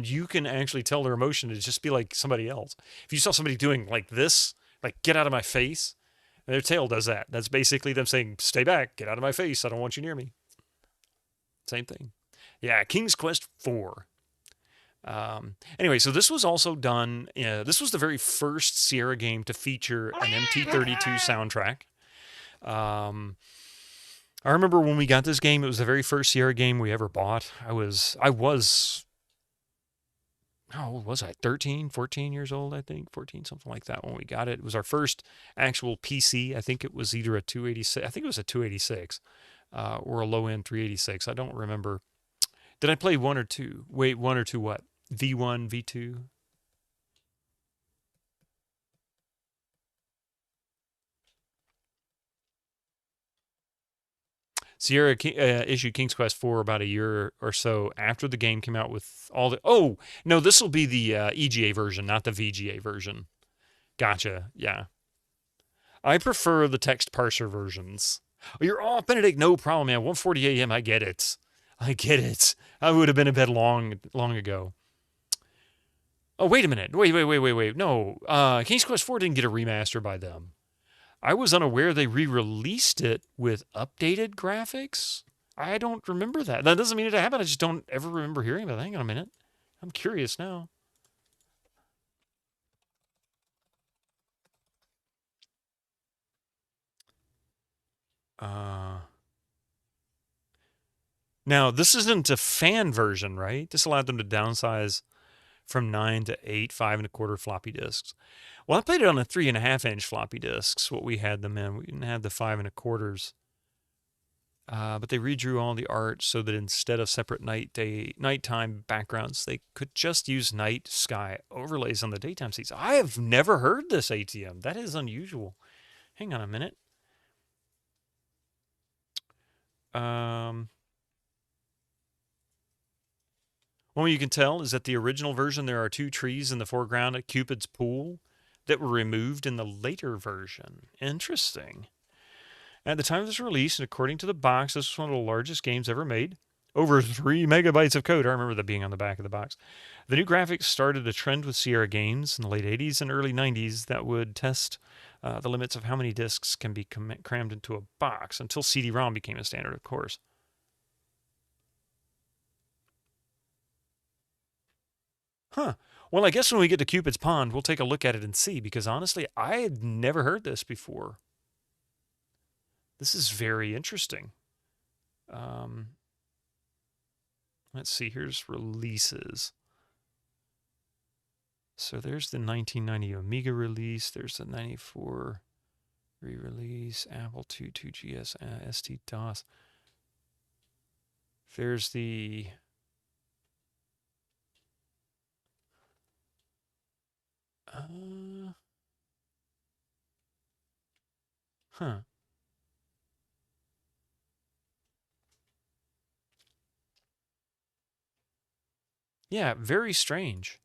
you can actually tell their emotion to just be like somebody else. If you saw somebody doing like this, like get out of my face, their tail does that. That's basically them saying, stay back, get out of my face, I don't want you near me. Same thing. Yeah, King's Quest 4. Anyway, so this was also done, this was the very first Sierra game to feature an MT32 soundtrack. I remember when we got this game, it was the very first Sierra game we ever bought. I was, how old was I? 13, 14 years old, I think. 14, something like that when we got it. It was our first actual PC. I think it was either a 286, I think it was a 286 or a low-end 386. I don't remember. Did I play 1 or 2? Wait, 1 or 2 what? V1, V2? Sierra issued King's Quest 4 about a year or so after the game came out with all the... Oh, no, this will be the EGA version, not the VGA version. Gotcha, yeah. I prefer the text parser versions. Oh, you're off, Benedict. No problem, man. 1:40 a.m. I get it. I get it. I would have been in bed long ago. Oh, wait a minute. Wait. No, King's Quest 4 didn't get a remaster by them. I was unaware they re-released it with updated graphics. I don't remember that. That doesn't mean it happened. I just don't ever remember hearing about it. Hang on a minute. I'm curious now. Now, this isn't a fan version, right? This allowed them to downsize from 9 to 8 5.25 floppy disks. Well, I played it on a 3.5-inch floppy disks, what we had them in. We didn't have the 5.25s. But they redrew all the art so that instead of separate nighttime backgrounds, they could just use night sky overlays on the daytime scenes. I have never heard this ATM. That is unusual. Hang on a minute. What you can tell is that the original version, there are 2 trees in the foreground at Cupid's pool that were removed in the later version. Interesting. At the time of this release, and according to the box, this was one of the largest games ever made. Over 3 megabytes of code. I remember that being on the back of the box. The new graphics started a trend with Sierra games in the late 80s and early 90s that would test the limits of how many discs can be crammed into a box until CD-ROM became a standard, of course. Huh. Well, I guess when we get to Cupid's Pond, we'll take a look at it and see, because honestly, I had never heard this before. This is very interesting. Let's see, here's releases. So there's the 1990 Amiga release. There's the 94 re-release, Apple II, 2GS, ST-DOS. There's the... Huh. Yeah, very strange.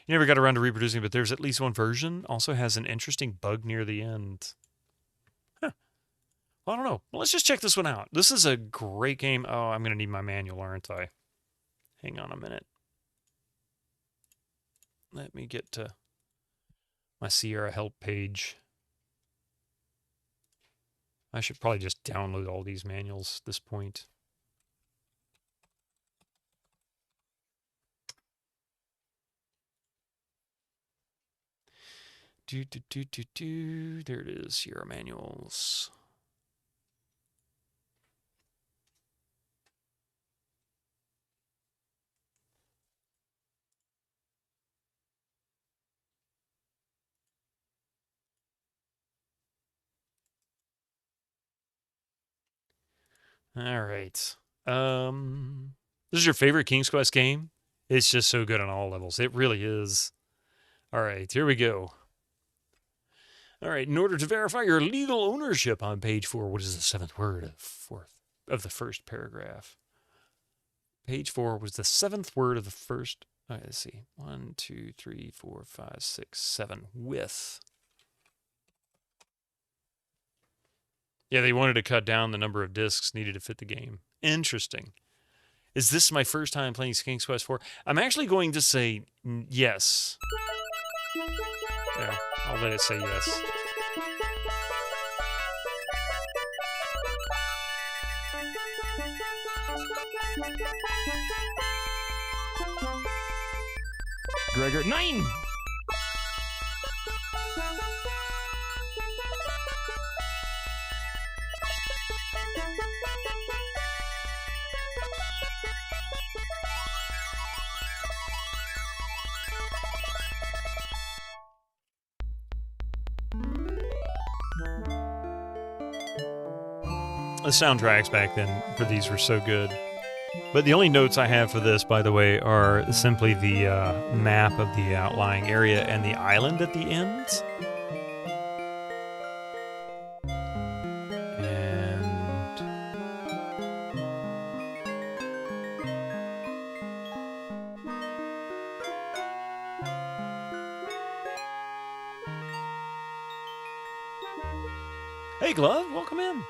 You never got around to reproducing, but there's at least one version. Also has an interesting bug near the end. Huh. Well, I don't know. Well, let's just check this one out. This is a great game. Oh, I'm going to need my manual, aren't I? Hang on a minute. Let me get to my Sierra help page. I should probably just download all these manuals at this point. There it is, Sierra manuals. All right. This is your favorite King's Quest game? It's just so good on all levels. It really is. All right, here we go. All right, in order to verify your legal ownership on page 4, what is the 7th word of the first paragraph? Page 4 was the 7th word of the first. All right, let's see. 1, 2, 3, 4, 5, 6, 7. With. Yeah, they wanted to cut down the number of discs needed to fit the game. Interesting. Is this my first time playing King's Quest 4? I'm actually going to say yes. Yeah, I'll let it say yes. Gregor, 9! The soundtracks back then for these were so good. But the only notes I have for this, by the way, are simply the map of the outlying area and the island at the end. And... Hey, Glove, welcome in.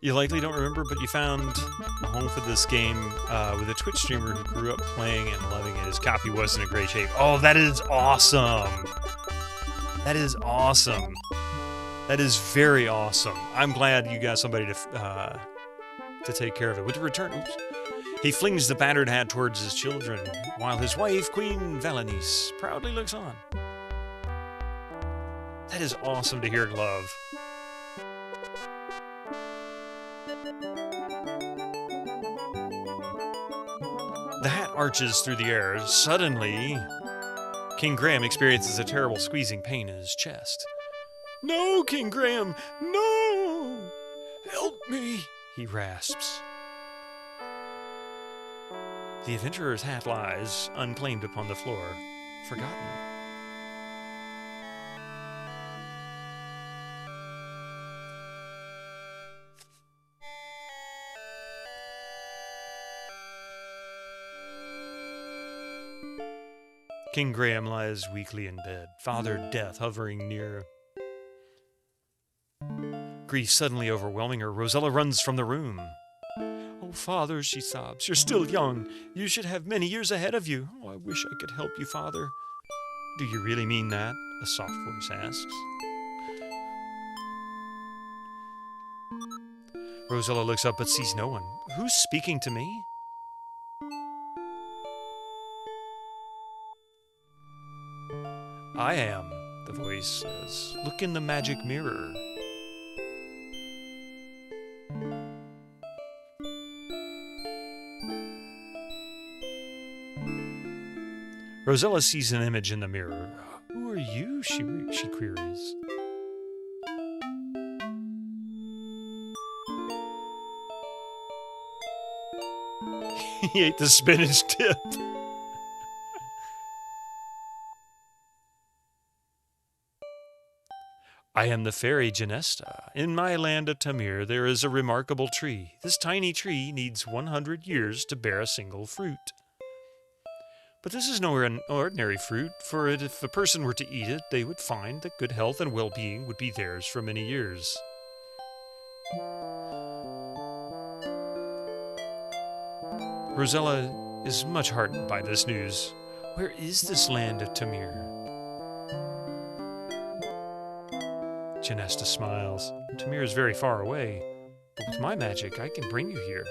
You likely don't remember, but you found a home for this game with a Twitch streamer who grew up playing and loving it. His copy wasn't in great shape. Oh, that is awesome! That is awesome. That is very awesome. I'm glad you got somebody to take care of it. With the return, oops. He flings the battered hat towards his children, while his wife, Queen Valenice, proudly looks on. That is awesome to hear, Glove. The hat arches through the air. Suddenly, King Graham experiences a terrible squeezing pain in his chest. No, King Graham, no! Help me, he rasps. The adventurer's hat lies, unclaimed upon the floor, forgotten. King Graham lies weakly in bed, Father Death hovering near. Grief suddenly overwhelming her, Rosella runs from the room. Oh, Father, she sobs, you're still young. You should have many years ahead of you. Oh, I wish I could help you, Father. Do you really mean that? A soft voice asks. Rosella looks up but sees no one. Who's speaking to me? I am, the voice says. Look in the magic mirror. Rosella sees an image in the mirror. Who are you? She queries. He ate the spinach dip. I am the fairy Genesta. In my land of Tamir, there is a remarkable tree. This tiny tree needs 100 years to bear a single fruit. But this is no ordinary fruit, for if a person were to eat it, they would find that good health and well-being would be theirs for many years. Rosella is much heartened by this news. Where is this land of Tamir? Janesta smiles. Tamir is very far away, but with my magic, I can bring you here.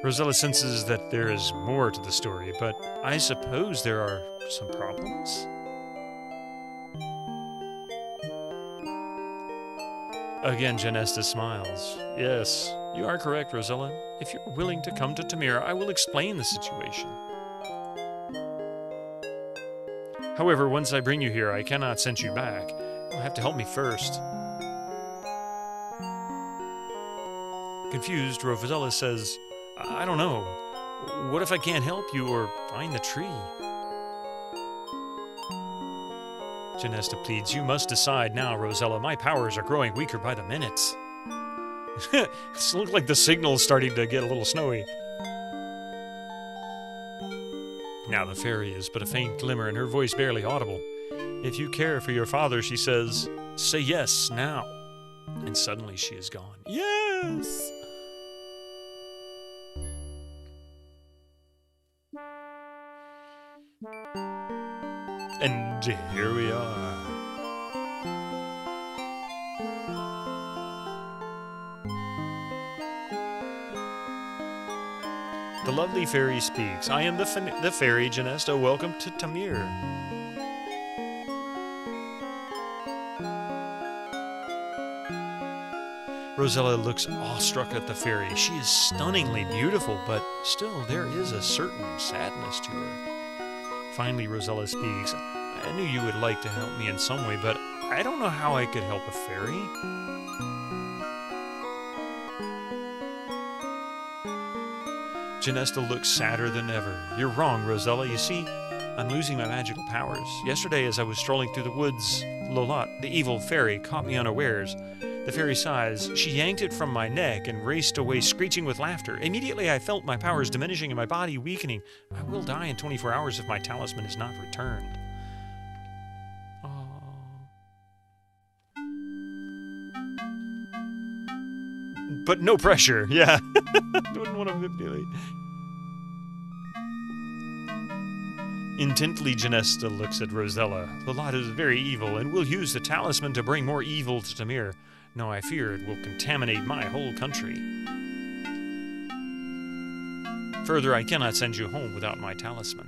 Rosella senses that there is more to the story, but I suppose there are some problems? Again, Janesta smiles. Yes, you are correct, Rosella. If you're willing to come to Tamir, I will explain the situation. However, once I bring you here, I cannot send you back. You'll have to help me first. Confused, Rosella says, I don't know. What if I can't help you or find the tree? Janesta pleads, you must decide now, Rosella. My powers are growing weaker by the minutes. It looks like the signal's starting to get a little snowy. Now the fairy is but a faint glimmer and her voice barely audible. If you care for your father, she says, say yes now. And suddenly she is gone. Yes! And here we are. The lovely fairy speaks. I am the fairy Janesta. Welcome to Tamir. Rosella looks awestruck at the fairy. She is stunningly beautiful, but still there is a certain sadness to her. Finally, Rosella speaks. I knew you would like to help me in some way, but I don't know how I could help a fairy. Janesta looks sadder than ever. You're wrong, Rosella. You see, I'm losing my magical powers. Yesterday, as I was strolling through the woods, Lolat, the evil fairy, caught me unawares. The fairy sighs. She yanked it from my neck and raced away, screeching with laughter. Immediately, I felt my powers diminishing and my body weakening. I will die in 24 hours if my talisman is not returned. Oh. But no pressure. Yeah. Wouldn't want to manipulate. Intently, Janesta looks at Rosella. Lolat is very evil and will use the talisman to bring more evil to Tamir. No, I fear it will contaminate my whole country. Further, I cannot send you home without my talisman.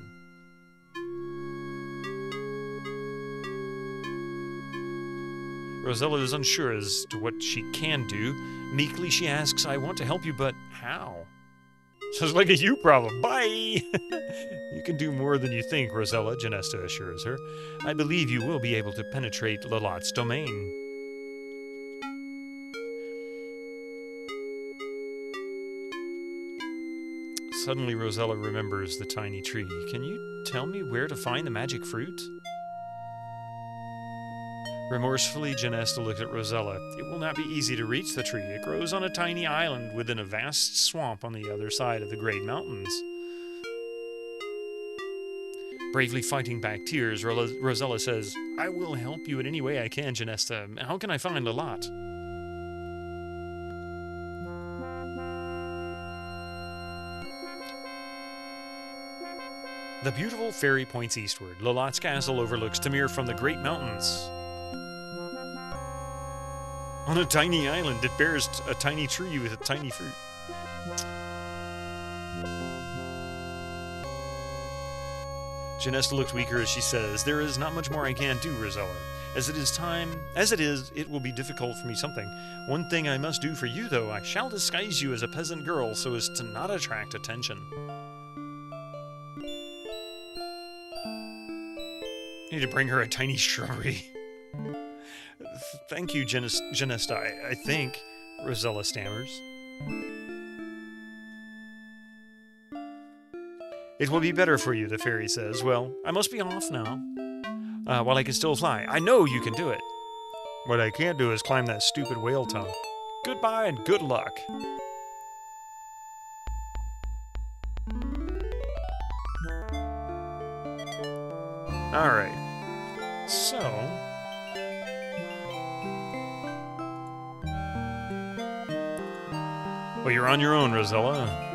Rosella is unsure as to what she can do. Meekly, she asks, I want to help you, but how? Sounds like a you problem. Bye! You can do more than you think, Rosella, Janesta assures her. I believe you will be able to penetrate Lolat's domain. Suddenly, Rosella remembers the tiny tree. Can you tell me where to find the magic fruit? Remorsefully, Janesta looks at Rosella. It will not be easy to reach the tree. It grows on a tiny island within a vast swamp on the other side of the Great Mountains. Bravely fighting back tears, Rosella says, I will help you in any way I can, Janesta. How can I find Lolat? The beautiful fairy points eastward. Lolat's castle overlooks Tamir from the Great Mountains. On a tiny island, it bears a tiny tree with a tiny fruit. Janesta looks weaker as she says, there is not much more I can do, Rosella. As it is, it will be difficult for me something. One thing I must do for you, though, I shall disguise you as a peasant girl so as to not attract attention. I need to bring her a tiny shrubbery. Thank you, Janesta, I think, Rosella stammers. It will be better for you, the fairy says. Well, I must be off now. While I can still fly. I know you can do it. What I can't do is climb that stupid whale tongue. Goodbye and good luck. All right. So. Well, you're on your own, Rosella.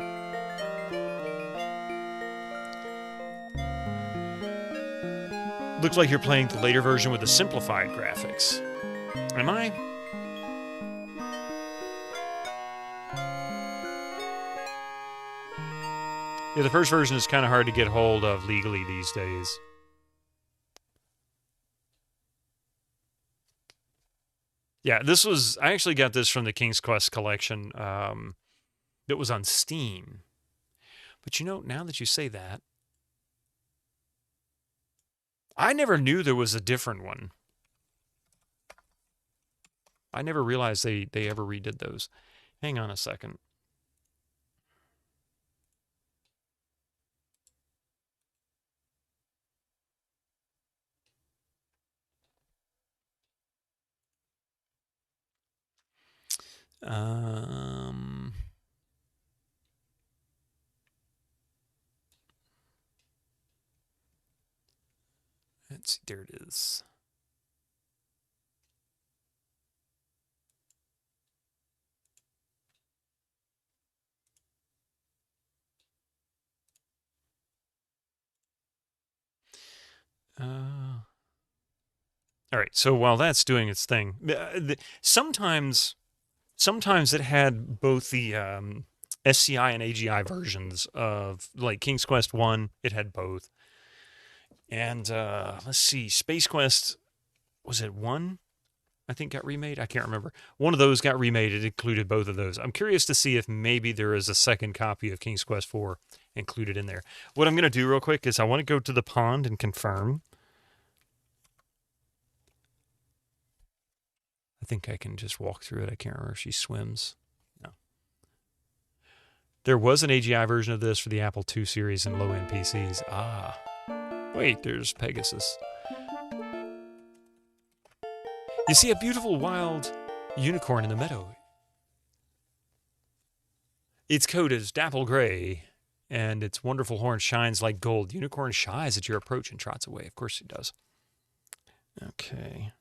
Looks like you're playing the later version with the simplified graphics. Am I? Yeah, the first version is kind of hard to get hold of legally these days. Yeah, I actually got this from the King's Quest collection that was on Steam. But you know, now that you say that, I never knew there was a different one. I never realized they ever redid those. Hang on a second. Let's see, there it is. All right, so while that's doing its thing, sometimes it had both the SCI and AGI versions of, like, King's Quest 1, it had both. And let's see, Space Quest, was it 1? I think got remade. I can't remember. One of those got remade. It included both of those. I'm curious to see if maybe there is a second copy of King's Quest 4 included in there. What I'm going to do real quick is I want to go to the pond and confirm. I think I can just walk through it. I can't remember if she swims. No. There was an AGI version of this for the Apple II series and low-end PCs. Ah. Wait, there's Pegasus. You see a beautiful wild unicorn in the meadow. Its coat is dapple gray, and its wonderful horn shines like gold. The unicorn shies at your approach and trots away. Of course it does. Okay.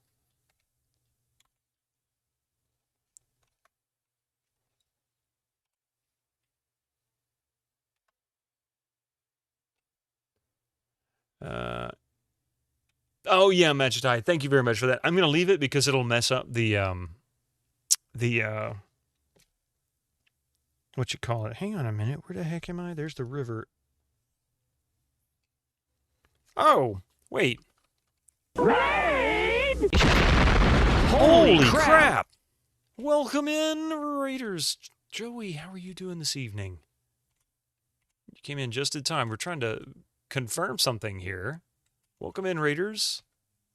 Oh yeah, Magitai. Thank you very much for that. I'm gonna leave it because it'll mess up the what you call it. Hang on a minute. Where the heck am I? There's the river. Oh, wait. Raid! Holy crap! Welcome in, Raiders. Joey, how are you doing this evening? You came in just in time. We're trying to confirm something here. Welcome in, Raiders.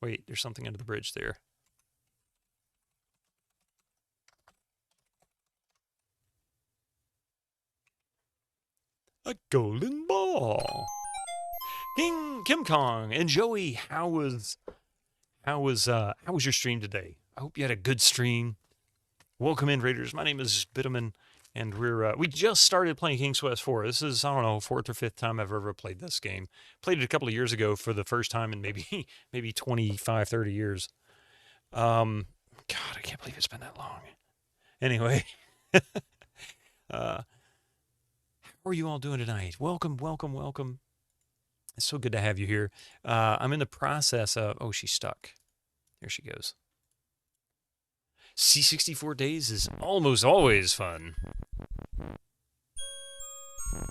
Wait, there's something under the bridge there. A golden ball. Kim Kong and Joey, how was your stream today? I hope you had a good stream. Welcome in, Raiders. My name is Bitterman, and we just started playing King's Quest 4. This is, I don't know, 4th or 5th time I've ever played this game. Played it a couple of years ago for the first time in maybe 25, 30 years. God, I can't believe it's been that long. Anyway, how are you all doing tonight? Welcome, welcome, welcome. It's so good to have you here. I'm in the process of... Oh, she's stuck. There she goes. C64 days is almost always fun.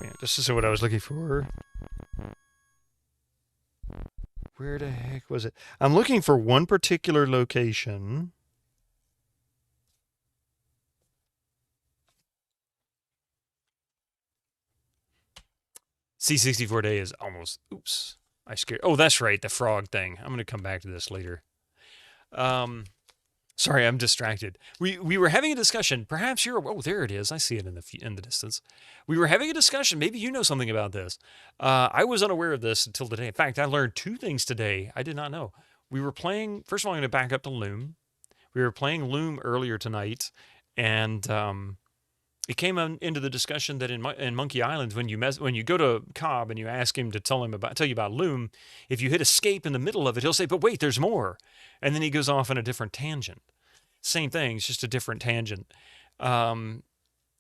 Yeah, this is what I was looking for. Where the heck was it? I'm looking for one particular location. C64 day is almost... Oops. I scared... Oh, that's right. The frog thing. I'm going to come back to this later. Sorry, I'm distracted. We were having a discussion. Perhaps you're... Oh, there it is. I see it in the distance. We were having a discussion. Maybe you know something about this. I was unaware of this until today. In fact, I learned 2 things today I did not know. We were playing... First of all, I'm going to back up to Loom. We were playing Loom earlier tonight, and it came into the discussion that in Monkey Island, when you go to Cobb and you ask him to tell you about Loom, if you hit escape in the middle of it, he'll say, "But wait, there's more," and then he goes off on a different tangent. Same thing, it's just a different tangent,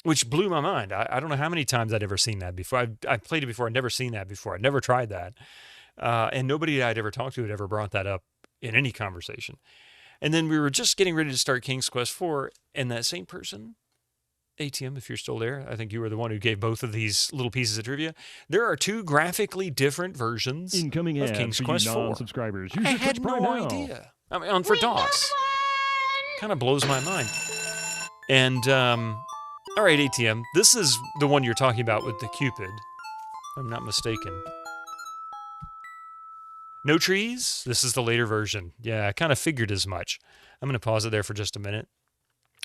which blew my mind. I don't know how many times I'd ever seen that before. I played it before. I'd never seen that before. I'd never tried that, and nobody I'd ever talked to had ever brought that up in any conversation. And then we were just getting ready to start King's Quest IV, and that same person, ATM, if you're still there, I think you were the one who gave both of these little pieces of trivia. There are two graphically different versions Incoming of ads King's for Quest you IV. non-subscribers. Use I your had Twitch no Prime now. idea. I mean, for DOS. Kind of blows my mind. And, all right, ATM, this is the one you're talking about with the Cupid, if I'm not mistaken. No trees? This is the later version. Yeah, I kind of figured as much. I'm going to pause it there for just a minute.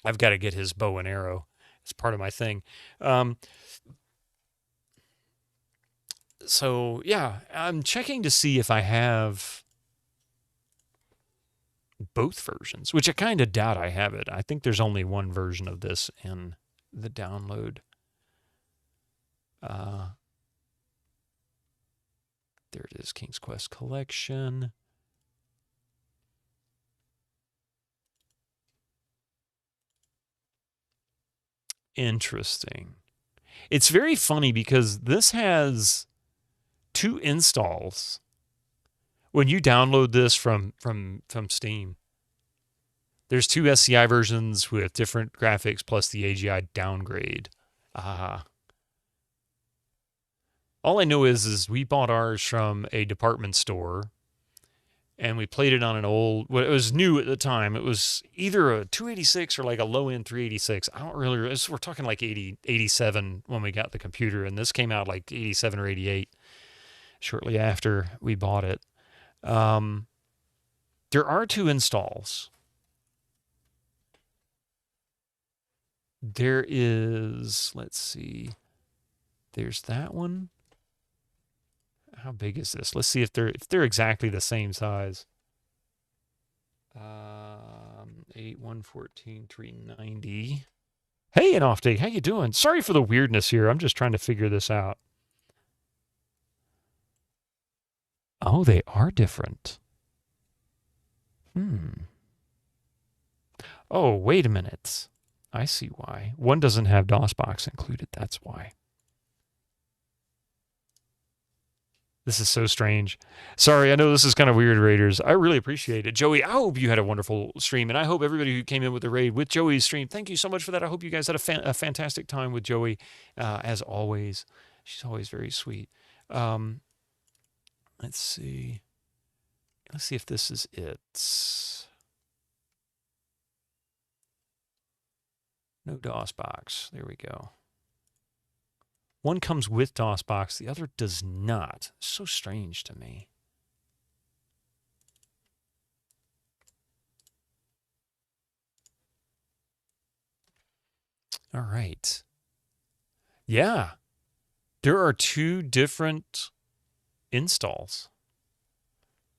I've got to get his bow and arrow. It's part of my thing. So, yeah, I'm checking to see if I have both versions, which I kind of doubt I have it. I think there's only one version of this in the download. There it is, King's Quest Collection. Interesting. It's very funny because this has 2 installs when you download this from Steam. There's 2 SCI versions with different graphics plus the AGI downgrade. All I know is we bought ours from a department store, and we played it on an old, well, it was new at the time. It was either a 286 or like a low-end 386. I don't really, we're talking like 87 when we got the computer, and this came out like 87 or 88 shortly after we bought it. There are 2 installs. There is, let's see, there's that one. How big is this? Let's see if they're exactly the same size. 8, 114, 390. Hey, an off day. How you doing? Sorry for the weirdness here. I'm just trying to figure this out. Oh, they are different. Oh, wait a minute. I see why. One doesn't have DOSBox included. That's why. This is so strange. Sorry, I know this is kind of weird, Raiders. I really appreciate it. Joey, I hope you had a wonderful stream, and I hope everybody who came in with the raid with Joey's stream, thank you so much for that. I hope you guys had a fantastic time with Joey, as always. She's always very sweet. Let's see. Let's see if this is it. No DOSBox. There we go. One comes with DOSBox, the other does not. So strange to me. All right. Yeah. There are 2 different installs.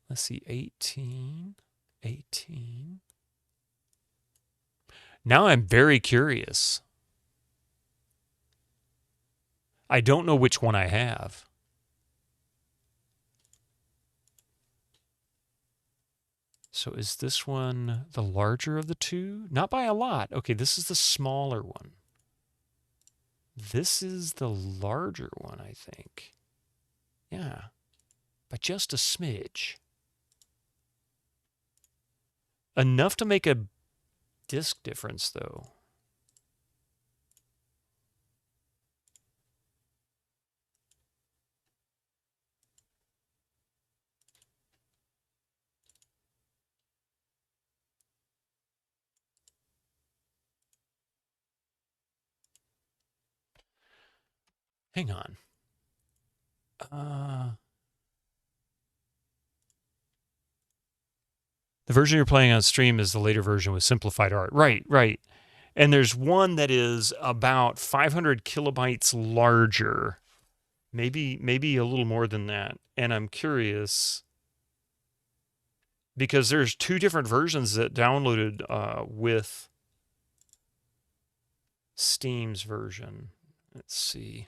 Let's see, 18. Now I'm very curious. I don't know which one I have. So is this one the larger of the 2? Not by a lot. Okay, this is the smaller one. This is the larger one, I think. Yeah, by just a smidge. Enough to make a disc difference, though. Hang on. The version you're playing on stream is the later version with simplified art. Right. And there's one that is about 500 kilobytes larger. Maybe a little more than that. And I'm curious because there's 2 different versions that downloaded with Steam's version. Let's see.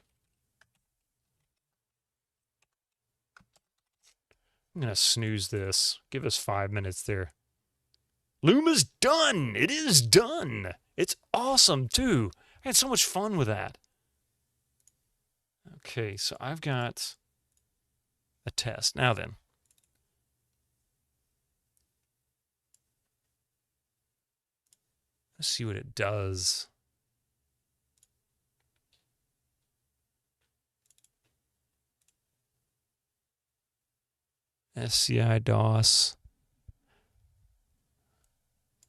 I'm going to snooze this. Give us 5 minutes there. Loom is done. It is done. It's awesome, too. I had so much fun with that. Okay, so I've got a test. Now then. Let's see what it does. SCI DOS.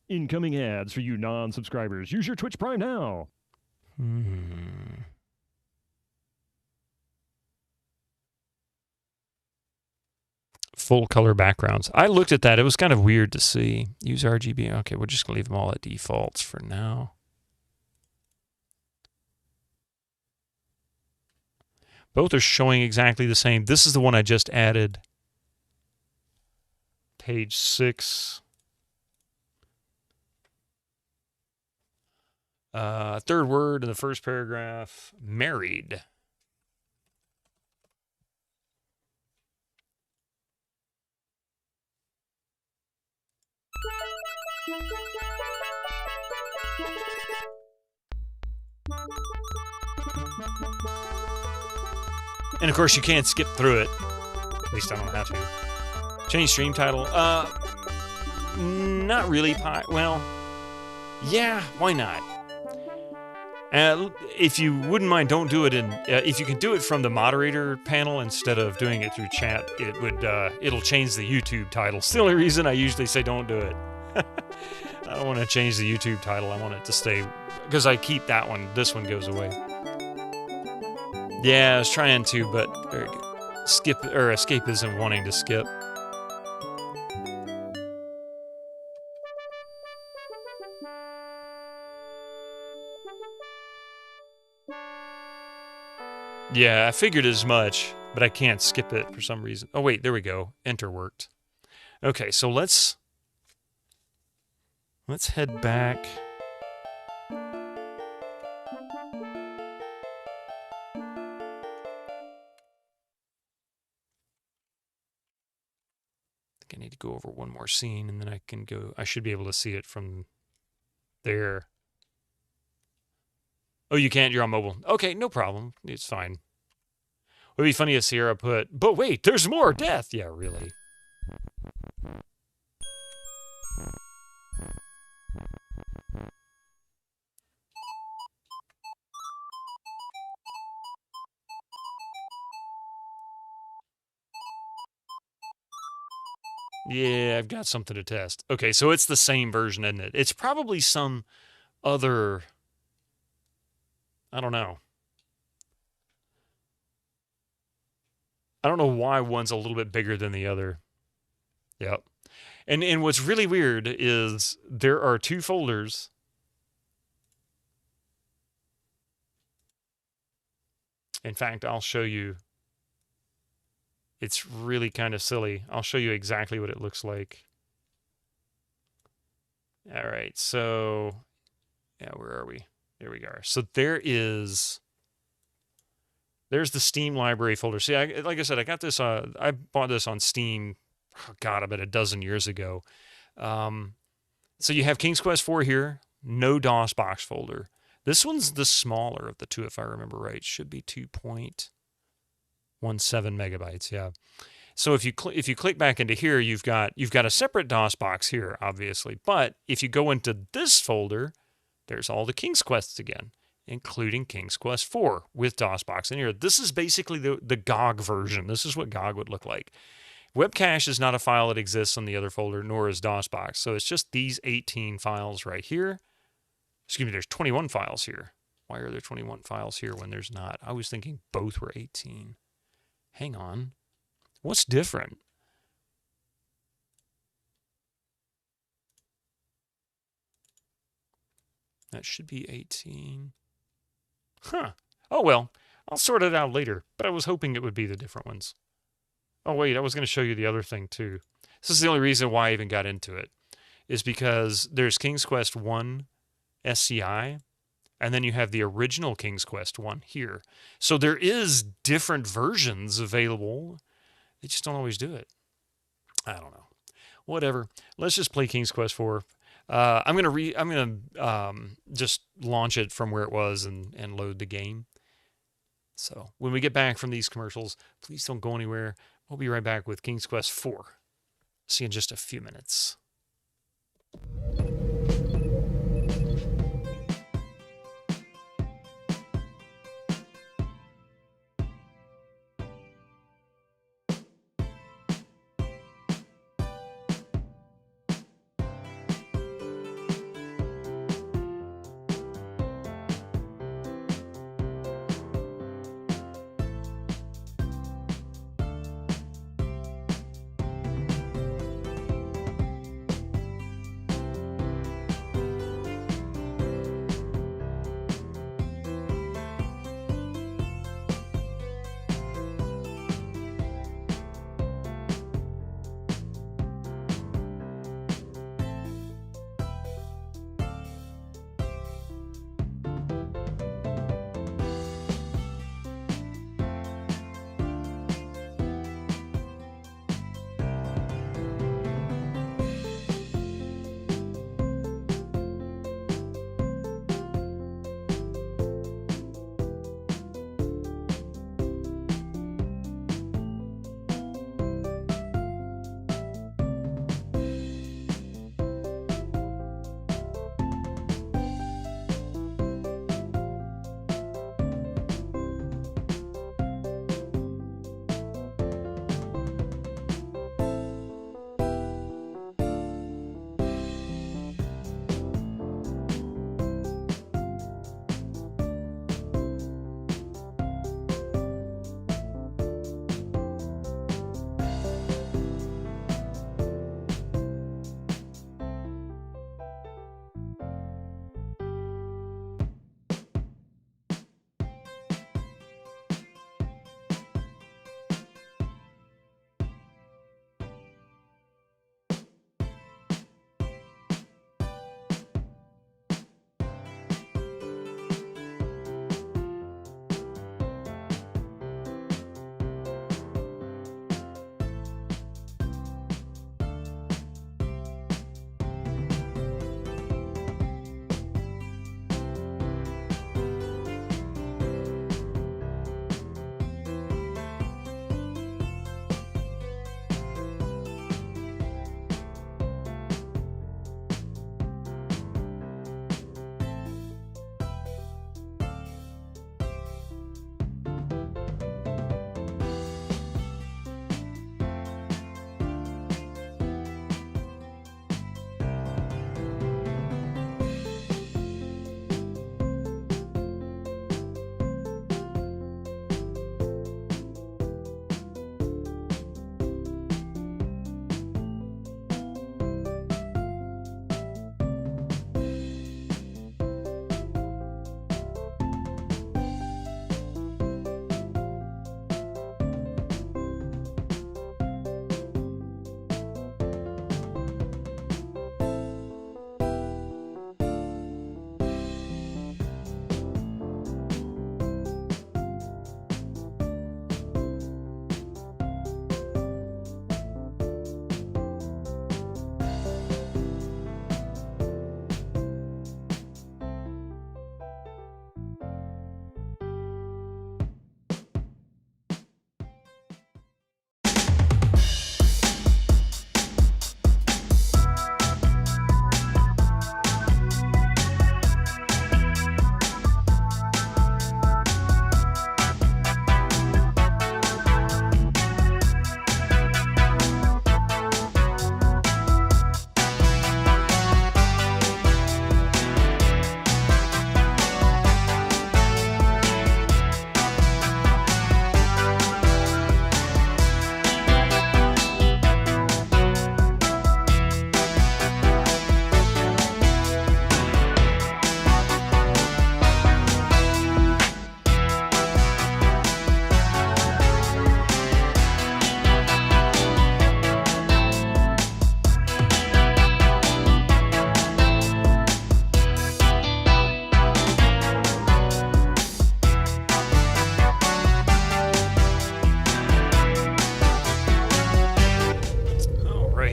Incoming ads for you non-subscribers. Use your Twitch Prime now. Full color backgrounds. I looked at that. It was kind of weird to see. Use RGB. Okay, we're just going to leave them all at defaults for now. Both are showing exactly the same. This is the one I just added. Page 6. Third word in the first paragraph. Married. And of course you can't skip through it. At least I don't have to. Change stream title. Not really. Well, yeah, why not? If you wouldn't mind, don't do it in. If you can do it from the moderator panel instead of doing it through chat, it would. It'll change the YouTube title. It's the only reason I usually say don't do it. I don't want to change the YouTube title. I want it to stay because I keep that one. This one goes away. Yeah, I was trying to, but escape isn't wanting to skip. Yeah, I figured as much, but I can't skip it for some reason. Oh, wait, there we go. Enter worked. Okay, so let's head back. I need to go over one more scene, and then I can go. I should be able to see it from there. Oh, you can't? You're on mobile. Okay, no problem. It's fine. It would be funny if Sierra put, but wait, there's more death. Yeah, really. Yeah, I've got something to test. Okay, so it's the same version, isn't it? It's probably some other... I don't know. I don't know why one's a little bit bigger than the other. Yep. And what's really weird is there are two folders. In fact, I'll show you. It's really kind of silly. I'll show you exactly what it looks like. All right, so yeah, where are we? There we are. So there's the Steam library folder. See, like I said, I got this. I bought this on Steam. Oh God, about a dozen years ago. So you have King's Quest 4 here. No DOS box folder. This one's the smaller of the two, if I remember right. Should be 2.17 megabytes. Yeah. So if you click back into here, you've got a separate DOS box here, obviously. But if you go into this folder, there's all the King's Quests again, including King's Quest 4 with DOS box in here. This is basically the GOG version. This is what GOG would look like. Webcache is not a file that exists on the other folder, nor is DOSBox. So it's just these 18 files right here. Excuse me, there's 21 files here. Why are there 21 files here when there's not? I was thinking both were 18. Hang on. What's different? That should be 18. Huh. Oh, well, I'll sort it out later, but I was hoping it would be the different ones. Oh, wait, I was going to show you the other thing, too. This is the only reason why I even got into it, is because there's King's Quest 1 SCI, And then you have the original King's Quest one here. So there is different versions available. They just don't always do it. I don't know. Whatever. Let's just play King's Quest 4. I'm gonna just launch it from where it was and load the game. So when we get back from these commercials, please don't go anywhere. We'll be right back with King's Quest 4. See you in just a few minutes.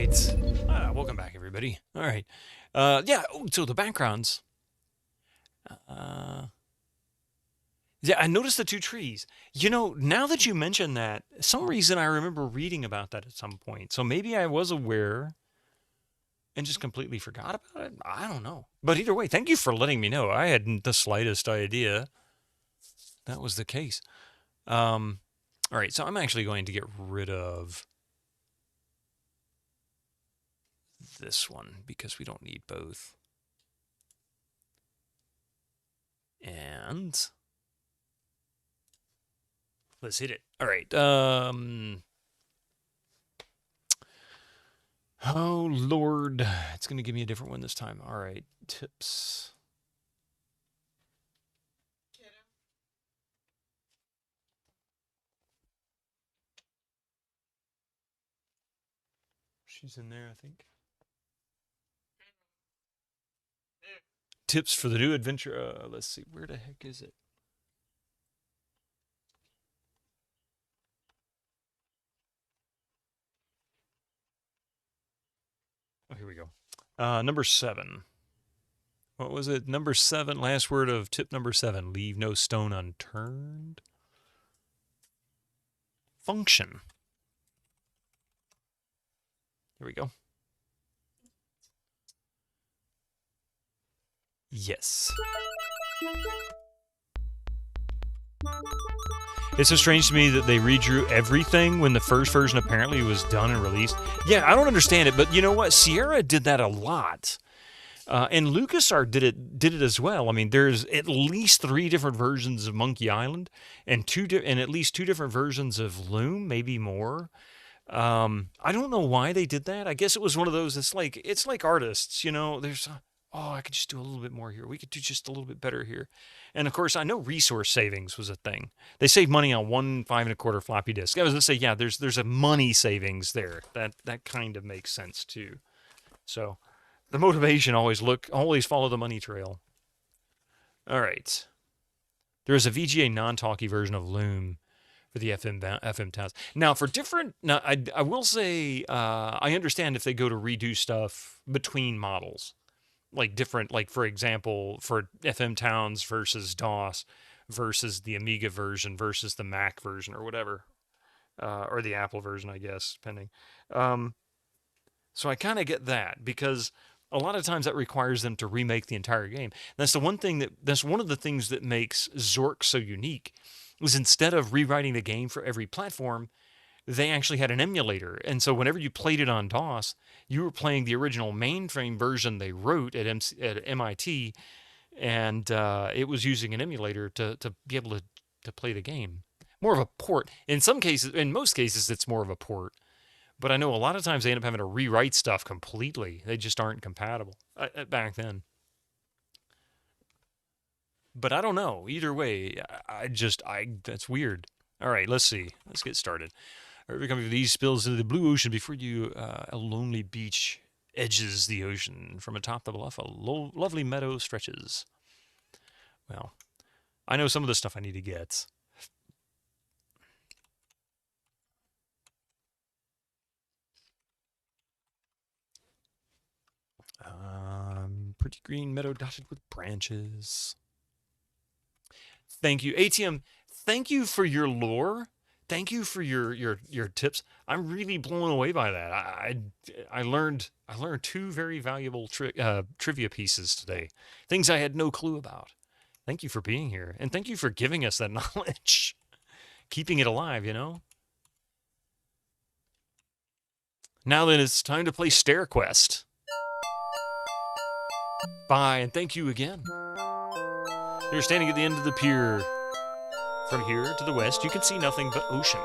right. Welcome back, everybody. All right. Yeah, so the backgrounds. Yeah, I noticed the two trees. You know, now that you mention that, some reason I remember reading about that at some point. So maybe I was aware and just completely forgot about it. I don't know. But either way, thank you for letting me know. I hadn't the slightest idea that was the case. All right, so I'm actually going to get rid of this one because we don't need both. And let's hit it. All right. Oh, Lord. It's going to give me a different one this time. All right. Tips. She's in there, I think. Tips for the new adventure. Let's see. Where the heck is it? Oh, here we go. Number 7. What was it? Number 7. Last word of tip number 7. Leave no stone unturned. Function. Here we go. Yes. It's so strange to me that they redrew everything when the first version apparently was done and released. Yeah, I don't understand it, but you know what? Sierra did that a lot. And LucasArts did it as well. I mean, there's at least 3 different versions of Monkey Island and at least 2 different versions of Loom, maybe more. I don't know why they did that. I guess it was one of those. It's like artists, you know. There's I could just do a little bit more here. We could do just a little bit better here. And of course, I know resource savings was a thing. They saved money on one 5 1/4 floppy disk. I was gonna say, yeah, there's a money savings there. That kind of makes sense too. So the motivation always follow the money trail. All right. There is a VGA non-talkie version of Loom for the FM towns. Now, I will say I understand if they go to redo stuff between models, like for example, for FM towns versus DOS versus the Amiga version versus the Mac version or whatever, or the Apple version, I guess, depending. So I kind of get that because a lot of times that requires them to remake the entire game. That's one of the things that makes Zork so unique. Was instead of rewriting the game for every platform, they actually had an emulator. And so whenever you played it on DOS, you were playing the original mainframe version they wrote at MIT, and it was using an emulator to be able to play the game. More of a port. In most cases, it's more of a port. But I know a lot of times they end up having to rewrite stuff completely. They just aren't compatible back then. But I don't know. Either way, that's weird. All right, let's see. Let's get started. Every time these spills into the blue ocean before you, a lonely beach edges the ocean. From atop the bluff, a lovely meadow stretches. Well, I know some of the stuff I need to get. Pretty green meadow dotted with branches. Thank you, ATM. Thank you for your lore. Thank you for your tips. I'm really blown away by that. I learned 2 very valuable trivia pieces today. Things I had no clue about. Thank you for being here, and thank you for giving us that knowledge, keeping it alive. You know. Now then, it's time to play Stair Quest. Bye, and thank you again. You're standing at the end of the pier. From here to the west, you can see nothing but ocean.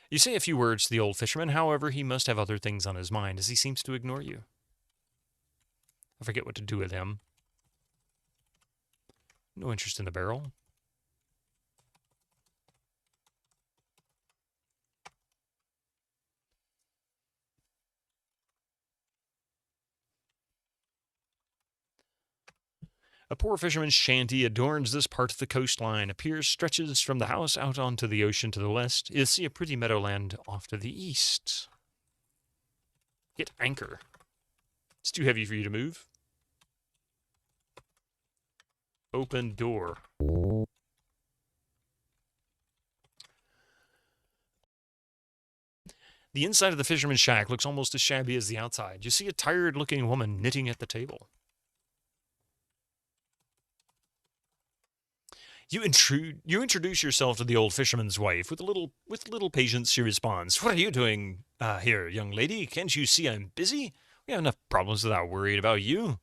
You say a few words to the old fisherman, however, he must have other things on his mind, as he seems to ignore you. I forget what to do with him. No interest in the barrel. A poor fisherman's shanty adorns this part of the coastline. A pier stretches from the house out onto the ocean to the west. You'll see a pretty meadowland off to the east. Hit anchor. It's too heavy for you to move. Open door. The inside of the fisherman's shack looks almost as shabby as the outside. You see a tired-looking woman knitting at the table. You introduce yourself to the old fisherman's wife. With little patience, she responds, "What are you doing here, young lady? Can't you see I'm busy? We have enough problems without worried about you."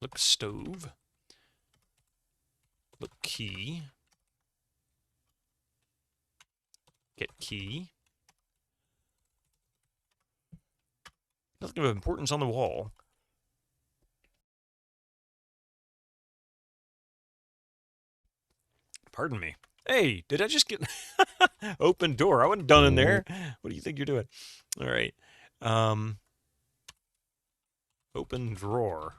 Look stove. Look key. Get key. Nothing of importance on the wall. Pardon me. Hey, did I just get... Open door. I wasn't done in there. What do you think you're doing? All right. Open drawer.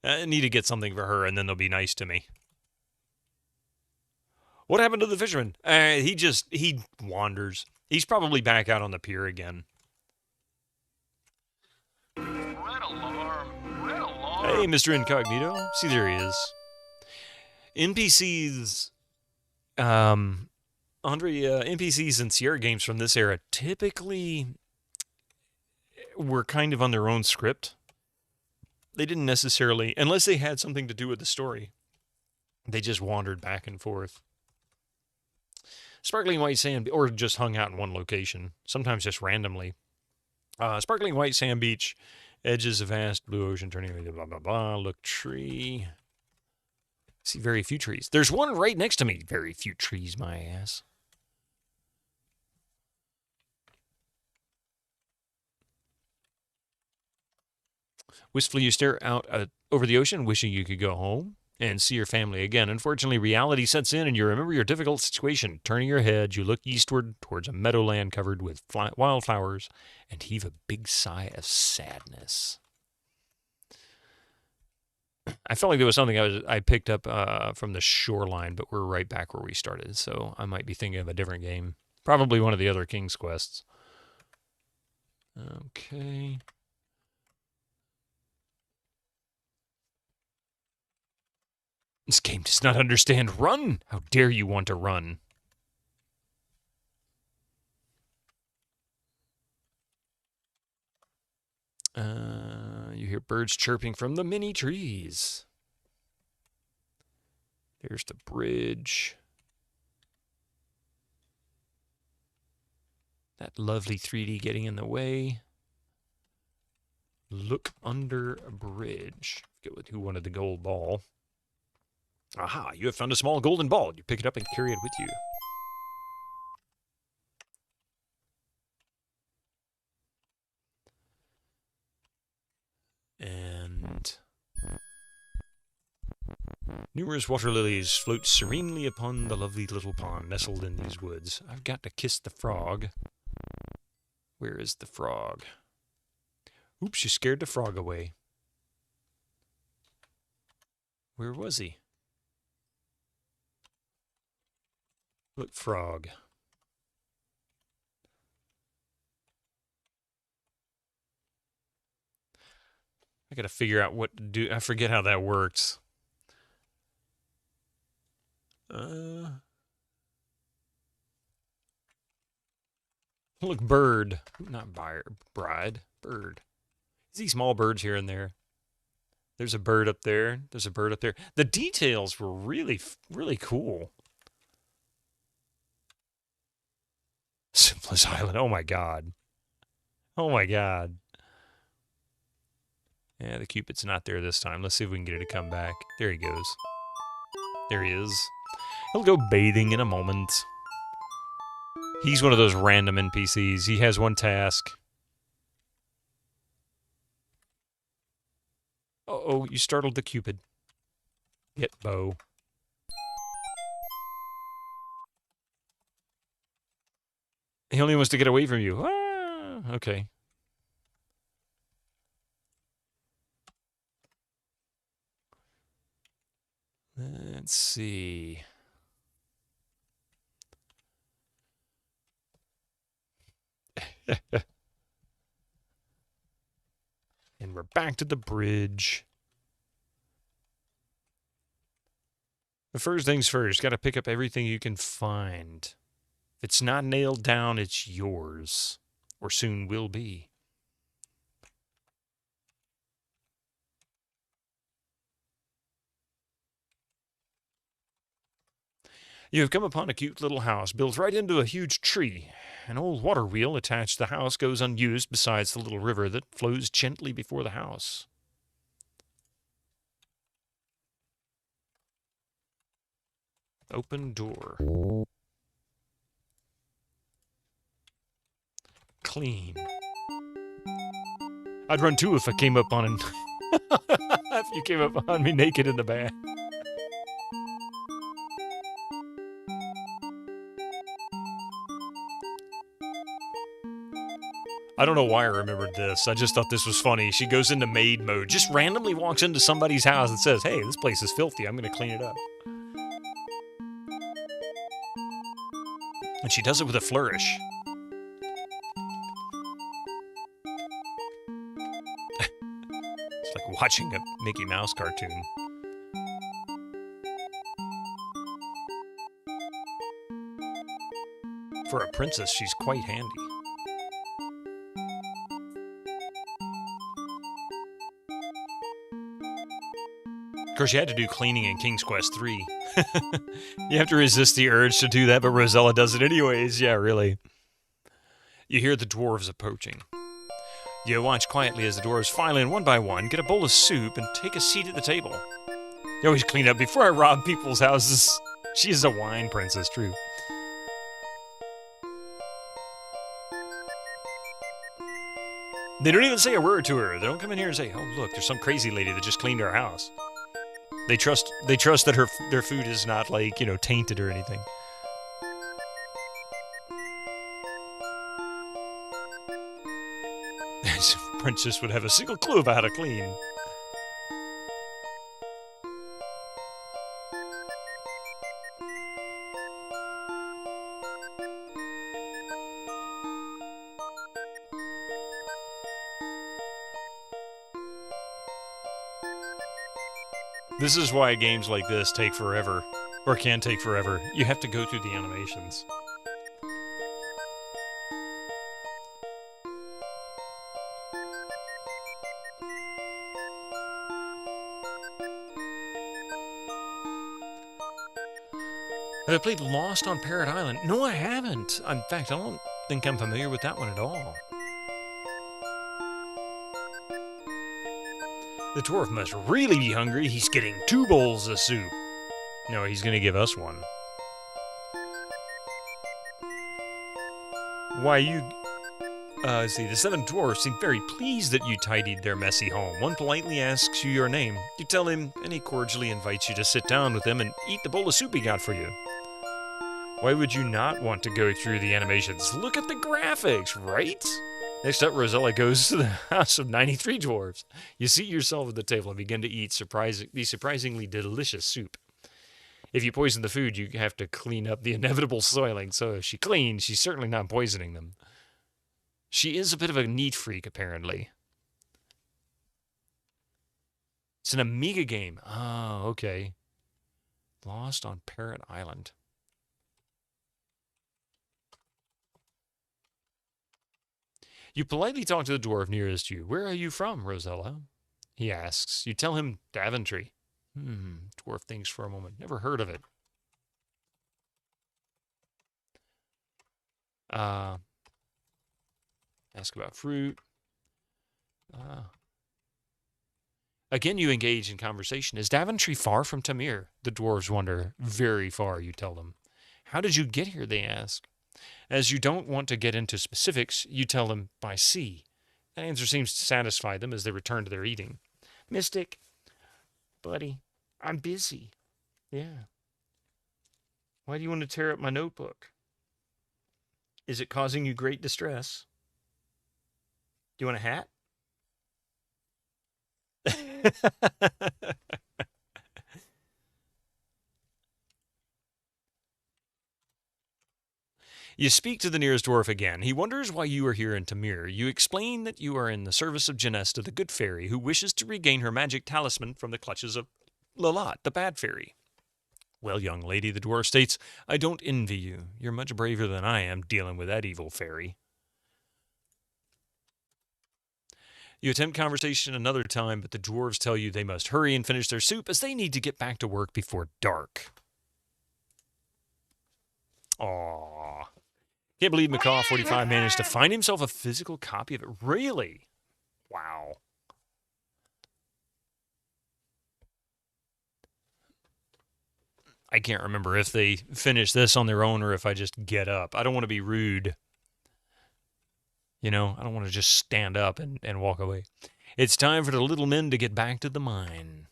I need to get something for her, and then they'll be nice to me. What happened to the fisherman? He wanders. He's probably back out on the pier again. Red alarm! Red alarm! Hey, Mr. Incognito. See, there he is. NPCs, Andre, NPCs in Sierra games from this era typically were kind of on their own script. They didn't necessarily, unless they had something to do with the story, they just wandered back and forth. Sparkling white sand, or just hung out in one location, sometimes just randomly. Sparkling white sand beach, edges of vast blue ocean, turning blah, blah, blah, look tree. See very few trees. There's one right next to me. Very few trees, my ass. Wistfully, you stare out over the ocean, wishing you could go home and see your family again. Unfortunately, reality sets in, and you remember your difficult situation. Turning your head, you look eastward towards a meadowland covered with wildflowers and heave a big sigh of sadness. I felt like there was something I picked up from the shoreline, but we're right back where we started, so I might be thinking of a different game. Probably one of the other King's Quests. Okay. This game does not understand run. How dare you want to run? You hear birds chirping from the many trees. There's the bridge. That lovely 3D getting in the way. Look under a bridge. Forget who wanted the gold ball. Aha, you have found a small golden ball. You pick it up and carry it with you. And numerous water lilies float serenely upon the lovely little pond nestled in these woods. I've got to kiss the frog. Where is the frog? Oops, you scared the frog away. Where was he? Look, frog. I gotta figure out what to do. I forget how that works. Look, bird. Not bride. Bird. See small birds here and there. There's a bird up there. There's a bird up there. The details were really, really cool. Simplest Island. Oh, my God. Oh, my God. Yeah, the Cupid's not there this time. Let's see if we can get it to come back. There he goes. There he is. He'll go bathing in a moment. He's one of those random NPCs. He has one task. Uh-oh, you startled the Cupid. Get bow. He only wants to get away from you. Ah, okay. Let's see. And we're back to the bridge. The first things first, got to pick up everything you can find. If it's not nailed down, it's yours. Or soon will be. You have come upon a cute little house built right into a huge tree. An old water wheel attached to the house goes unused besides the little river that flows gently before the house. Open door. Clean. I'd run too if I came up on if you came up on me naked in the bath. I don't know why I remembered this. I just thought this was funny. She goes into maid mode, just randomly walks into somebody's house and says, "Hey, this place is filthy. I'm going to clean it up." And she does it with a flourish. It's like watching a Mickey Mouse cartoon. For a princess, she's quite handy. Of course, you had to do cleaning in King's Quest 3. You have to resist the urge to do that, but Rosella does it anyways. Yeah, really. You hear the dwarves approaching. You watch quietly as the dwarves file in one by one, get a bowl of soup, and take a seat at the table. You always clean up before I rob people's houses. She is a wine princess, true. They don't even say a word to her. They don't come in here and say, "Oh, look, there's some crazy lady that just cleaned our house." They trust that their food is not, like, you know, tainted or anything. This princess would have a single clue about how to clean. This is why games like this take forever, or can take forever. You have to go through the animations. Have I played Lost on Parrot Island? No, I haven't. In fact, I don't think I'm familiar with that one at all. The dwarf must really be hungry. He's getting 2 bowls of soup. No, he's going to give us one. Why, you... see, the 7 dwarfs seem very pleased that you tidied their messy home. One politely asks you your name. You tell him, and he cordially invites you to sit down with him and eat the bowl of soup he got for you. Why would you not want to go through the animations? Look at the graphics, right? Next up, Rosella goes to the house of 93 dwarves. You seat yourself at the table and begin to eat the surprisingly delicious soup. If you poison the food, you have to clean up the inevitable soiling, so if she cleans, she's certainly not poisoning them. She is a bit of a neat freak, apparently. It's an Amiga game. Oh, okay. Lost on Parrot Island. You politely talk to the dwarf nearest you. Where are you from, Rosella? He asks. You tell him Daventry. Dwarf thinks for a moment. Never heard of it. Ask about fruit. Again, you engage in conversation. Is Daventry far from Tamir? The dwarves wonder. Very far, you tell them. How did you get here, they ask. As you don't want to get into specifics, you tell them by sea. That answer seems to satisfy them as they return to their eating. Mystic, buddy, I'm busy. Yeah. Why do you want to tear up my notebook? Is it causing you great distress? Do you want a hat? You speak to the nearest dwarf again. He wonders why you are here in Tamir. You explain that you are in the service of Genesta, the good fairy, who wishes to regain her magic talisman from the clutches of Lalat, the bad fairy. Well, young lady, the dwarf states, I don't envy you. You're much braver than I am dealing with that evil fairy. You attempt conversation another time, but the dwarves tell you they must hurry and finish their soup as they need to get back to work before dark. Aww. Can't believe Macaw45 managed to find himself a physical copy of it. Really? Wow. I can't remember if they finish this on their own or if I just get up. I don't want to be rude. You know, I don't want to just stand up and walk away. It's time for the little men to get back to the mine.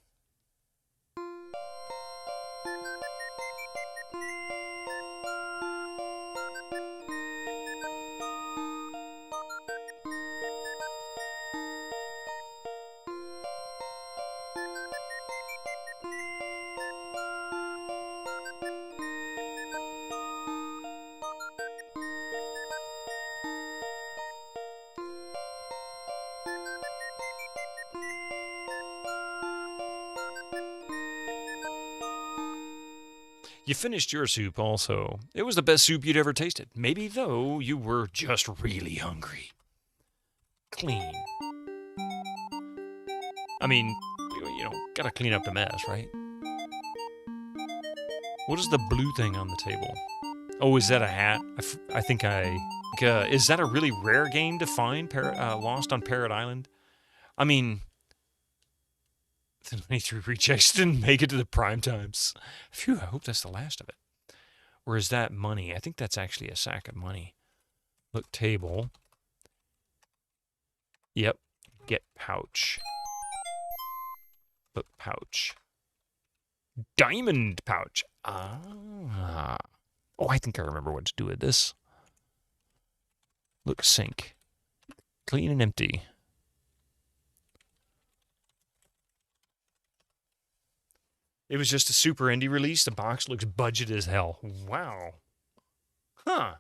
You finished your soup also. It was the best soup you'd ever tasted. Maybe, though, you were just really hungry. Clean. I mean, you know, gotta clean up the mess, right? What is the blue thing on the table? Oh, is that a hat? I think is that a really rare game to find, Lost on Parrot Island? I mean, the 93 rejects didn't make it to the prime times. Phew, I hope that's the last of it. Or is that money? I think that's actually a sack of money. Look, table. Yep. Get pouch. Look, pouch. Diamond pouch. Ah. Oh, I think I remember what to do with this. Look, sink. Clean and empty. It was just a super indie release. The box looks budget as hell. Wow. Huh.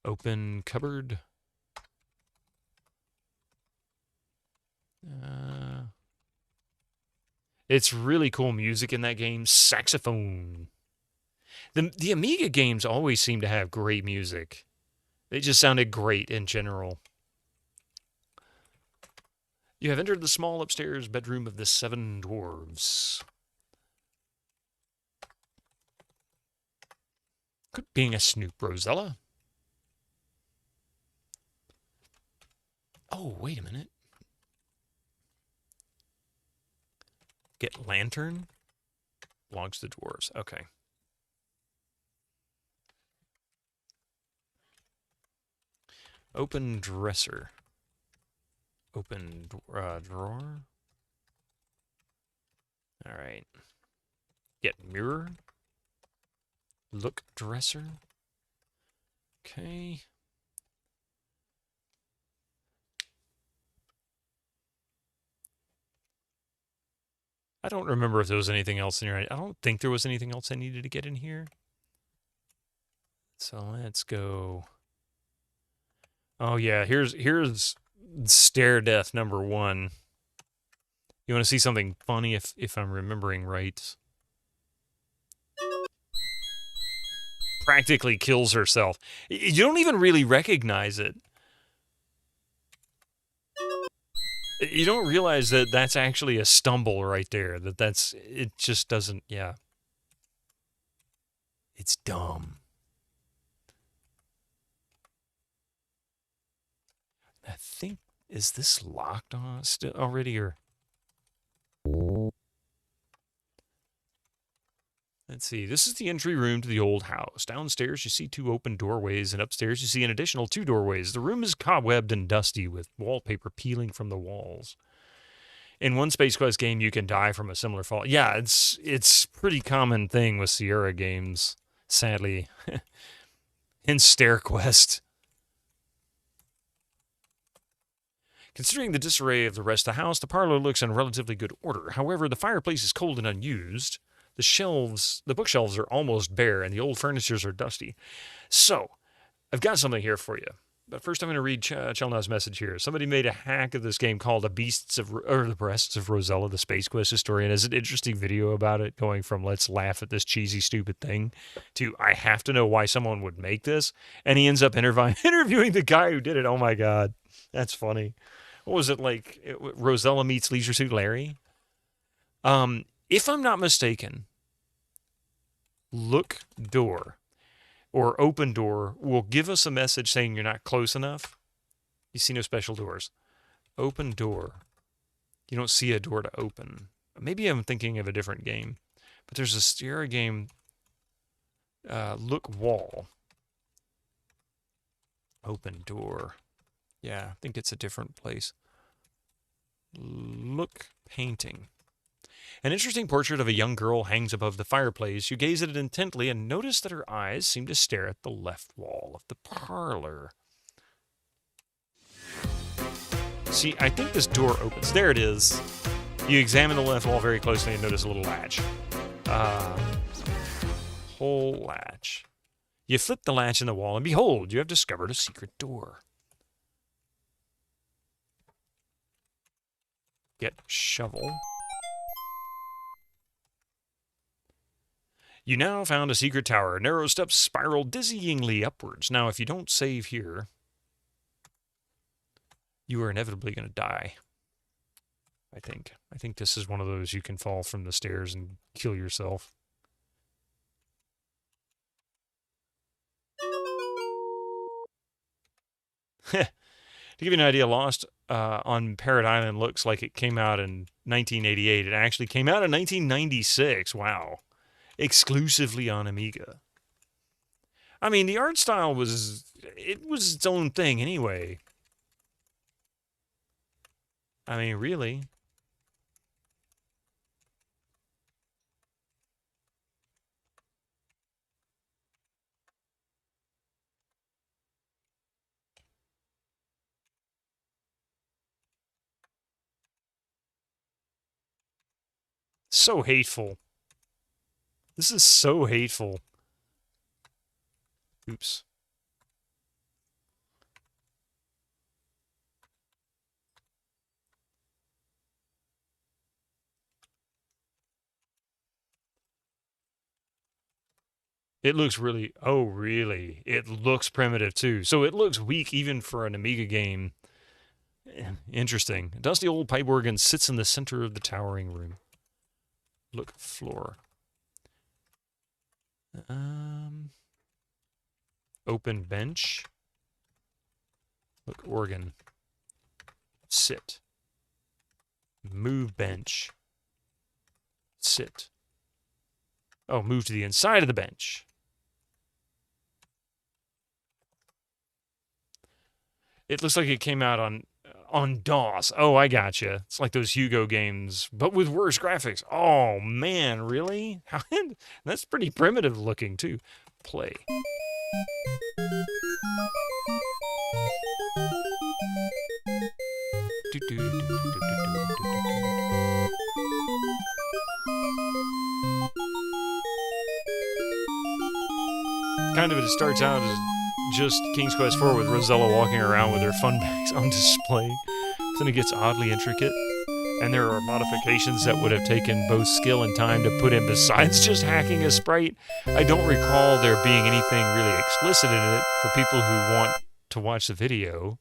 Open cupboard. It's really cool music in that game. Saxophone. The Amiga games always seem to have great music. They just sounded great in general. You have entered the small upstairs bedroom of the 7 dwarves. Quit being a snoop, Rosella. Oh, wait a minute. Get lantern? Belongs to the dwarves. Okay. Open dresser. Open drawer. All right. Get mirror. Look dresser. Okay. I don't remember if there was anything else in here. I don't think there was anything else I needed to get in here. So let's go. Oh yeah, here's stare death number 1. You want to see something funny if I'm remembering right? Practically kills herself. You don't even really recognize it. You don't realize that that's actually a stumble right there. It just doesn't, yeah. It's dumb. I think, is this locked on still already, or? Let's see. This is the entry room to the old house. Downstairs, you see 2 open doorways, and upstairs, you see an additional 2 doorways. The room is cobwebbed and dusty, with wallpaper peeling from the walls. In one Space Quest game, you can die from a similar fall. Yeah, it's pretty common thing with Sierra games, sadly. In Stair Quest. Considering the disarray of the rest of the house, the parlor looks in relatively good order. However, the fireplace is cold and unused. The bookshelves are almost bare, and the old furnitures are dusty. So, I've got something here for you. But first, I'm going to read Chelnaw's message here. Somebody made a hack of this game called The Breasts of Rosella, the Space Quest historian. Has an interesting video about it, going from let's laugh at this cheesy, stupid thing to I have to know why someone would make this. And he ends up interviewing the guy who did it. Oh my God, that's funny. What was it like? Rosella meets Leisure Suit Larry? If I'm not mistaken, Look Door or Open Door will give us a message saying you're not close enough. You see no special doors. Open Door. You don't see a door to open. Maybe I'm thinking of a different game. But there's a Sierra game, Look Wall. Open Door. Yeah, I think it's a different place. Look Painting. An interesting portrait of a young girl hangs above the fireplace. You gaze at it intently and notice that her eyes seem to stare at the left wall of the parlor. See, I think this door opens. There it is. You examine the left wall very closely and notice a little latch. Whole latch. You flip the latch in the wall and behold, you have discovered a secret door. Get shovel. You now found a secret tower. Narrow steps spiral dizzyingly upwards. Now, if you don't save here, you are inevitably going to die. I think. I think this is one of those you can fall from the stairs and kill yourself. To give you an idea, Lost on Parrot Island looks like it came out in 1988. It actually came out in 1996. Wow. Exclusively on Amiga. I mean, the art style was its own thing anyway. I mean, really. So hateful. This is so hateful. Oops. It looks really... Oh, really? It looks primitive, too. So it looks weak even for an Amiga game. Interesting. A dusty old pipe organ sits in the center of the towering room. Look, floor. Open bench. Look, organ. Sit. Move bench. Sit. Oh, move to the inside of the bench. It looks like it came out on DOS. Oh, I gotcha. It's like those Hugo games, but with worse graphics. Oh, man, really? That's pretty primitive looking, too. Play. Kind of it starts out as just King's Quest IV with Rosella walking around with her fun bags on display. Then it gets oddly intricate, and there are modifications that would have taken both skill and time to put in besides just hacking a sprite. I don't recall there being anything really explicit in it for people who want to watch the video.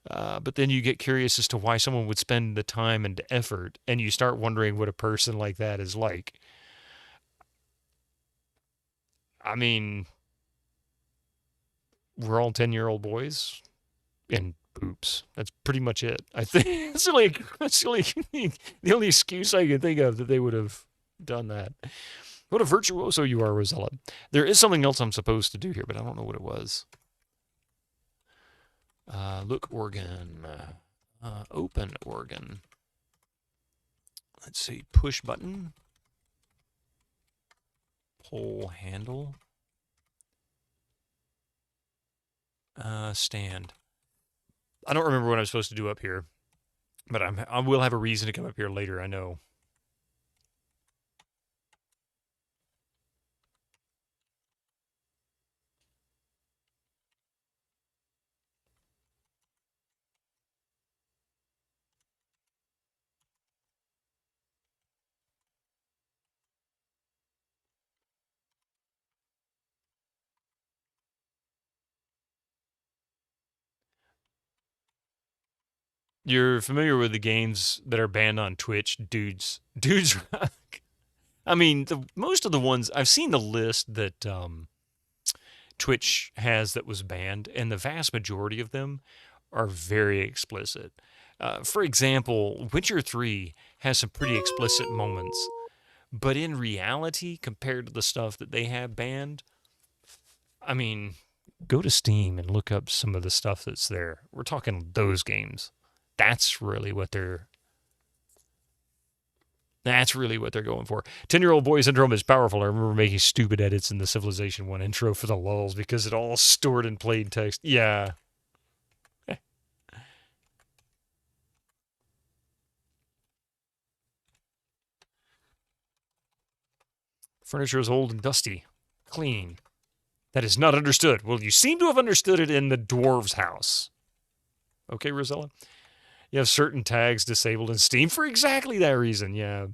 But then you get curious as to why someone would spend the time and effort, and you start wondering what a person like that is like. I mean, we're all 10-year-old boys and boobs. That's pretty much it. I think that's the only excuse I can think of that they would have done that. What a virtuoso you are, Rosella. There is something else I'm supposed to do here, but I don't know what it was. Look, organ. Open organ. Let's see. Push button. Pull handle. Stand. I don't remember what I'm supposed to do up here, but I will have a reason to come up here later, I know. You're familiar with the games that are banned on Twitch, dudes? Dudes Rock. I mean, most of the ones I've seen the list that Twitch has that was banned, and the vast majority of them are very explicit. For example, Witcher 3 has some pretty explicit moments, but in reality, compared to the stuff that they have banned, I mean, go to Steam and look up some of the stuff that's there. We're talking those games. That's really what they're going for. 10-year-old boy syndrome is powerful. I remember making stupid edits in the Civilization 1 intro for the lulz because it all stored in plain text. Yeah. Furniture is old and dusty. Clean. That is not understood. Well, you seem to have understood it in the dwarves' house. Okay, Rosella? You have certain tags disabled in Steam for exactly that reason, yeah.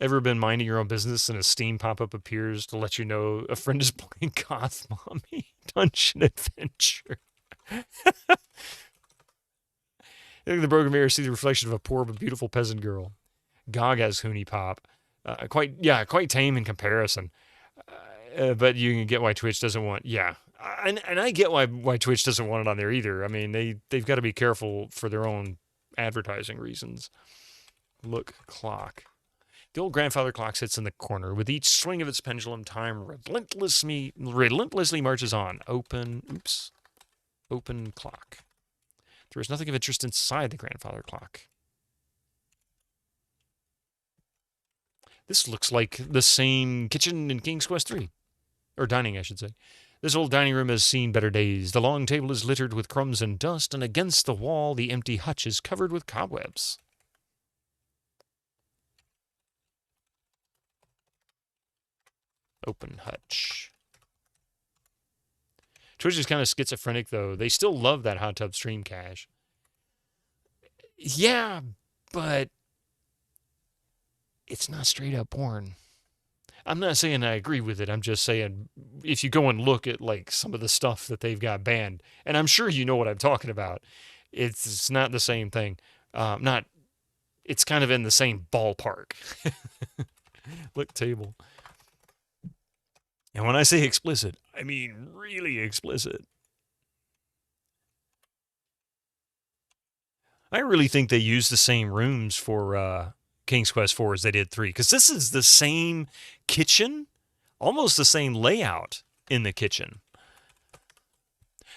Ever been minding your own business and a Steam pop-up appears to let you know a friend is playing Goth Mommy Dungeon Adventure? Look at the broken mirror, see the reflection of a poor but beautiful peasant girl. Gog has Hoonie Pop. Quite tame in comparison. But you can get why Twitch doesn't want, and I get why Twitch doesn't want it on there either. I mean, they've got to be careful for their own advertising reasons. Look, clock. The old grandfather clock sits in the corner. With each swing of its pendulum, time relentlessly marches on. Open clock. There is nothing of interest inside the grandfather clock. This looks like the same kitchen in King's Quest 3. Or dining, I should say. This old dining room has seen better days. The long table is littered with crumbs and dust, and against the wall the empty hutch is covered with cobwebs. Open hutch. Twitch is kind of schizophrenic, though. They still love that hot tub stream cache. Yeah, but it's not straight up porn. I'm not saying I agree with it. I'm just saying if you go and look at like some of the stuff that they've got banned, and I'm sure you know what I'm talking about, it's not the same thing. It's kind of in the same ballpark. Look, table. And when I say explicit, I mean really explicit. I really think they use the same rooms for King's Quest 4 as they did 3, because this is the same kitchen, almost the same layout in the kitchen.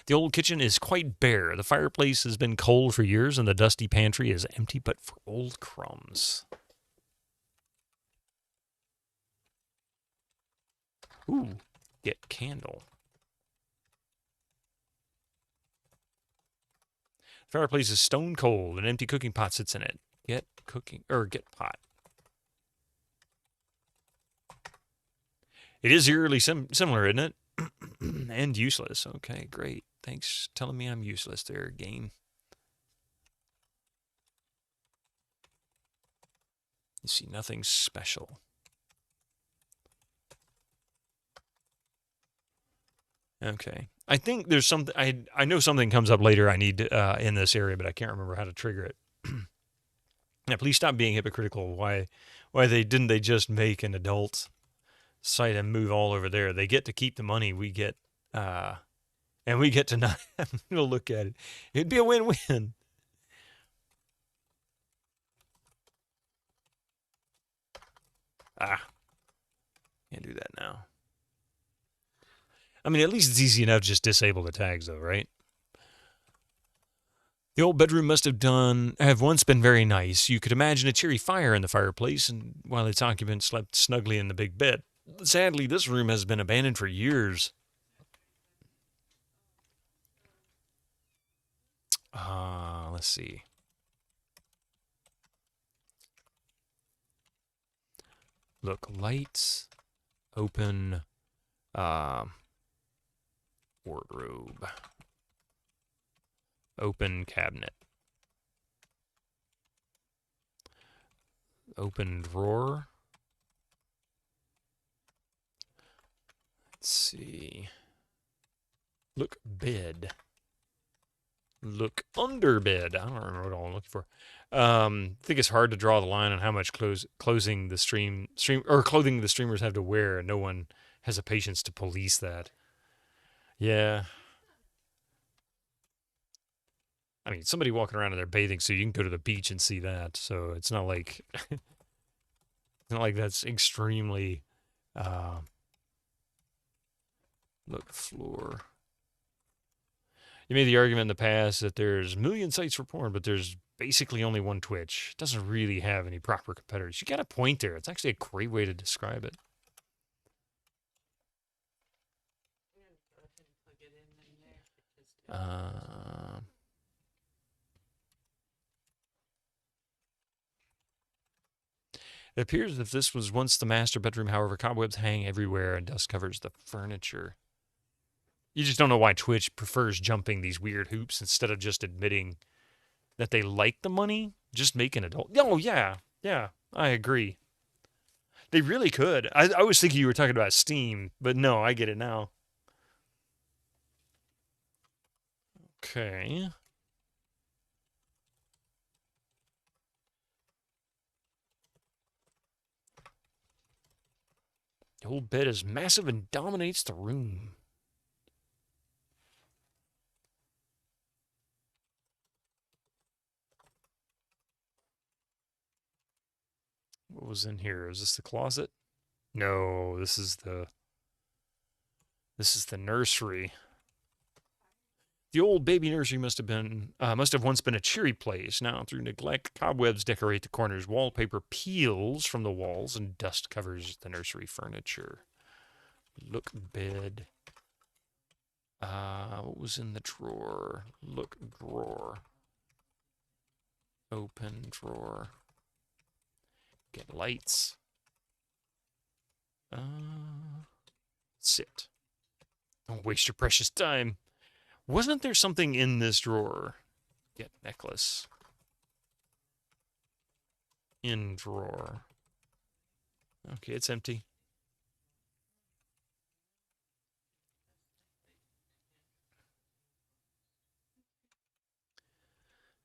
The old kitchen is quite bare. The fireplace has been cold for years, and the dusty pantry is empty but for old crumbs. Ooh, get candle. The fireplace is stone cold. An empty cooking pot sits in it. Get pot. It is eerily similar, isn't it? And useless. Okay, great. Thanks for telling me I'm useless there, game. You see nothing special. Okay. I think there's something, I know something comes up later I need in this area, but I can't remember how to trigger it. Now, please stop being hypocritical. Why didn't they just make an adult site and move all over there? They get to keep the money. We get, and we get to not have to look at it. It'd be a win-win. Can't do that now. I mean, at least it's easy enough to just disable the tags, though, right? The old bedroom must have once been very nice. You could imagine a cheery fire in the fireplace, and while its occupant slept snugly in the big bed. Sadly, this room has been abandoned for years. Let's see. Look, lights, open, wardrobe, open cabinet, open drawer. Let's see. Look, bed. Look under bed. I don't remember what I'm looking for. I think it's hard to draw the line on how much clothing the streamers have to wear, and no one has the patience to police that. Yeah. I mean, somebody walking around in their bathing suit, you can go to the beach and see that. So it's not like it's not like that's extremely look, floor. You made the argument in the past that there's a million sites for porn, but there's basically only one Twitch. It doesn't really have any proper competitors. You got a point there. It's actually a great way to describe it. It appears as if this was once the master bedroom. However, cobwebs hang everywhere and dust covers the furniture. You just don't know why Twitch prefers jumping these weird hoops instead of just admitting that they like the money. Just make an adult. Oh, yeah. Yeah, I agree. They really could. I was thinking you were talking about Steam, but no, I get it now. Okay. The whole bed is massive and dominates the room. What was in here? Is this the closet? No, this is the nursery. The old baby nursery must have once been a cheery place. Now, through neglect, cobwebs decorate the corners. Wallpaper peels from the walls, and dust covers the nursery furniture. Look, bed. What was in the drawer? Look, drawer. Open drawer. Get lights. Sit. Don't waste your precious time. Wasn't there something in this drawer? Get necklace. In drawer. Okay, it's empty.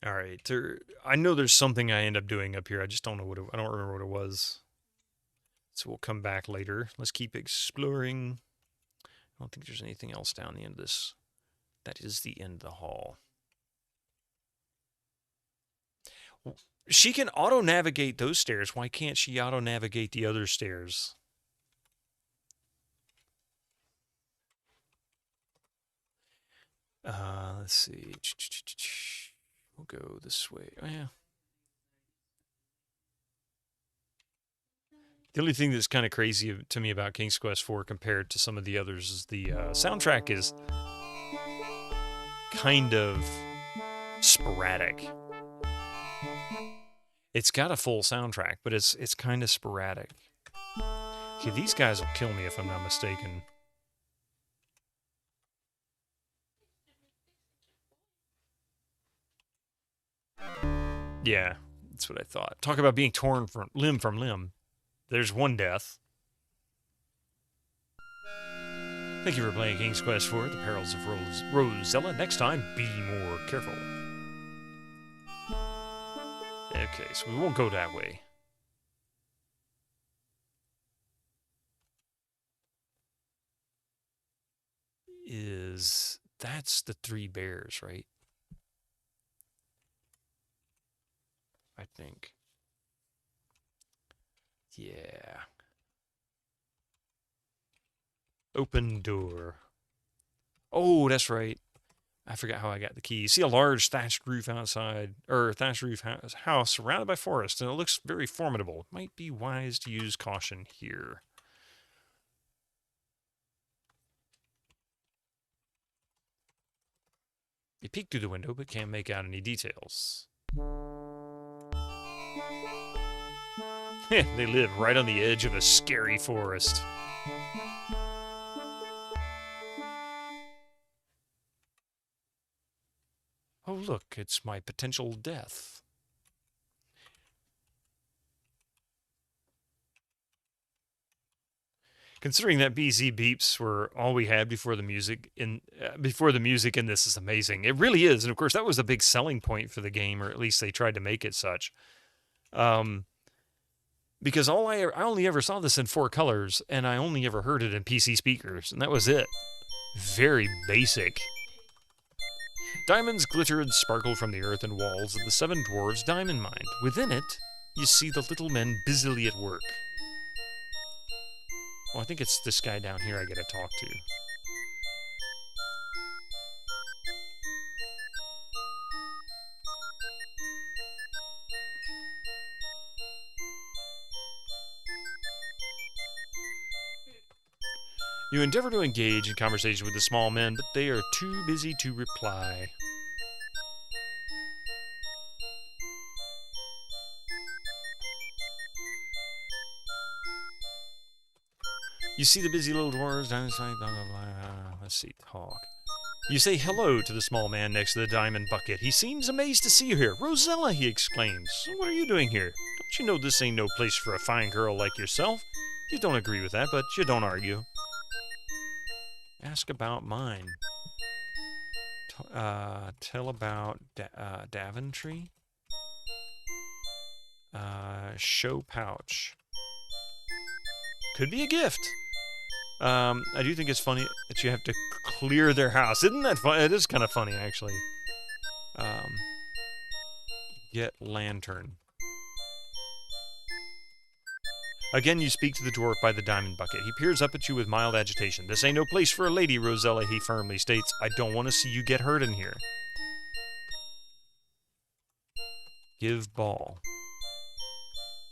All right, I know there's something I end up doing up here. I just don't know I don't remember what it was. So we'll come back later. Let's keep exploring. I don't think there's anything else down the end of this. That is the end of the hall. She can auto-navigate those stairs. Why can't she auto-navigate the other stairs? Let's see. We'll go this way. Oh, yeah. The only thing that's kind of crazy to me about King's Quest IV compared to some of the others is the soundtrack is kind of sporadic. It's got a full soundtrack, but it's kind of sporadic. Okay, these guys will kill me if I'm not mistaken. Yeah, that's what I thought. Talk about being torn from limb. There's one death. Thank you for playing King's Quest IV, The Perils of Rosella. Next time, be more careful. Okay, so we won't go that way. That's the three bears, right? I think. Yeah. Open door. Oh, that's right. I forgot how I got the key. See a large thatched roof outside, or thatched roof house surrounded by forest, and it looks very formidable. It might be wise to use caution here. You peek through the window, but can't make out any details. They live right on the edge of a scary forest. Oh, look, it's my potential death. Considering that BZ beeps were all we had before the music in this is amazing. It really is, and of course that was a big selling point for the game, or at least they tried to make it such. Because I only ever saw this in 4 colors, and I only ever heard it in PC speakers, and that was it. Very basic. Diamonds glitter and sparkle from the earth and walls of the 7 dwarves' diamond mine. Within it, you see the little men busily at work. Oh, I think it's this guy down here I gotta talk to. You endeavor to engage in conversation with the small men, but they are too busy to reply. You see the busy little dwarves down inside, blah, blah, blah. Let's see, talk. You say hello to the small man next to the diamond bucket. He seems amazed to see you here. Rosella, he exclaims. What are you doing here? Don't you know this ain't no place for a fine girl like yourself? You don't agree with that, but you don't argue. Ask about mine. Tell about Daventry. Show pouch. Could be a gift. I do think it's funny that you have to clear their house. Isn't that fun? It is kind of funny, actually. Get lantern. Again, you speak to the dwarf by the diamond bucket. He peers up at you with mild agitation. This ain't no place for a lady, Rosella, he firmly states. I don't want to see you get hurt in here. Give ball.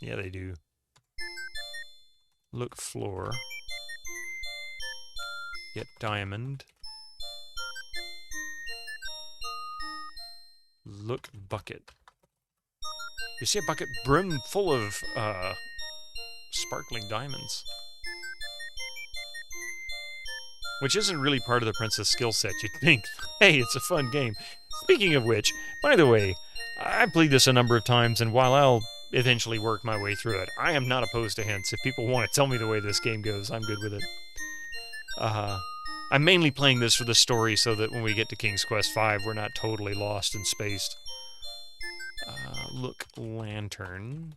Yeah, they do. Look floor. Get diamond. Look bucket. You see a bucket brim full of sparkling diamonds. Which isn't really part of the princess skill set, you'd think. Hey, it's a fun game. Speaking of which, by the way, I played this a number of times, and while I'll eventually work my way through it, I am not opposed to hints. If people want to tell me the way this game goes, I'm good with it. I'm mainly playing this for the story so that when we get to King's Quest V, we're not totally lost and spaced. Look, lantern.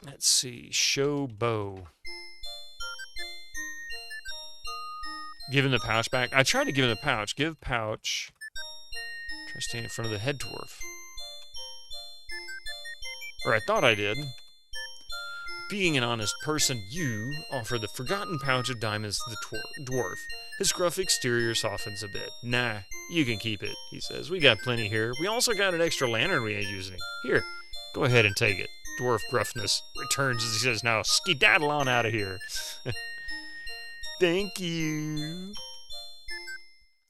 Let's see, show bow. Give him the pouch back. I tried to give him the pouch. Give pouch. Try to stand in front of the head dwarf. Or I thought I did. Being an honest person, you offer the forgotten pouch of diamonds to the dwarf. His gruff exterior softens a bit. Nah, you can keep it, he says. We got plenty here. We also got an extra lantern we ain't using. Here, go ahead and take it. Dwarf gruffness returns as he says, now skedaddle on out of here. Thank you.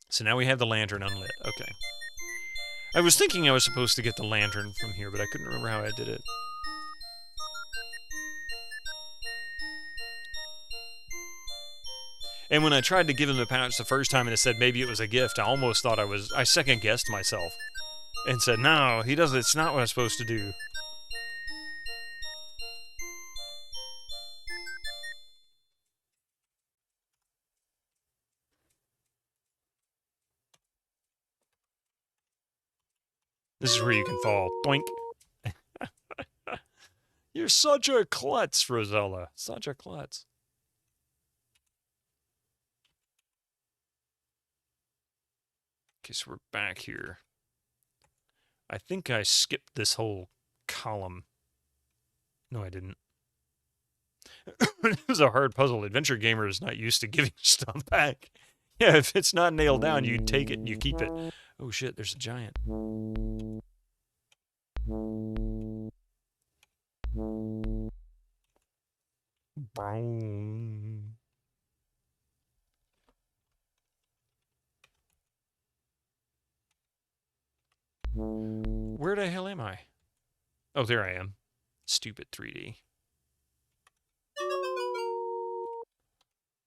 So now we have the lantern unlit. Okay. I was thinking I was supposed to get the lantern from here, but I couldn't remember how I did it. And when I tried to give him the pouch the first time and it said maybe it was a gift, I almost thought I second-guessed myself. And said, no, he doesn't, it's not what I'm supposed to do. This is where you can fall. Doink. You're such a klutz, Rosella. Such a klutz. Okay, so we're back here. I think I skipped this whole column. No, I didn't. It was a hard puzzle. Adventure Gamer is not used to giving stuff back. Yeah, if it's not nailed down, you take it and you keep it. Oh shit, there's a giant. Boom. Where the hell am I? Oh, there I am. Stupid 3D.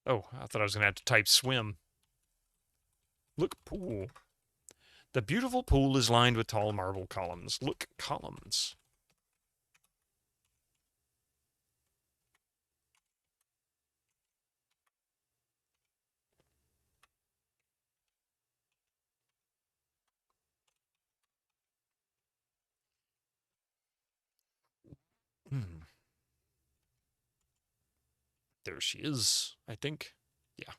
Oh, I thought I was going to have to type swim. Look, pool. The beautiful pool is lined with tall marble columns. Look, columns. There she is, I think. Yeah.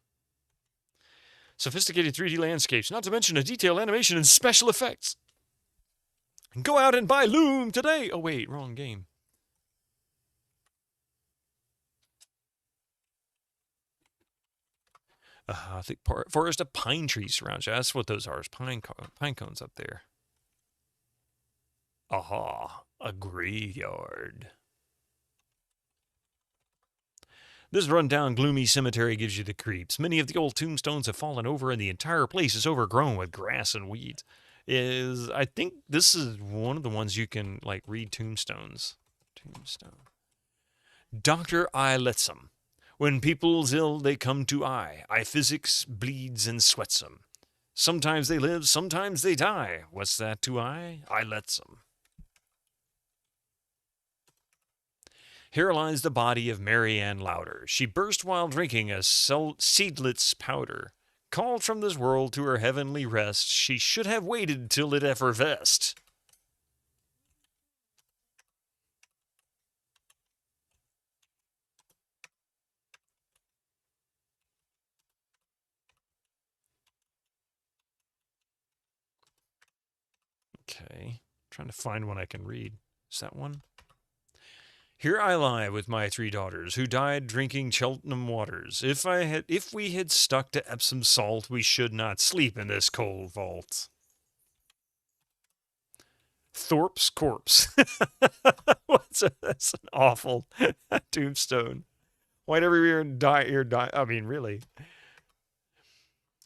Sophisticated 3D landscapes, not to mention a detailed animation and special effects. Go out and buy Loom today. Oh, wait, wrong game. I think forest of pine trees surrounds you. That's what those are. Is pine cones up there. Aha, a graveyard. This rundown, gloomy cemetery gives you the creeps. Many of the old tombstones have fallen over, and the entire place is overgrown with grass and weeds. I think this is one of the ones you can, like, read tombstones. Tombstone. Dr. I lets 'em. When people's ill, they come to I physics, bleeds, and sweats 'em. Sometimes they live, sometimes they die. What's that to I lets 'em. Here lies the body of Mary Ann Louder. She burst while drinking a seedlets powder. Called from this world to her heavenly rest, she should have waited till it effervesced. Okay, trying to find one I can read. Is that one? Here I lie with my 3 daughters, who died drinking Cheltenham waters. If we had stuck to Epsom salt, we should not sleep in this cold vault. Thorpe's corpse. That's an awful tombstone. Why'd everyone die? I mean, really.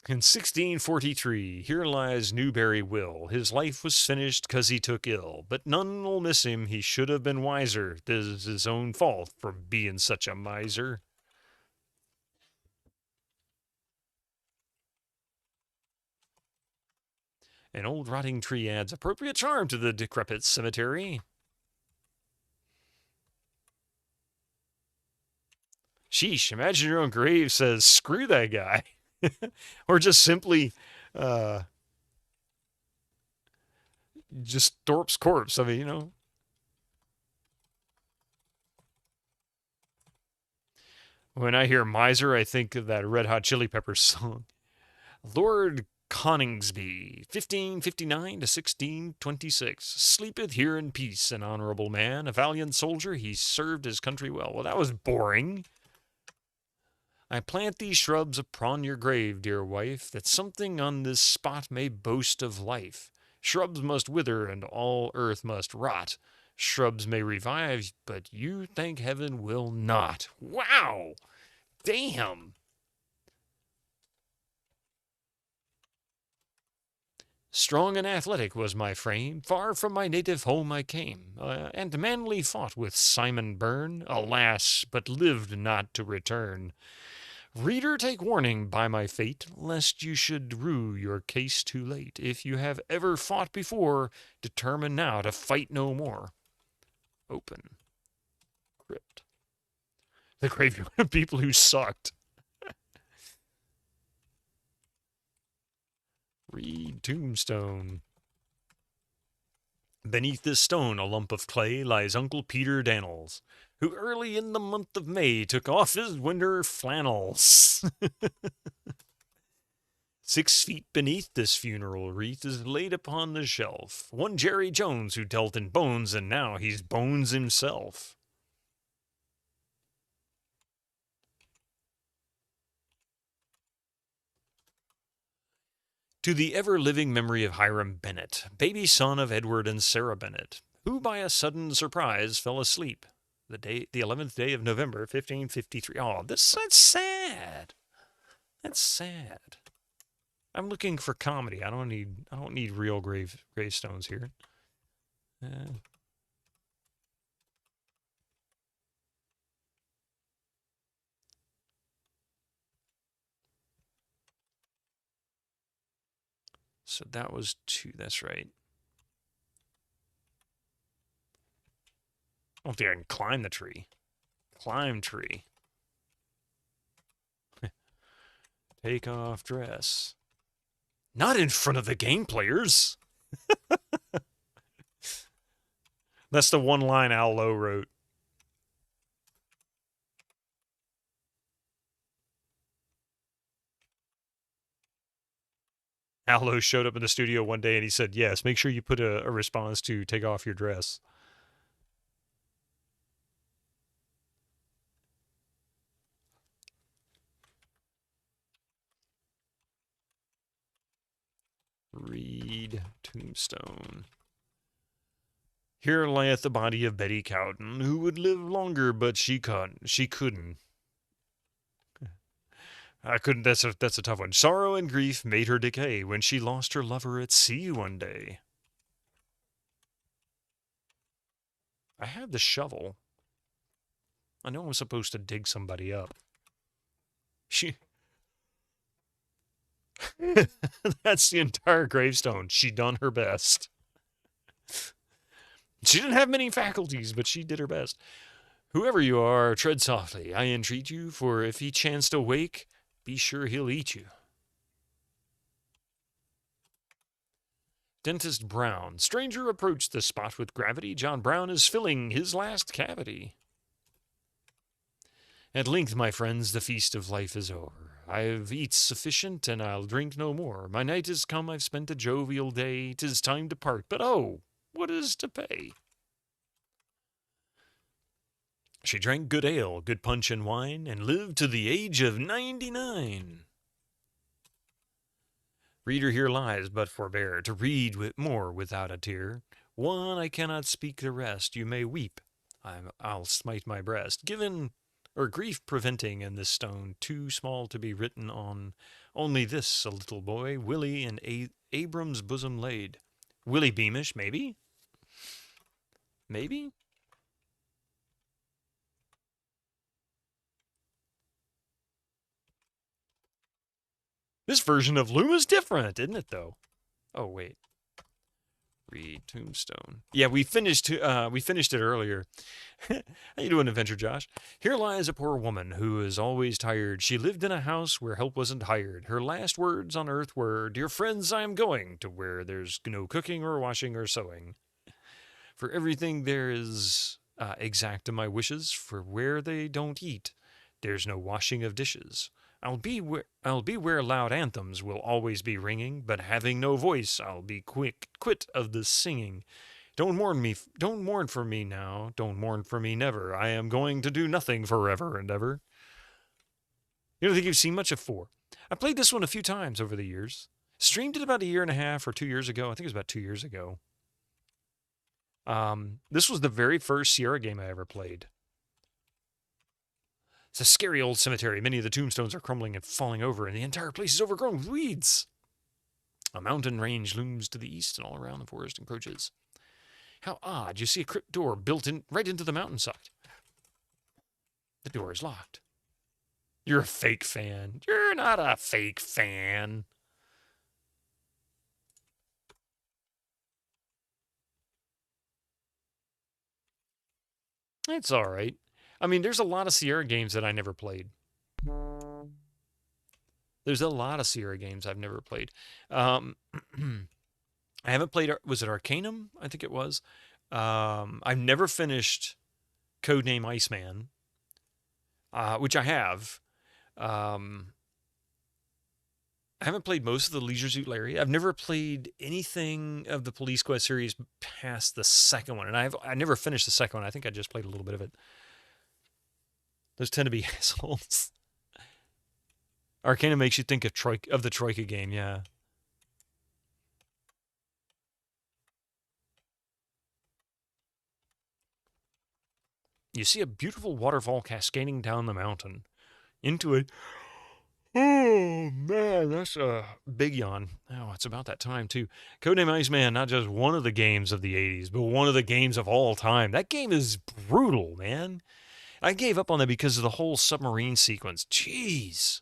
In 1643, here lies Newberry Will. His life was finished 'cause he took ill, but none will miss him. He should have been wiser. This is his own fault for being such a miser. An old rotting tree adds appropriate charm to the decrepit cemetery. Sheesh, imagine your own grave says, screw that guy. Or just simply, just Thorpe's corpse. I mean, you know. When I hear miser, I think of that Red Hot Chili Peppers song. Lord Coningsby, 1559 to 1626, sleepeth here in peace, an honorable man, a valiant soldier, he served his country well. Well, that was boring. I plant these shrubs upon your grave, dear wife, that something on this spot may boast of life. Shrubs must wither, and all earth must rot. Shrubs may revive, but you, thank heaven, will not. Wow! Damn! Strong and athletic was my frame, far from my native home I came, and manly fought with Simon Byrne, alas, but lived not to return. Reader, take warning by my fate, lest you should rue your case too late. If you have ever fought before, determine now to fight no more. Open. Crypt. The graveyard of people who sucked. Read tombstone. Beneath this stone, a lump of clay, lies Uncle Peter Dannels, who early in the month of May took off his winter flannels. 6 feet beneath this funeral wreath is laid upon the shelf one Jerry Jones who dealt in bones, and now he's bones himself. To the ever-living memory of Hiram Bennett, baby son of Edward and Sarah Bennett, who by a sudden surprise fell asleep the 11th day of November, 1553. Oh, that's sad. That's sad. I'm looking for comedy. I don't need real gravestones here. So that was 2. That's right. I don't think I can climb the tree. Climb tree. Take off dress. Not in front of the game players. That's the one line Al Lowe wrote. Al Lowe showed up in the studio one day and he said, yes, make sure you put a response to take off your dress. Read Tombstone. Here lieth the body of Betty Cowden, who would live longer, but she couldn't. I couldn't. That's a tough one. Sorrow and grief made her decay when she lost her lover at sea one day. I have the shovel. I know I'm supposed to dig somebody up. That's the entire gravestone. She done her best. She didn't have many faculties, but she did her best. Whoever you are, tread softly, I entreat you, for if he chance to wake, be sure he'll eat you. Dentist Brown. Stranger approached the spot with gravity. John Brown is filling his last cavity. At length, my friends, the feast of life is over. I've eat sufficient, and I'll drink no more. My night is come, I've spent a jovial day. 'Tis time to part, but oh, what is to pay? She drank good ale, good punch and wine, and lived to the age of 99. Reader, here lies, but forbear to read more without a tear. One, I cannot speak the rest. You may weep, I'll smite my breast. Given, or grief preventing in this stone, too small to be written on. Only this, a little boy, Willie in Abram's bosom laid. Willie Beamish, maybe? Maybe? This version of Loom is different, isn't it, though? Oh, wait. Read Tombstone. Yeah, we finished it earlier. How you doing, Adventure Josh? Here lies a poor woman who is always tired. She lived in a house where help wasn't hired. Her last words on earth were, "Dear friends, I am going to where there's no cooking or washing or sewing. For everything there is exact to my wishes. For where they don't eat, there's no washing of dishes. I'll be where loud anthems will always be ringing, but having no voice, I'll be quit of the singing. Don't mourn for me now, don't mourn for me never. I am going to do nothing forever and ever." You don't think you've seen much of 4? I played this one a few times over the years. Streamed it about 1.5 or 2 years ago. I think it was about 2 years ago. This was the very first Sierra game I ever played. It's a scary old cemetery. Many of the tombstones are crumbling and falling over, and the entire place is overgrown with weeds. A mountain range looms to the east, and all around the forest encroaches. How odd. You see a crypt door built in right into the mountainside. The door is locked. You're a fake fan. You're not a fake fan. It's all right. I mean, there's a lot of Sierra games that I never played. There's a lot of Sierra games I've never played. I haven't played, was it Arcanum? I think it was. I've never finished Codename Iceman, which I have. I haven't played most of the Leisure Suit Larry. I've never played anything of the Police Quest series past the second one, and I never finished the second one. I think I just played a little bit of it. Those tend to be assholes. Arcana makes you think of the Troika game, yeah. You see a beautiful waterfall cascading down the mountain into a Oh, man, that's a big yawn. Oh, it's about that time, too. Codename Iceman, not just one of the games of the 80s, but one of the games of all time. That game is brutal, man. I gave up on that because of the whole submarine sequence. Jeez.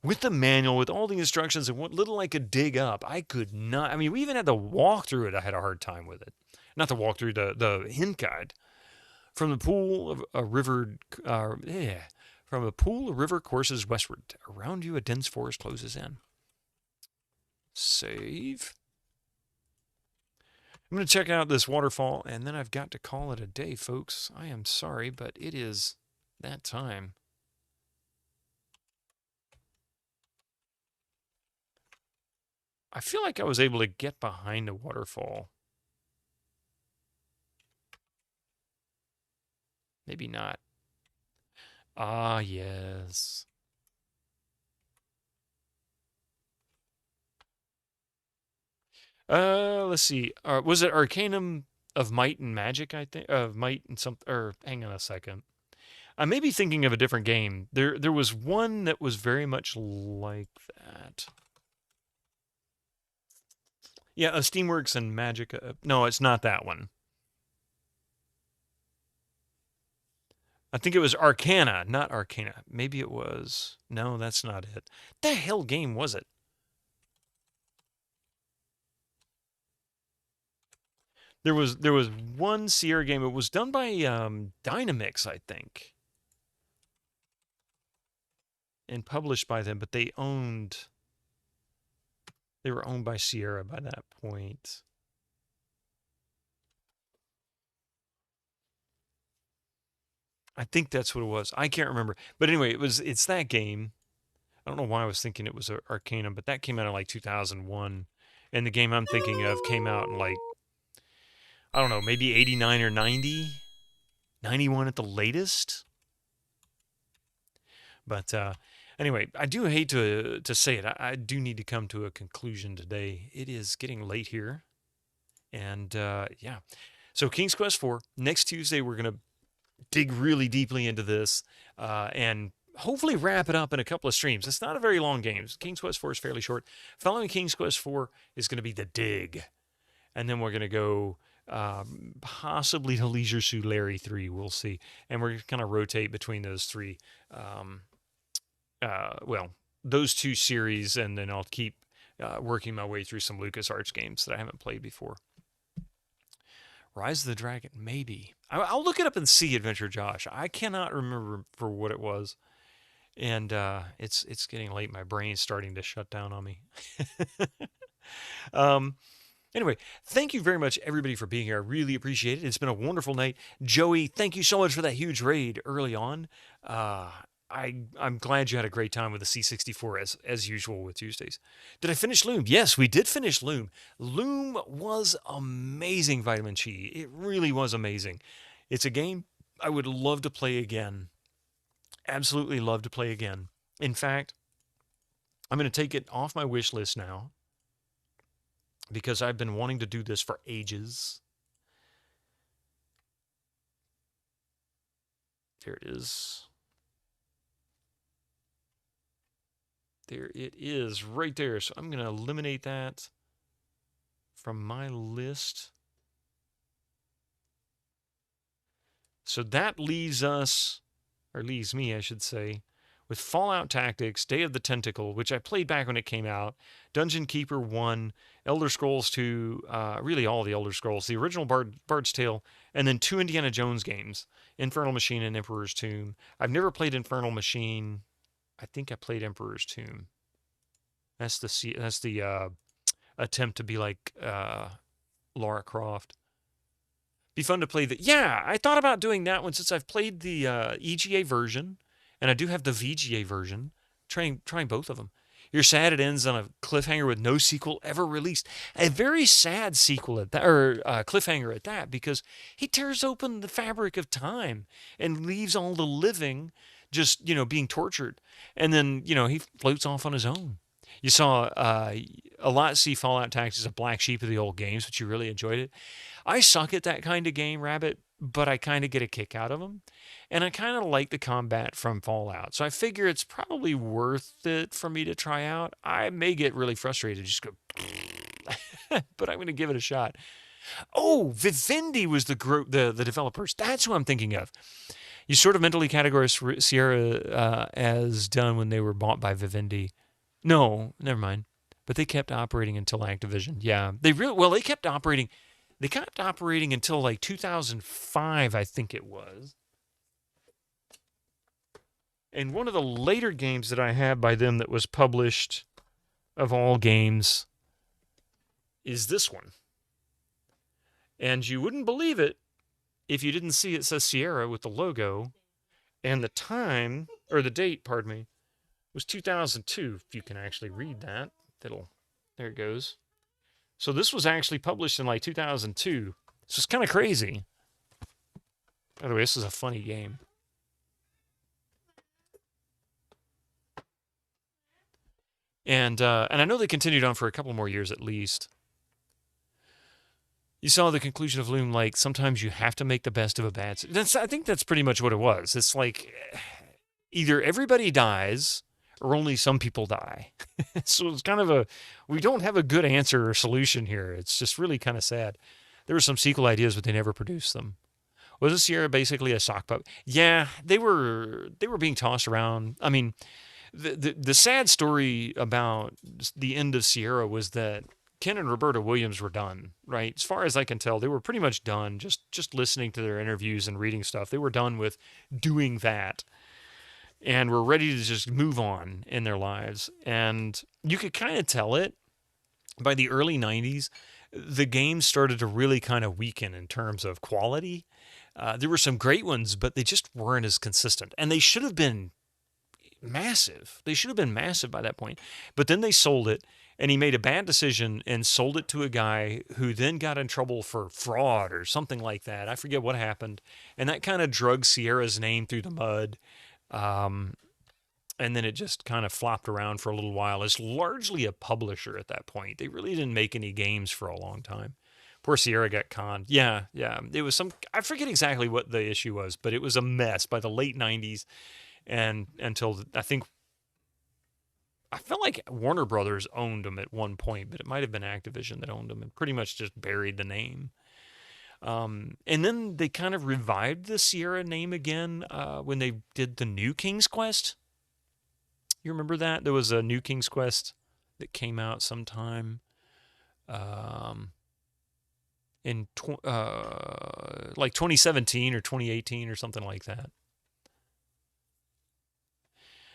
With the manual, with all the instructions, and what little I could dig up, I could not. I mean, we even had to walk through it. I had a hard time with it. Not the walk through, the hint guide. From the pool of a river, from a pool of river courses westward. Around you, a dense forest closes in. Save. I'm going to check out this waterfall, and then I've got to call it a day, folks. I am sorry, but it is that time. I feel like I was able to get behind a waterfall. Maybe not. Ah, yes. Let's see. Was it Arcanum of Might and Magic, I think? Of Might and something. Or, hang on a second. I may be thinking of a different game. There was one that was very much like that. Yeah, Steamworks and Magic. No, it's not that one. I think it was Arcana, not Arcana. Maybe it was. No, that's not it. The hell game was it? There was one Sierra game. It was done by Dynamix, I think, and published by them. But they were owned by Sierra by that point. I think that's what it was. I can't remember. But anyway, it's that game. I don't know why I was thinking it was Arcanum, but that came out in like 2001. And the game I'm thinking of came out in like, I don't know, maybe 89 or 90? 91 at the latest? But anyway, I do hate to say it. I do need to come to a conclusion today. It is getting late here. And yeah. So King's Quest IV, next Tuesday we're going to dig really deeply into this and hopefully wrap it up in a couple of streams. It's not a very long game. King's Quest IV is fairly short. Following King's Quest IV is going to be The Dig. And then we're going to go possibly to Leisure Suit Larry 3. We'll see. And we're going to kind of rotate between those three. Well, those two series, and then I'll keep working my way through some LucasArts games that I haven't played before. Rise of the Dragon, maybe. I'll look it up and see, Adventure Josh. I cannot remember for what it was. And it's getting late. My brain's starting to shut down on me. Anyway, thank you very much, everybody, for being here. I really appreciate it. It's been a wonderful night. Joey, thank you so much for that huge raid early on. I'm glad you had a great time with the C64 as usual with Tuesdays. Did I finish Loom? Yes, we did finish Loom. Loom was amazing, Vitamin Chi. It really was amazing. It's a game I would love to play again. Absolutely love to play again. In fact, I'm going to take it off my wish list now because I've been wanting to do this for ages. There it is. There it is, right there. So I'm going to eliminate that from my list. So that leaves us, or leaves me, I should say, with Fallout Tactics, Day of the Tentacle, which I played back when it came out, Dungeon Keeper 1, Elder Scrolls 2, really all the Elder Scrolls, the original Bard's Tale, and then 2 Indiana Jones games, Infernal Machine and Emperor's Tomb. I've never played Infernal Machine. I think I played Emperor's Tomb. That's the attempt to be like Lara Croft. Be fun to play the. Yeah, I thought about doing that one since I've played the EGA version, and I do have the VGA version. Trying both of them. You're sad it ends on a cliffhanger with no sequel ever released. A very sad sequel at that, or cliffhanger at that, because he tears open the fabric of time and leaves all the living just, being tortured. And then, he floats off on his own. You saw a lot see Fallout Tactics as a black sheep of the old games, but you really enjoyed it. I suck at that kind of game, Rabbit, but I kind of get a kick out of them. And I kind of like the combat from Fallout. So I figure it's probably worth it for me to try out. I may get really frustrated, just go, but I'm going to give it a shot. Oh, Vivendi was the group, the developers. That's who I'm thinking of. You sort of mentally categorize Sierra as done when they were bought by Vivendi. No, never mind. But they kept operating until Activision. Yeah, they kept operating. They kept operating until like 2005, I think it was. And one of the later games that I have by them that was published, of all games, is this one. And you wouldn't believe it if you didn't see it says Sierra with the logo. And the time, or the date, pardon me, was 2002, if you can actually read that. There it goes. So this was actually published in like 2002. So it's kind of crazy. By the way, this is a funny game. And I know they continued on for a couple more years at least. You saw the conclusion of Loom, like, sometimes you have to make the best of a bad situation. I think that's pretty much what it was. It's like, either everybody dies, or only some people die. So it's kind of we don't have a good answer or solution here. It's just really kind of sad. There were some sequel ideas, but they never produced them. Wasn't Sierra basically a sock puppet? Yeah, they were being tossed around. I mean, the sad story about the end of Sierra was that Ken and Roberta Williams were done, right? As far as I can tell, they were pretty much done just listening to their interviews and reading stuff. They were done with doing that and were ready to just move on in their lives. And you could kind of tell it by the early 90s. The games started to really kind of weaken in terms of quality. There were some great ones, but they just weren't as consistent. And they should have been massive. They should have been massive by that point. But then they sold it. And he made a bad decision and sold it to a guy who then got in trouble for fraud or something like that. I forget what happened. And that kind of dragged Sierra's name through the mud. And then it just kind of flopped around for a little while. It's largely a publisher at that point. They really didn't make any games for a long time. Poor Sierra got conned. Yeah. It was I forget exactly what the issue was, but it was a mess by the late 90s and until I felt like Warner Brothers owned them at one point, but it might have been Activision that owned them and pretty much just buried the name. And then they kind of revived the Sierra name again when they did the new King's Quest. You remember that? There was a new King's Quest that came out sometime in like 2017 or 2018 or something like that.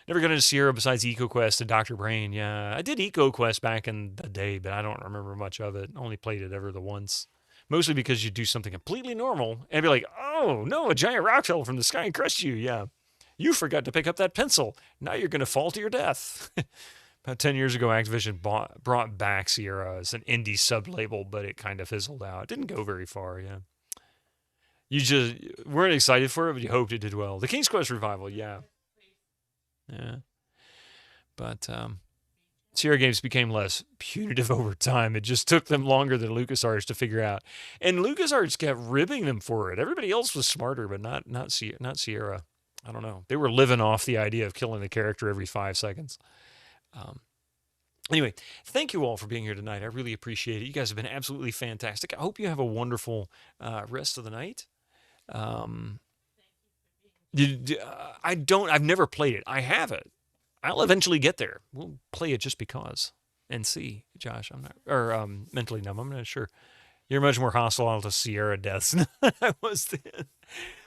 Never got into Sierra besides EcoQuest and Dr. Brain. Yeah, I did EcoQuest back in the day, but I don't remember much of it. Only played it ever the once. Mostly because you do something completely normal and be like, oh, no, a giant rock fell from the sky and crushed you. Yeah, you forgot to pick up that pencil. Now you're going to fall to your death. About 10 years ago, Activision brought back Sierra as an indie sub-label, but it kind of fizzled out. It didn't go very far, yeah. You just weren't excited for it, but you hoped it did well. The King's Quest revival, yeah. Yeah. But Sierra games became less punitive over time. It just took them longer than LucasArts to figure out. And LucasArts kept ribbing them for it. Everybody else was smarter, but not Sierra. I don't know. They were living off the idea of killing the character every 5 seconds. Anyway, thank you all for being here tonight. I really appreciate it. You guys have been absolutely fantastic. I hope you have a wonderful rest of the night. I've never played it. I have it. I'll eventually get there. We'll play it just because and see. Josh, I'm not, or mentally numb. I'm not sure. You're much more hostile to Sierra deaths than I was then.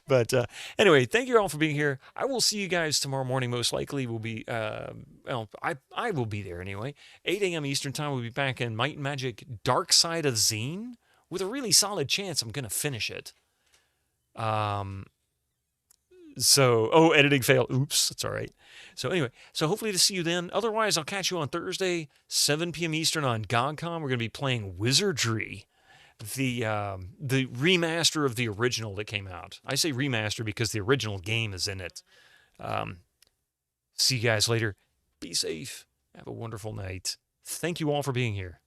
But anyway, thank you all for being here. I will see you guys tomorrow morning. Most likely will be, I will be there anyway. 8 a.m. Eastern time. We'll be back in Might and Magic Dark Side of Zine with a really solid chance I'm going to finish it. Editing fail. Oops, that's all right. So anyway, hopefully to see you then. Otherwise, I'll catch you on Thursday, 7 p.m. Eastern on GOGcom. We're going to be playing Wizardry, the remaster of the original that came out. I say remaster because the original game is in it. See you guys later. Be safe. Have a wonderful night. Thank you all for being here.